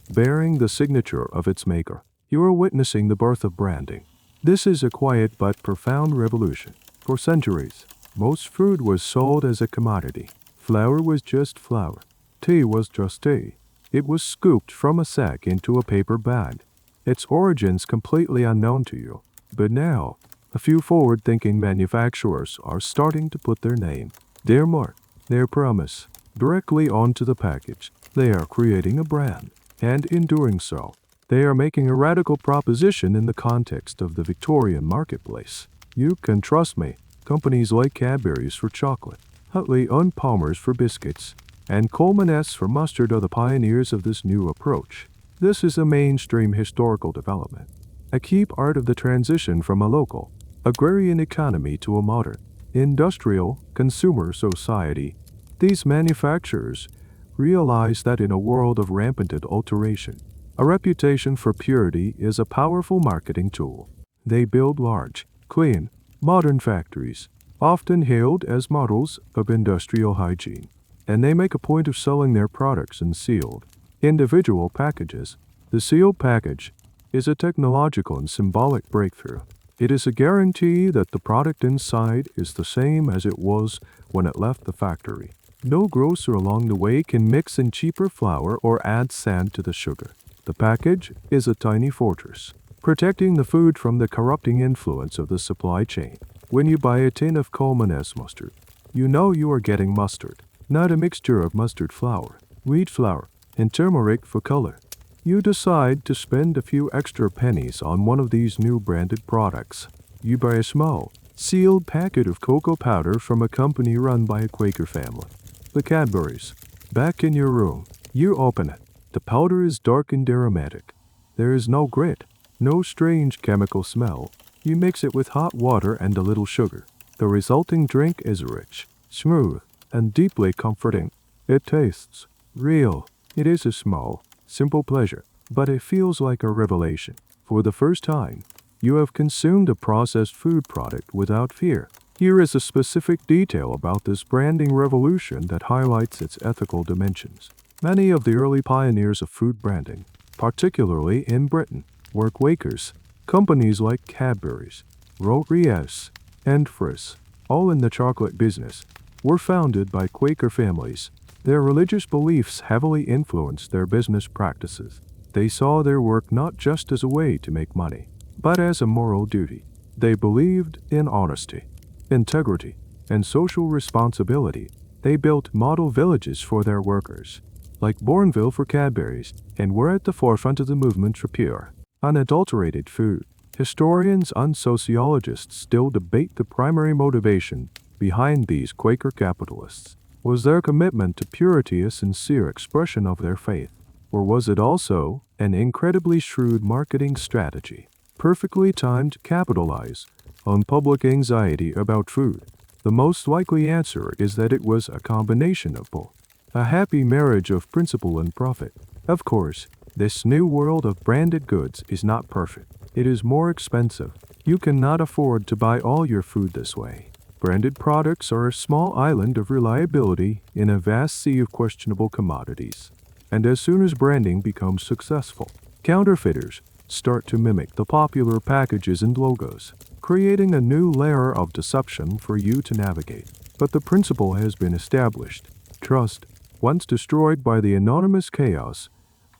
bearing the signature of its maker. You are witnessing the birth of branding. This is a quiet but profound revolution. For centuries, most food was sold as a commodity. Flour was just flour. Tea was just tea. It was scooped from a sack into a paper bag. Its origins completely unknown to you. But now, a few forward-thinking manufacturers are starting to put their name, their mark, their promise, directly onto the package. They are creating a brand, and in doing so, they are making a radical proposition in the context of the Victorian marketplace. You can trust me. Companies like Cadbury's for chocolate, Hutley and Palmer's for biscuits, and Coleman S. for mustard are the pioneers of this new approach. This is a mainstream historical development, a key part of the transition from a local, agrarian economy to a modern, industrial, consumer society. These manufacturers realize that in a world of rampant adulteration, a reputation for purity is a powerful marketing tool. They build large, clean, modern factories, often hailed as models of industrial hygiene, and they make a point of selling their products in sealed, individual packages. The sealed package is a technological and symbolic breakthrough. It is a guarantee that the product inside is the same as it was when it left the factory. No grocer along the way can mix in cheaper flour or add sand to the sugar. The package is a tiny fortress, protecting the food from the corrupting influence of the supply chain. When you buy a tin of Coleman S. mustard, you know you are getting mustard, not a mixture of mustard flour, wheat flour, and turmeric for color. You decide to spend a few extra pennies on one of these new branded products. You buy a small, sealed packet of cocoa powder from a company run by a Quaker family. The Cadbury's. Back in your room, you open it. The powder is dark and aromatic. There is no grit, no strange chemical smell. You mix it with hot water and a little sugar. The resulting drink is rich, smooth, and deeply comforting. It tastes real. It is a small, simple pleasure, but it feels like a revelation. For the first time, you have consumed a processed food product without fear. Here is a specific detail about this branding revolution that highlights its ethical dimensions. Many of the early pioneers of food branding, particularly in Britain, were Quakers. Companies like Cadbury's, Rolls-Royce, and Friss, all in the chocolate business, were founded by Quaker families. Their religious beliefs heavily influenced their business practices. They saw their work not just as a way to make money, but as a moral duty. They believed in honesty, integrity, and social responsibility. They built model villages for their workers, like Bourneville for Cadbury's, and were at the forefront of the movement for pure, unadulterated food. Historians and sociologists still debate the primary motivation behind these Quaker capitalists. Was their commitment to purity a sincere expression of their faith, or was it also an incredibly shrewd marketing strategy, perfectly timed to capitalize on public anxiety about food? The most likely answer is that it was a combination of both. A happy marriage of principle and profit. Of course, this new world of branded goods is not perfect. It is more expensive. You cannot afford to buy all your food this way. Branded products are a small island of reliability in a vast sea of questionable commodities. And as soon as branding becomes successful, counterfeiters start to mimic the popular packages and logos, creating a new layer of deception for you to navigate. But the principle has been established. Trust, once destroyed by the anonymous chaos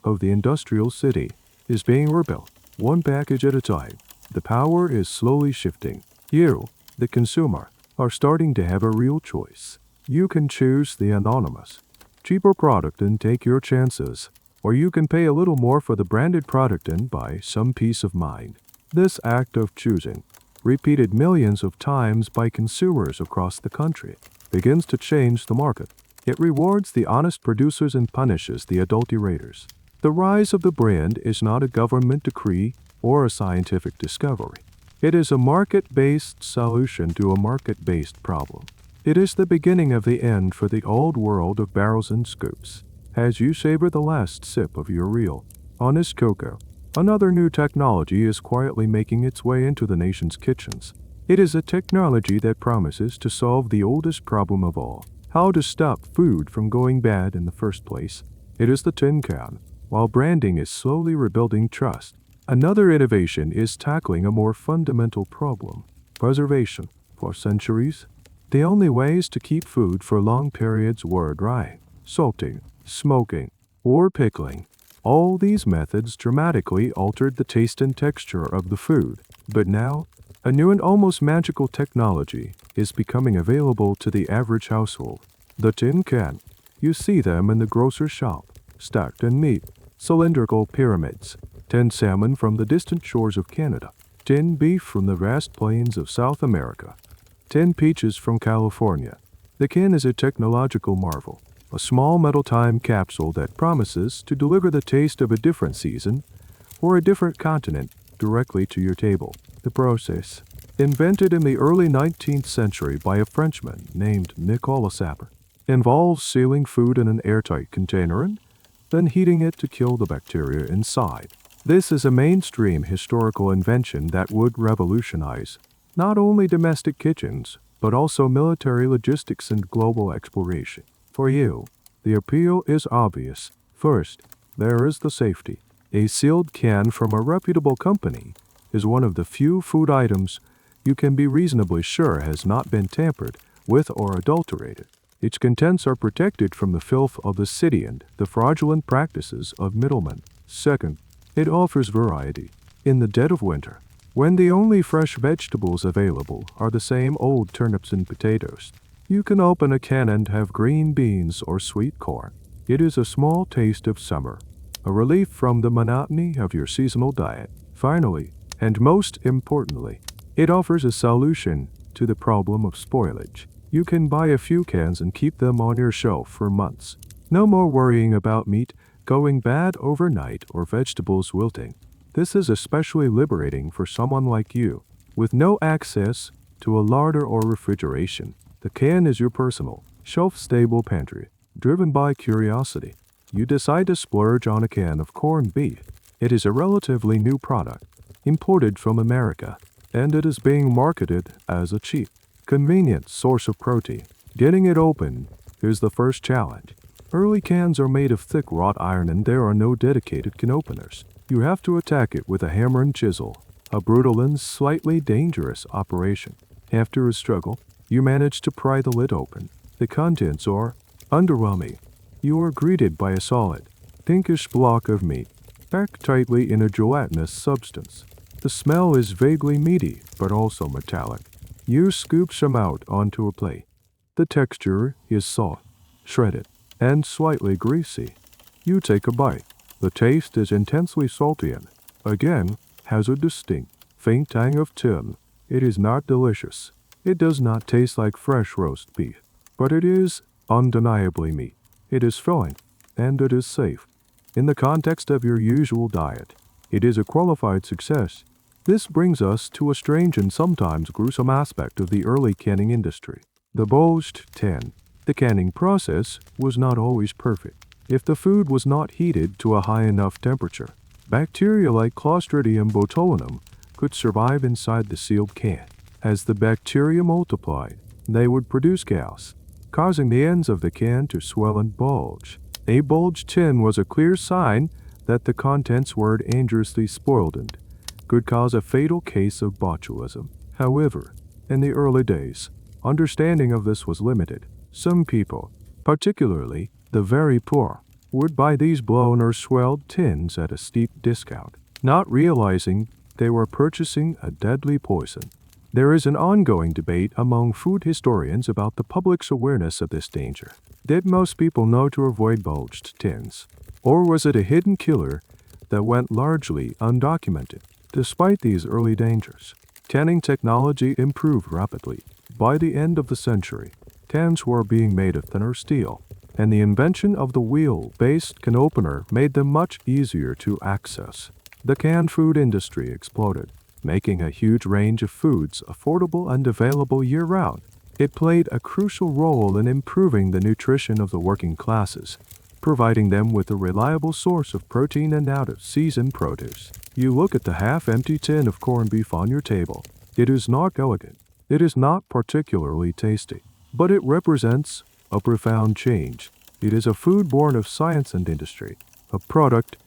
of the industrial city, is being rebuilt, one package at a time. The power is slowly shifting. You, the consumer, are starting to have a real choice. You can choose the anonymous, cheaper product and take your chances, or you can pay a little more for the branded product and buy some peace of mind. This act of choosing, repeated millions of times by consumers across the country, begins to change the market. It rewards the honest producers and punishes the adulterators. The rise of the brand is not a government decree or a scientific discovery. It is a market-based solution to a market-based problem. It is the beginning of the end for the old world of barrels and scoops. As you savor the last sip of your real, honest cocoa, another new technology is quietly making its way into the nation's kitchens. It is a technology that promises to solve the oldest problem of all: how to stop food from going bad in the first place. It is the tin can. While branding is slowly rebuilding trust, another innovation is tackling a more fundamental problem: preservation. For centuries, the only ways to keep food for long periods were drying, salting, smoking, or pickling. All these methods dramatically altered the taste and texture of the food. But now, a new and almost magical technology is becoming available to the average household: the tin can. You see them in the grocer's shop, stacked in neat, cylindrical pyramids. Tin salmon from the distant shores of Canada, tin beef from the vast plains of South America, tin peaches from California. The can is a technological marvel, a small metal time capsule that promises to deliver the taste of a different season or a different continent directly to your table. The process, invented in the early 19th century by a Frenchman named Nicolas Sapper, involves sealing food in an airtight container and then heating it to kill the bacteria inside. This is a mainstream historical invention that would revolutionize not only domestic kitchens, but also military logistics and global exploration. For you, the appeal is obvious. First, there is the safety. A sealed can from a reputable company is one of the few food items you can be reasonably sure has not been tampered with or adulterated. Its contents are protected from the filth of the city and the fraudulent practices of middlemen. Second, it offers variety. In the dead of winter, when the only fresh vegetables available are the same old turnips and potatoes, you can open a can and have green beans or sweet corn. It is a small taste of summer, a relief from the monotony of your seasonal diet. Finally, and most importantly, it offers a solution to the problem of spoilage. You can buy a few cans and keep them on your shelf for months. No more worrying about meat going bad overnight or vegetables wilting. This is especially liberating for someone like you, with no access to a larder or refrigeration. The can is your personal, shelf-stable pantry, driven by curiosity. You decide to splurge on a can of corned beef. It is a relatively new product, imported from America, and it is being marketed as a cheap, convenient source of protein. Getting it open is the first challenge. Early cans are made of thick wrought iron and there are no dedicated can openers. You have to attack it with a hammer and chisel, a brutal and slightly dangerous operation. After a struggle, you manage to pry the lid open. The contents are underwhelming. You are greeted by a solid, pinkish block of meat, packed tightly in a gelatinous substance. The smell is vaguely meaty, but also metallic. You scoop some out onto a plate. The texture is soft, shredded, and slightly greasy. You take a bite. The taste is intensely salty and, again, has a distinct, faint tang of tin. It is not delicious. It does not taste like fresh roast beef, but it is undeniably meat. It is filling, and it is safe. In the context of your usual diet, it is a qualified success. This brings us to a strange and sometimes gruesome aspect of the early canning industry: the bulged tin. The canning process was not always perfect. If the food was not heated to a high enough temperature, bacteria like Clostridium botulinum could survive inside the sealed can. As the bacteria multiplied, they would produce gas, causing the ends of the can to swell and bulge. A bulged tin was a clear sign that the contents were dangerously spoiled and could cause a fatal case of botulism. However, in the early days, understanding of this was limited. Some people, particularly the very poor, would buy these blown or swelled tins at a steep discount, not realizing they were purchasing a deadly poison. There is an ongoing debate among food historians about the public's awareness of this danger. Did most people know to avoid bulged tins? Or was it a hidden killer that went largely undocumented? Despite these early dangers, canning technology improved rapidly. By the end of the century, cans were being made of thinner steel, and the invention of the wheel-based can opener made them much easier to access. The canned food industry exploded, making a huge range of foods affordable and available year-round. It played a crucial role in improving the nutrition of the working classes, providing them with a reliable source of protein and out-of-season produce. You look at the half-empty tin of corned beef on your table. It is not elegant. It is not particularly tasty, but it represents a profound change. It is a food born of science and industry, a product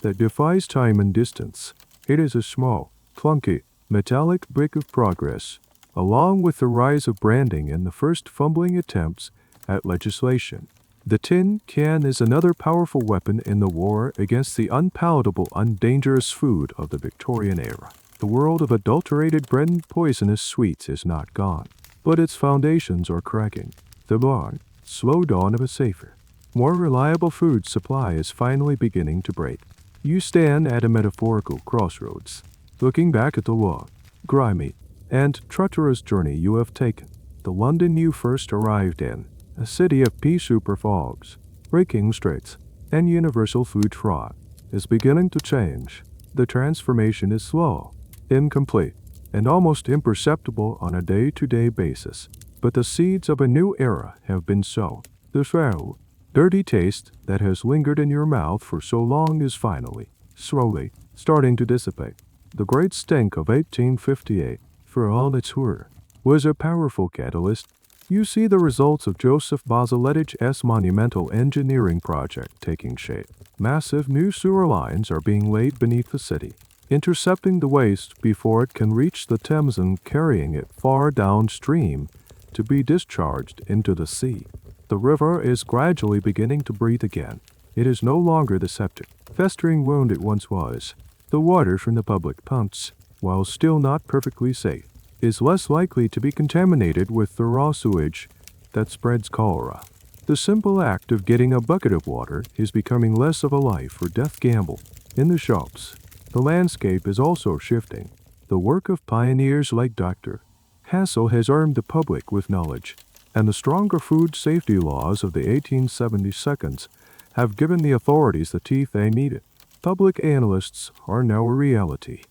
that defies time and distance. It is a small, clunky, metallic brick of progress, along with the rise of branding and the first fumbling attempts at legislation. The tin can is another powerful weapon in the war against the unpalatable and dangerous food of the Victorian era. The world of adulterated bread and poisonous sweets is not gone, but its foundations are cracking. The long, slow dawn of a safer, more reliable food supply is finally beginning to break. You stand at a metaphorical crossroads, looking back at the long, grimy, and treacherous journey you have taken. The London you first arrived in, a city of pea-soup fogs, raking streets, and universal food fraud, is beginning to change. The transformation is slow, incomplete, and almost imperceptible on a day-to-day basis, but the seeds of a new era have been sown. The foul, dirty taste that has lingered in your mouth for so long is finally, slowly, starting to dissipate. The great stink of 1858, for all its horror, was a powerful catalyst. You see the results of Joseph Bazalett's monumental engineering project taking shape. Massive new sewer lines are being laid beneath the city, intercepting the waste before it can reach the Thames and carrying it far downstream to be discharged into the sea. The river is gradually beginning to breathe again. It is no longer the septic, festering wound it once was. The water from the public pumps, while still not perfectly safe, is less likely to be contaminated with the raw sewage that spreads cholera. The simple act of getting a bucket of water is becoming less of a life or death gamble. In the shops, the landscape is also shifting. The work of pioneers like Dr. Hassel has armed the public with knowledge, and the stronger food safety laws of the 1872 have given the authorities the teeth they needed. Public analysts are now a reality,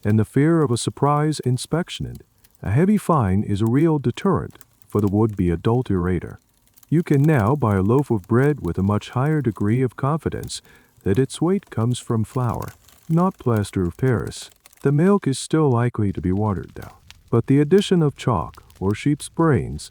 and the fear of a surprise inspection and a heavy fine is a real deterrent for the would-be adulterator. You can now buy a loaf of bread with a much higher degree of confidence that its weight comes from flour, not plaster of Paris. The milk is still likely to be watered down, but the addition of chalk or sheep's brains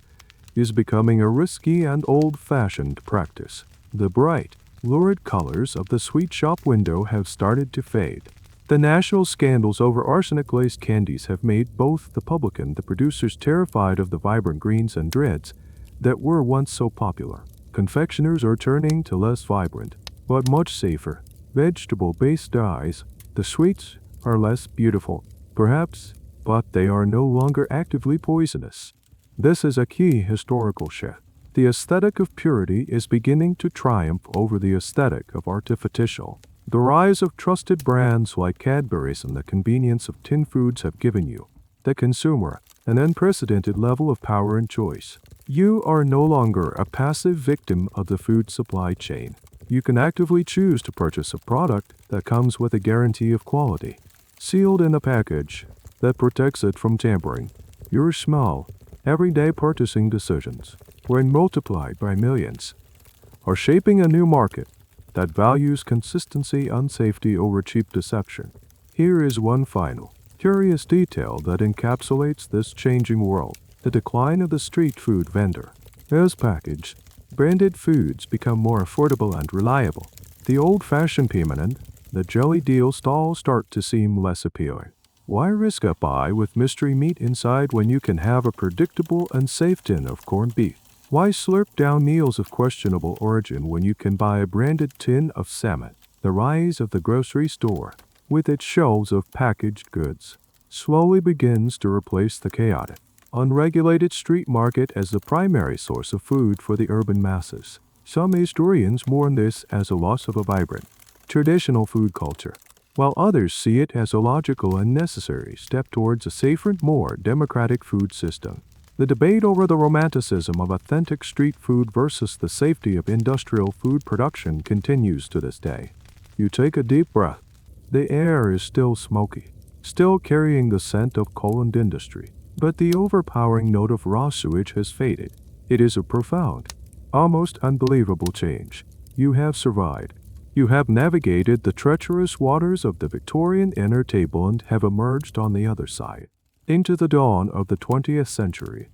is becoming a risky and old-fashioned practice. The bright, lurid colors of the sweet shop window have started to fade. The national scandals over arsenic-laced candies have made both the public and the producers terrified of the vibrant greens and reds that were once so popular. Confectioners are turning to less vibrant, but much safer, vegetable-based dyes. The sweets are less beautiful, perhaps, but they are no longer actively poisonous. This is a key historical shift. The aesthetic of purity is beginning to triumph over the aesthetic of artificial. The rise of trusted brands like Cadbury's and the convenience of tin foods have given you, the consumer, an unprecedented level of power and choice. You are no longer a passive victim of the food supply chain. You can actively choose to purchase a product that comes with a guarantee of quality, sealed in a package that protects it from tampering. Your small, everyday purchasing decisions, when multiplied by millions, are shaping a new market that values consistency and safety over cheap deception. Here is one final, curious detail that encapsulates this changing world: the decline of the street food vendor. As packaged, branded foods become more affordable and reliable, the old-fashioned payment and the jelly deal stalls start to seem less appealing. Why risk a pie with mystery meat inside when you can have a predictable and safe tin of corned beef? Why slurp down meals of questionable origin when you can buy a branded tin of salmon? The rise of the grocery store, with its shelves of packaged goods, slowly begins to replace the chaotic, unregulated street market as the primary source of food for the urban masses. Some historians mourn this as a loss of a vibrant, traditional food culture, while others see it as a logical and necessary step towards a safer, more democratic food system. The debate over the romanticism of authentic street food versus the safety of industrial food production continues to this day. You take a deep breath. The air is still smoky, still carrying the scent of coal and industry, but the overpowering note of raw sewage has faded. It is a profound, almost unbelievable change. You have survived. You have navigated the treacherous waters of the Victorian inner table and have emerged on the other side, into the dawn of the 20th century.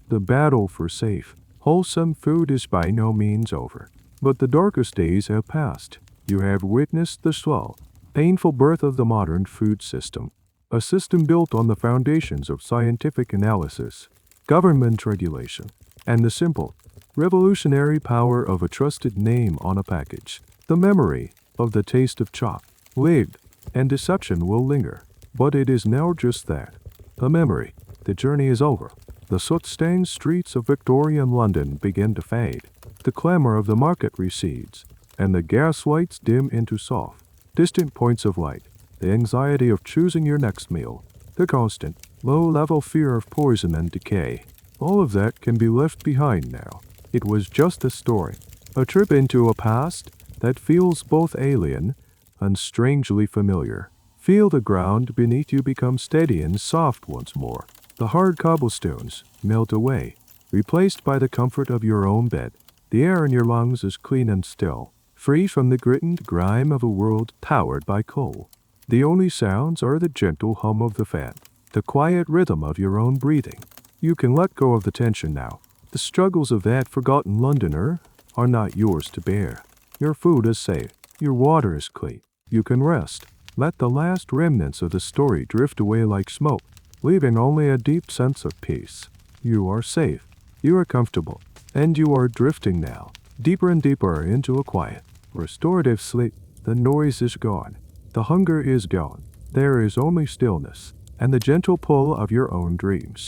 The battle for safe, wholesome food is by no means over, but the darkest days have passed. You have witnessed the slow, painful birth of the modern food system, a system built on the foundations of scientific analysis, government regulation, and the simple, revolutionary power of a trusted name on a package. The memory of the taste of chalk, lid, and deception will linger, but it is now just that, a memory. The journey is over. The soot-stained streets of Victorian London begin to fade. The clamor of the market recedes, and the gas lights dim into soft, distant points of light. The anxiety of choosing your next meal, the constant, low-level fear of poison and decay, all of that can be left behind now. It was just a story, a trip into a past that feels both alien and strangely familiar. Feel the ground beneath you become steady and soft once more. The hard cobblestones melt away, replaced by the comfort of your own bed. The air in your lungs is clean and still, free from the grit and grime of a world powered by coal. The only sounds are the gentle hum of the fan, the quiet rhythm of your own breathing. You can let go of the tension now. The struggles of that forgotten Londoner are not yours to bear. Your food is safe. Your water is clean. You can rest. Let the last remnants of the story drift away like smoke, leaving only a deep sense of peace. You are safe. You are comfortable. And you are drifting now, deeper and deeper into a quiet, restorative sleep. The noise is gone. The hunger is gone. There is only stillness and the gentle pull of your own dreams.